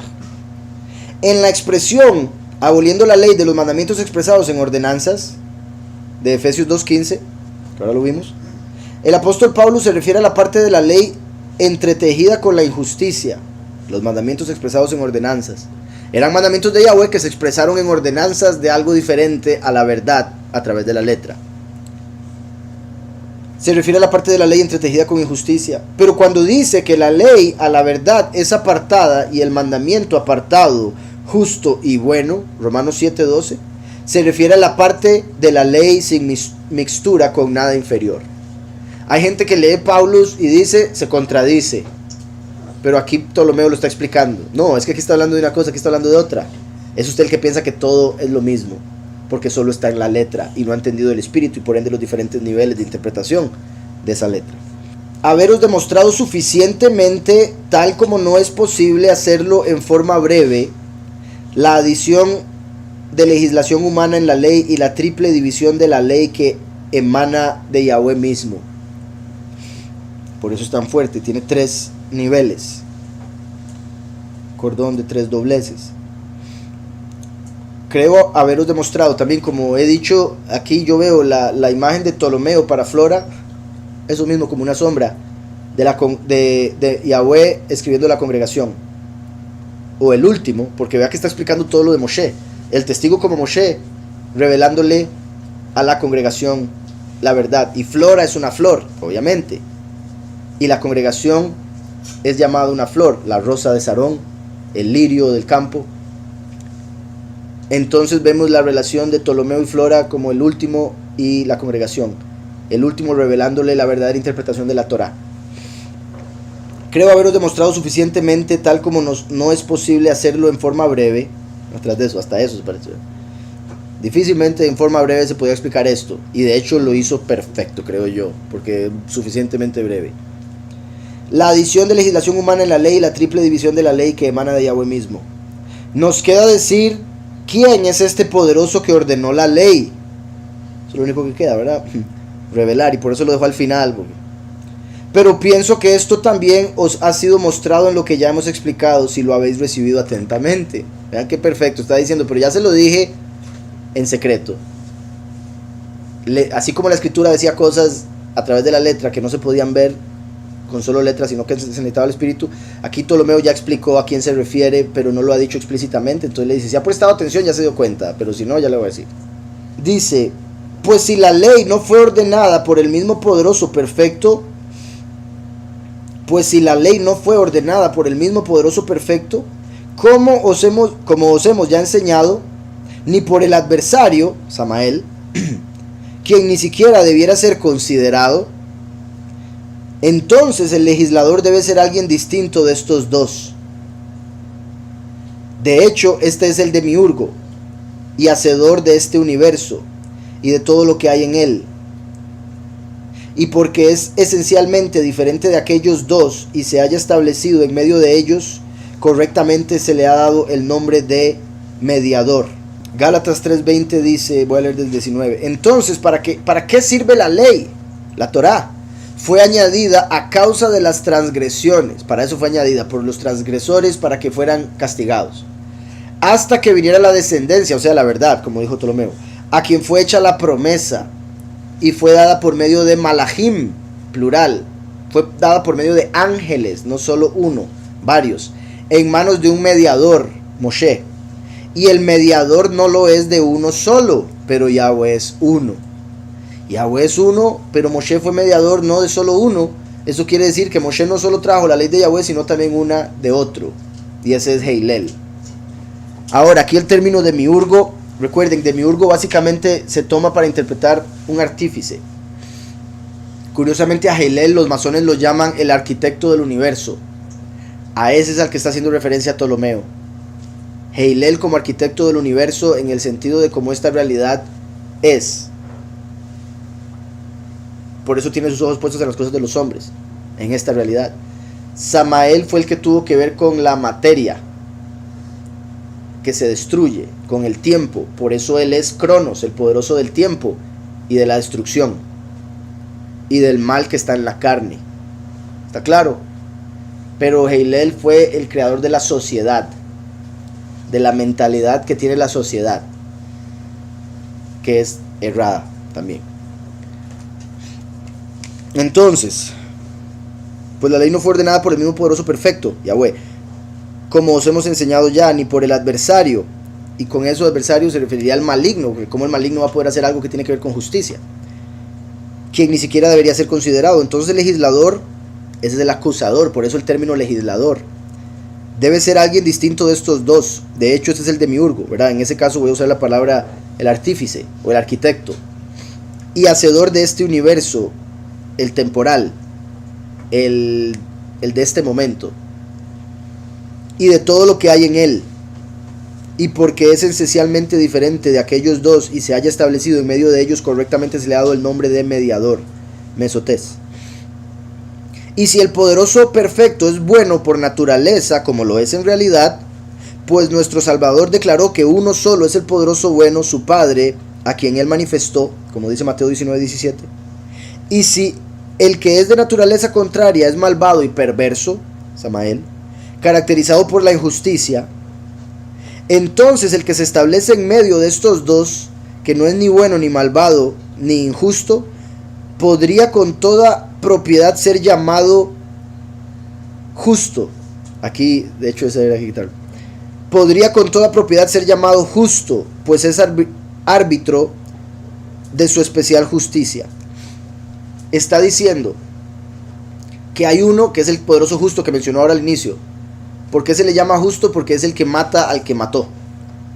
En la expresión, aboliendo la ley de los mandamientos expresados en ordenanzas, de Efesios 2:15, que ahora lo vimos, el apóstol Pablo se refiere a la parte de la ley entretejida con la injusticia, los mandamientos expresados en ordenanzas. Eran mandamientos de Yahweh que se expresaron en ordenanzas de algo diferente a la verdad a través de la letra. Se refiere a la parte de la ley entretejida con injusticia. Pero cuando dice que la ley a la verdad es apartada y el mandamiento apartado, justo y bueno, Romanos 7:12, se refiere a la parte de la ley sin mixtura con nada inferior. Hay gente que lee Paulus y dice, se contradice. Pero aquí Ptolomeo lo está explicando. No, es que aquí está hablando de una cosa, aquí está hablando de otra. Es usted el que piensa que todo es lo mismo, porque solo está en la letra y no ha entendido el espíritu y por ende los diferentes niveles de interpretación de esa letra. Haberos demostrado suficientemente, tal como no es posible hacerlo en forma breve, la adición de legislación humana en la ley y la triple división de la ley que emana de Yahweh mismo. Por eso es tan fuerte, tiene 3 niveles, cordón de 3 dobleces. Creo haberos demostrado también, como he dicho, aquí yo veo la imagen de Ptolomeo para Flora, eso mismo, como una sombra de Yahweh escribiendo la congregación, o el último, porque vea que está explicando todo lo de Moshe, el testigo como Moshe, revelándole a la congregación la verdad. Y Flora es una flor, obviamente, y la congregación es llamada una flor, la rosa de Sarón, el lirio del campo. Entonces vemos la relación de Ptolomeo y Flora como el último y la congregación, el último revelándole la verdadera interpretación de la Torá. Creo haberos demostrado suficientemente, tal como no es posible hacerlo en forma breve. Atrás de eso, hasta eso se parece. Difícilmente en forma breve se podía explicar esto, y de hecho lo hizo perfecto, creo yo, porque es suficientemente breve. La adición de legislación humana en la ley y la triple división de la ley que emana de Yahweh mismo. Nos queda decir quién es este poderoso que ordenó la ley. Eso es lo único que queda, ¿verdad? Revelar, y por eso lo dejo al final. Pero pienso que esto también os ha sido mostrado en lo que ya hemos explicado, si lo habéis recibido atentamente. Vean qué perfecto, está diciendo, pero ya se lo dije en secreto. Así como la escritura decía cosas a través de la letra que no se podían ver con solo letras, sino que se necesitaba el espíritu. Aquí Ptolomeo ya explicó a quién se refiere, pero no lo ha dicho explícitamente. Entonces le dice, si ha prestado atención ya se dio cuenta, pero si no, ya le voy a decir. Dice, pues si la ley no fue ordenada por el mismo poderoso perfecto, como os hemos ya enseñado, ni por el adversario, Samael, quien ni siquiera debiera ser considerado, entonces el legislador debe ser alguien distinto de estos dos. De hecho, este es el demiurgo y hacedor de este universo y de todo lo que hay en él. Y porque es esencialmente diferente de aquellos dos y se haya establecido en medio de ellos, correctamente se le ha dado el nombre de mediador. Gálatas 3:20 dice, voy a leer del 19. Entonces, ¿para qué sirve la ley? La Torá fue añadida a causa de las transgresiones. Para eso fue añadida, por los transgresores, para que fueran castigados. Hasta que viniera la descendencia, o sea, la verdad, como dijo Ptolomeo, a quien fue hecha la promesa y fue dada por medio de malachim, plural. Fue dada por medio de ángeles, no solo uno, varios, en manos de un mediador, Moshe. Y el mediador no lo es de uno solo, pero Yahweh es uno. Yahweh es uno, pero Moshe fue mediador no de solo uno. Eso quiere decir que Moshe no solo trajo la ley de Yahweh, sino también una de otro. Y ese es Heilel. Ahora, aquí el término demiurgo Recuerden, demiurgo básicamente se toma para interpretar un artífice. Curiosamente a Hillel los masones lo llaman el arquitecto del universo. A ese es al que está haciendo referencia Ptolomeo. Hillel como arquitecto del universo en el sentido de cómo esta realidad es. Por eso tiene sus ojos puestos en las cosas de los hombres, en esta realidad. Samael fue el que tuvo que ver con la materia que se destruye, con el tiempo. Por eso él es Cronos, el poderoso del tiempo y de la destrucción y del mal que está en la carne. ¿Está claro? Pero Hillel fue el creador de la sociedad, de la mentalidad que tiene la sociedad, que es errada también. Entonces, pues la ley no fue ordenada por el mismo poderoso perfecto, Yahweh, como os hemos enseñado ya, ni por el adversario. Y con eso adversario se referiría al maligno, porque cómo el maligno va a poder hacer algo que tiene que ver con justicia, quien ni siquiera debería ser considerado. Entonces el legislador, ese es el acusador, por eso el término legislador. Debe ser alguien distinto de estos dos. De hecho, este es el demiurgo, ¿verdad? En ese caso voy a usar la palabra el artífice o el arquitecto. Y hacedor de este universo, el temporal, el de este momento, y de todo lo que hay en él. Y porque es esencialmente diferente de aquellos dos y se haya establecido en medio de ellos correctamente, se le ha dado el nombre de mediador, mesotés. Y si el poderoso perfecto es bueno por naturaleza, como lo es en realidad, pues nuestro Salvador declaró que uno solo es el poderoso bueno, su Padre, a quien él manifestó, como dice Mateo 19:17. Y si el que es de naturaleza contraria es malvado y perverso, Samael, caracterizado por la injusticia, entonces el que se establece en medio de estos dos, que no es ni bueno ni malvado ni injusto, podría con toda propiedad ser llamado justo. Aquí, de hecho, ese era que quitarlo. Podría con toda propiedad ser llamado justo, pues es árbitro de su especial justicia. Está diciendo que hay uno que es el poderoso justo que mencionó ahora al inicio. ¿Por qué se le llama justo? Porque es el que mata al que mató,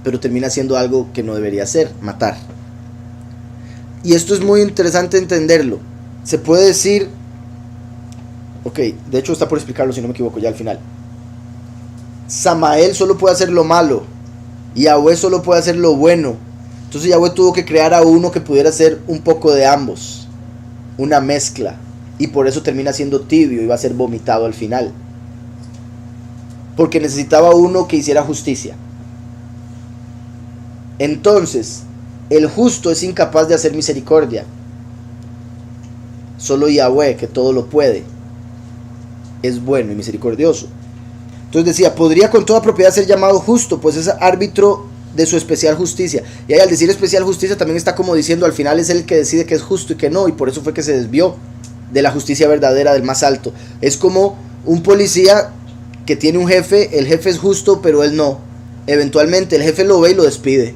pero termina siendo algo que no debería ser, matar. Y esto es muy interesante entenderlo. Se puede decir, ok, de hecho está por explicarlo si no me equivoco ya al final. Samael solo puede hacer lo malo, Yahweh solo puede hacer lo bueno. Entonces Yahweh tuvo que crear a uno que pudiera hacer un poco de ambos, una mezcla, y por eso termina siendo tibio y va a ser vomitado al final, porque necesitaba uno que hiciera justicia. Entonces el justo es incapaz de hacer misericordia. Solo Yahweh, que todo lo puede, es bueno y misericordioso. Entonces decía, podría con toda propiedad ser llamado justo, pues es árbitro de su especial justicia. Y ahí al decir especial justicia también está como diciendo, al final es el que decide que es justo y que no, y por eso fue que se desvió de la justicia verdadera del más alto. Es como un policía que tiene un jefe, el jefe es justo pero él no. Eventualmente el jefe lo ve y lo despide,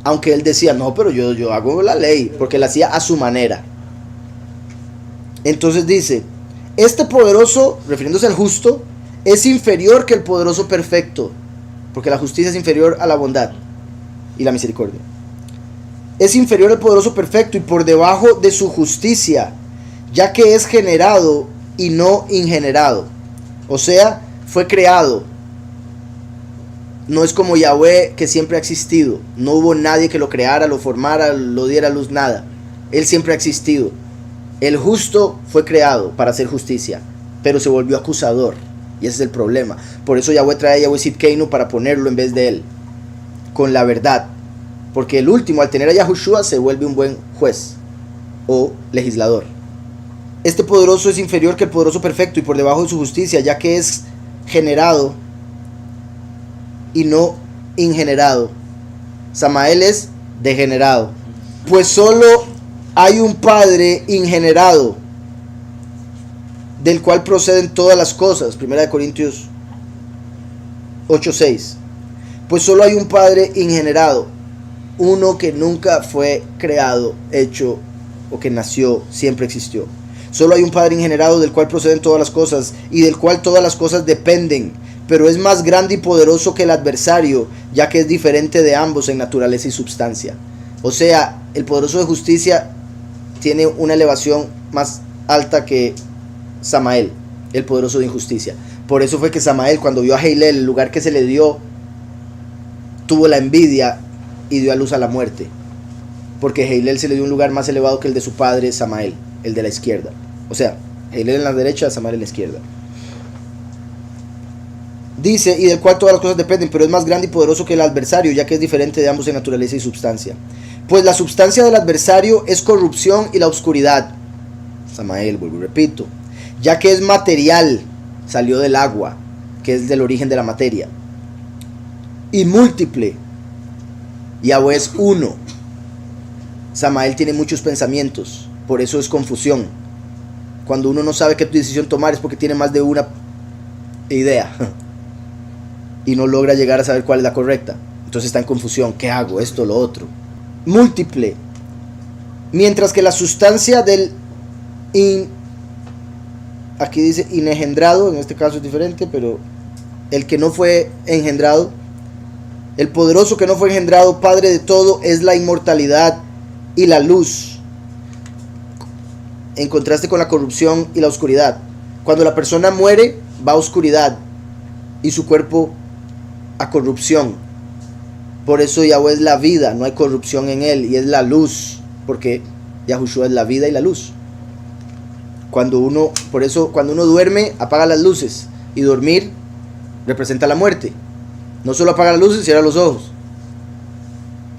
aunque él decía, no, pero yo hago la ley, porque la hacía a su manera. Entonces dice, este poderoso, refiriéndose al justo, es inferior que el poderoso perfecto, porque la justicia es inferior a la bondad y la misericordia. Es inferior al poderoso perfecto y por debajo de su justicia, ya que es generado y no ingenerado. O sea, fue creado. No es como Yahweh, que siempre ha existido. No hubo nadie que lo creara, lo formara, lo diera luz, nada. Él siempre ha existido. El justo fue creado para hacer justicia, pero se volvió acusador. Y ese es el problema. Por eso Yahweh trae a Yahweh Sidkeinu para ponerlo en vez de él, con la verdad. Porque el último, al tener a Yahushua, se vuelve un buen juez o legislador. Este poderoso es inferior que el poderoso perfecto y por debajo de su justicia, ya que es generado y no ingenerado. Samael es degenerado. Pues solo hay un Padre ingenerado, del cual proceden todas las cosas. 1 Corintios 8:6. Pues solo hay un Padre ingenerado, uno que nunca fue creado, hecho o que nació, siempre existió. Solo hay un Padre ingenerado del cual proceden todas las cosas y del cual todas las cosas dependen, pero es más grande y poderoso que el adversario, ya que es diferente de ambos en naturaleza y substancia. O sea, el poderoso de justicia tiene una elevación más alta que Samael, el poderoso de injusticia. Por eso fue que Samael, cuando vio a Heilel, el lugar que se le dio, tuvo la envidia y dio a luz a la muerte. Porque Heilel se le dio un lugar más elevado que el de su padre Samael, el de la izquierda. O sea, Heilel en la derecha, Samael en la izquierda. Dice, y del cual todas las cosas dependen, pero es más grande y poderoso que el adversario, ya que es diferente de ambos en naturaleza y substancia. Pues la substancia del adversario es corrupción y la oscuridad. Samael, vuelvo y repito. Ya que es material, salió del agua, que es del origen de la materia. Y múltiple. Yahweh es uno. Samael tiene muchos pensamientos, por eso es confusión. Cuando uno no sabe qué decisión tomar es porque tiene más de una idea y no logra llegar a saber cuál es la correcta. Entonces está en confusión. ¿Qué hago? Esto, lo otro. Múltiple. Mientras que la sustancia del aquí dice inengendrado, en este caso es diferente, pero el que no fue engendrado, el poderoso que no fue engendrado, Padre de todo, es la inmortalidad y la luz, en contraste con la corrupción y la oscuridad. Cuando la persona muere, va a oscuridad y su cuerpo a corrupción. Por eso Yahweh es la vida, no hay corrupción en él, y es la luz, porque Yahushua es la vida y la luz. Por eso cuando uno duerme, apaga las luces, y dormir representa la muerte. No solo apaga las luces, cierra los ojos.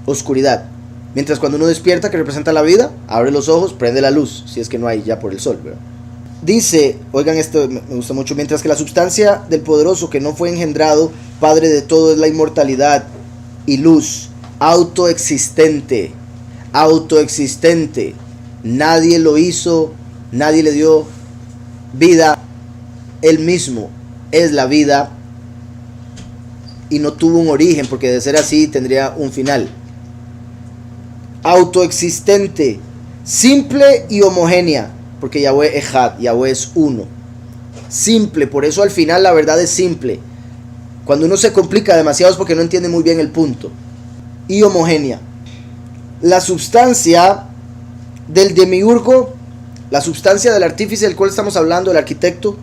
Oscuridad. Mientras cuando uno despierta, que representa la vida, abre los ojos, prende la luz, si es que no hay ya por el sol, ¿verdad? Dice, oigan esto, me gusta mucho, mientras que la substancia del poderoso que no fue engendrado, Padre de todo, es la inmortalidad y luz, autoexistente, nadie lo hizo, nadie le dio vida, él mismo es la vida y no tuvo un origen, porque de ser así tendría un final. Autoexistente, simple y homogénea, porque Yahweh es Echad, Yahweh es uno. Simple, por eso al final la verdad es simple. Cuando uno se complica demasiado es porque no entiende muy bien el punto. Y homogénea. La substancia del demiurgo, la substancia del artífice del cual estamos hablando, el arquitecto,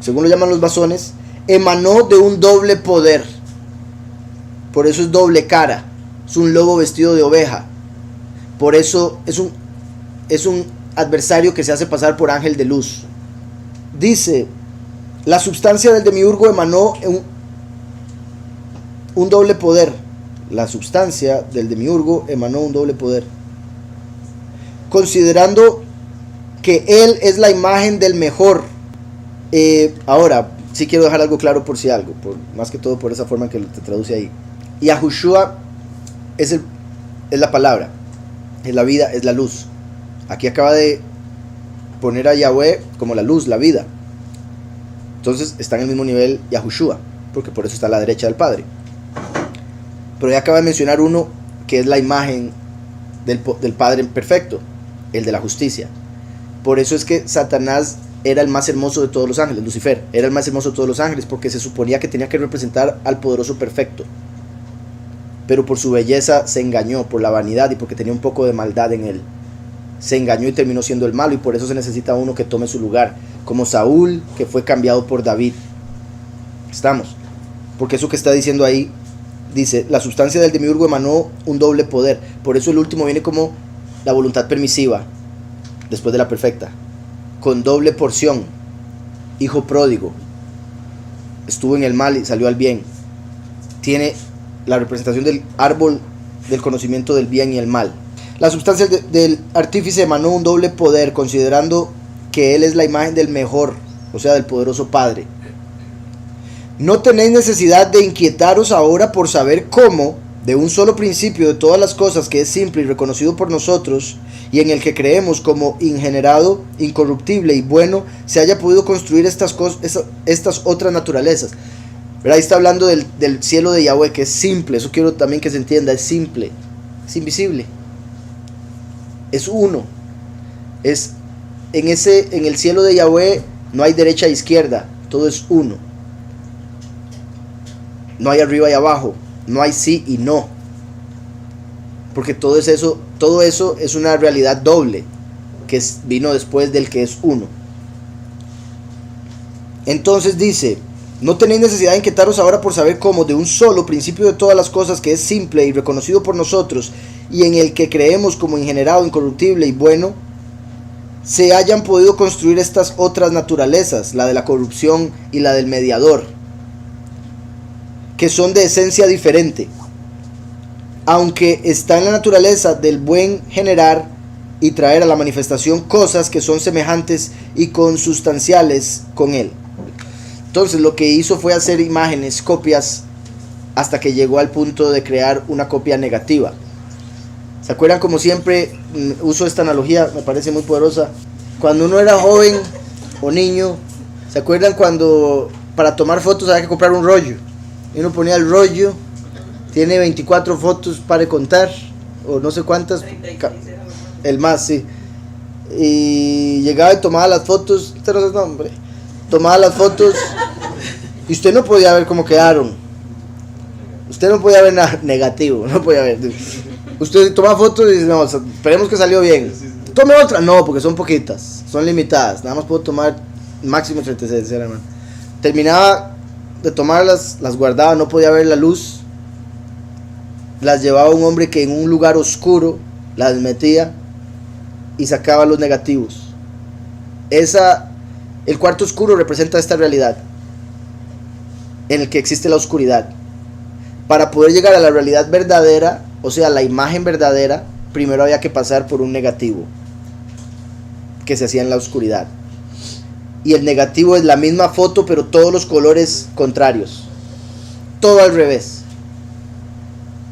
según lo llaman los masones, emanó de un doble poder. Por eso es doble cara. Es un lobo vestido de oveja. Por eso es un adversario que se hace pasar por ángel de luz. Dice, la substancia del demiurgo emanó un doble poder. La substancia del demiurgo emanó un doble poder. Considerando que él es la imagen del mejor. Ahora, sí quiero dejar algo claro por si algo, más que todo por esa forma que te traduce ahí. Yahushua es la palabra, es la vida, es la luz. Aquí acaba de poner a Yahweh como la luz, la vida. Entonces está en el mismo nivel Yahushua, porque por eso está a la derecha del Padre. Pero ya acaba de mencionar uno que es la imagen del Padre perfecto, el de la justicia. Por eso es que Satanás era el más hermoso de todos los ángeles, Lucifer era el más hermoso de todos los ángeles, porque se suponía que tenía que representar al poderoso perfecto. Pero por su belleza se engañó, por la vanidad y porque tenía un poco de maldad en él. Se engañó y terminó siendo el malo, y por eso se necesita uno que tome su lugar, como Saúl, que fue cambiado por David. Estamos, porque eso que está diciendo ahí, dice, la sustancia del demiurgo emanó un doble poder. Por eso el último viene como la voluntad permisiva, después de la perfecta, con doble porción. Hijo pródigo, estuvo en el mal y salió al bien. Tiene la representación del árbol del conocimiento del bien y el mal. La sustancia del artífice emanó un doble poder, considerando que él es la imagen del mejor, o sea, del poderoso Padre. No tenéis necesidad de inquietaros ahora por saber cómo, de un solo principio de todas las cosas, que es simple y reconocido por nosotros, y en el que creemos como ingenerado, incorruptible y bueno, se haya podido construir estas otras naturalezas. Pero ahí está hablando del cielo de Yahweh, que es simple. Eso quiero también que se entienda, es simple, es invisible, es uno. En el cielo de Yahweh no hay derecha e izquierda, todo es uno. No hay arriba y abajo, no hay sí y no. Porque todo eso es una realidad doble que vino después del que es uno. Entonces dice: no tenéis necesidad de inquietaros ahora por saber cómo de un solo principio de todas las cosas, que es simple y reconocido por nosotros, y en el que creemos como ingenerado, incorruptible y bueno, se hayan podido construir estas otras naturalezas, la de la corrupción y la del mediador, que son de esencia diferente, aunque está en la naturaleza del buen generar y traer a la manifestación cosas que son semejantes y consustanciales con él. Entonces lo que hizo fue hacer imágenes, copias, hasta que llegó al punto de crear una copia negativa. ¿Se acuerdan? Como siempre uso esta analogía, me parece muy poderosa. Cuando uno era joven o niño, ¿se acuerdan cuando para tomar fotos había que comprar un rollo? Y uno ponía el rollo, tiene 24 fotos para contar, o no sé cuántas, el más, sí. Y llegaba y tomaba las fotos, usted no sabe nombre, tomaba las fotos y usted no podía ver cómo quedaron. Usted no podía ver nada negativo, no podía ver. Usted toma fotos y dice: no, esperemos que salió bien. Tome otra. No, porque son poquitas, son limitadas. Nada más puedo tomar máximo 36, hermano. Terminaba de tomarlas, las guardaba, no podía ver la luz. Las llevaba un hombre que en un lugar oscuro las metía y sacaba los negativos. El cuarto oscuro representa esta realidad en el que existe la oscuridad. Para poder llegar a la realidad verdadera, o sea, la imagen verdadera, primero había que pasar por un negativo que se hacía en la oscuridad. Y el negativo es la misma foto, pero todos los colores contrarios, todo al revés.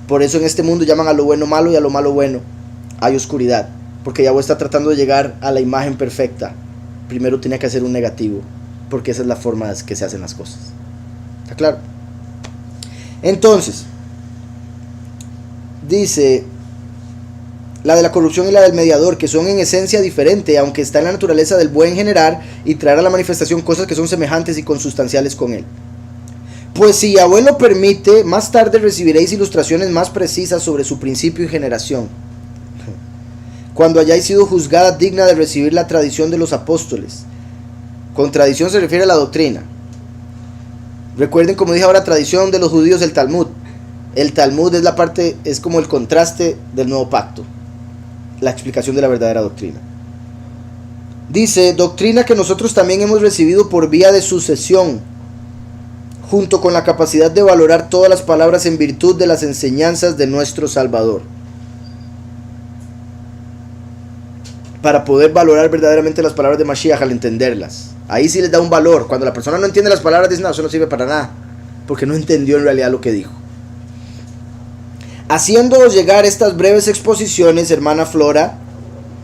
Por eso en este mundo llaman a lo bueno malo y a lo malo bueno. Hay oscuridad, porque Yahweh está tratando de llegar a la imagen perfecta. Primero tenía que hacer un negativo, porque esa es la forma que se hacen las cosas. ¿Está claro? Entonces dice: la de la corrupción y la del mediador, que son en esencia diferentes, aunque está en la naturaleza del buen generar y traer a la manifestación cosas que son semejantes y consustanciales con él. Pues si Yahweh lo permite, más tarde recibiréis ilustraciones más precisas sobre su principio y generación, cuando hayáis sido juzgada digna de recibir la tradición de los apóstoles. Con tradición se refiere a la doctrina. Recuerden, como dije ahora, tradición de los judíos, el Talmud. El Talmud es la parte, es como el contraste del nuevo pacto, la explicación de la verdadera doctrina. Dice: doctrina que nosotros también hemos recibido por vía de sucesión, junto con la capacidad de valorar todas las palabras en virtud de las enseñanzas de nuestro Salvador. Para poder valorar verdaderamente las palabras de Mashiach al entenderlas. Ahí sí les da un valor. Cuando la persona no entiende las palabras, dice: no, eso no sirve para nada, porque no entendió en realidad lo que dijo. Haciéndoos llegar estas breves exposiciones, hermana Flora,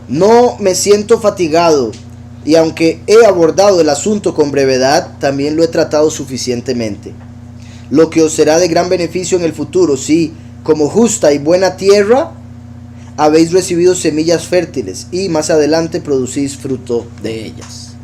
no me siento fatigado, y aunque he abordado el asunto con brevedad, también lo he tratado suficientemente. Lo que os será de gran beneficio en el futuro, si, como justa y buena tierra, habéis recibido semillas fértiles y más adelante producís fruto de ellas.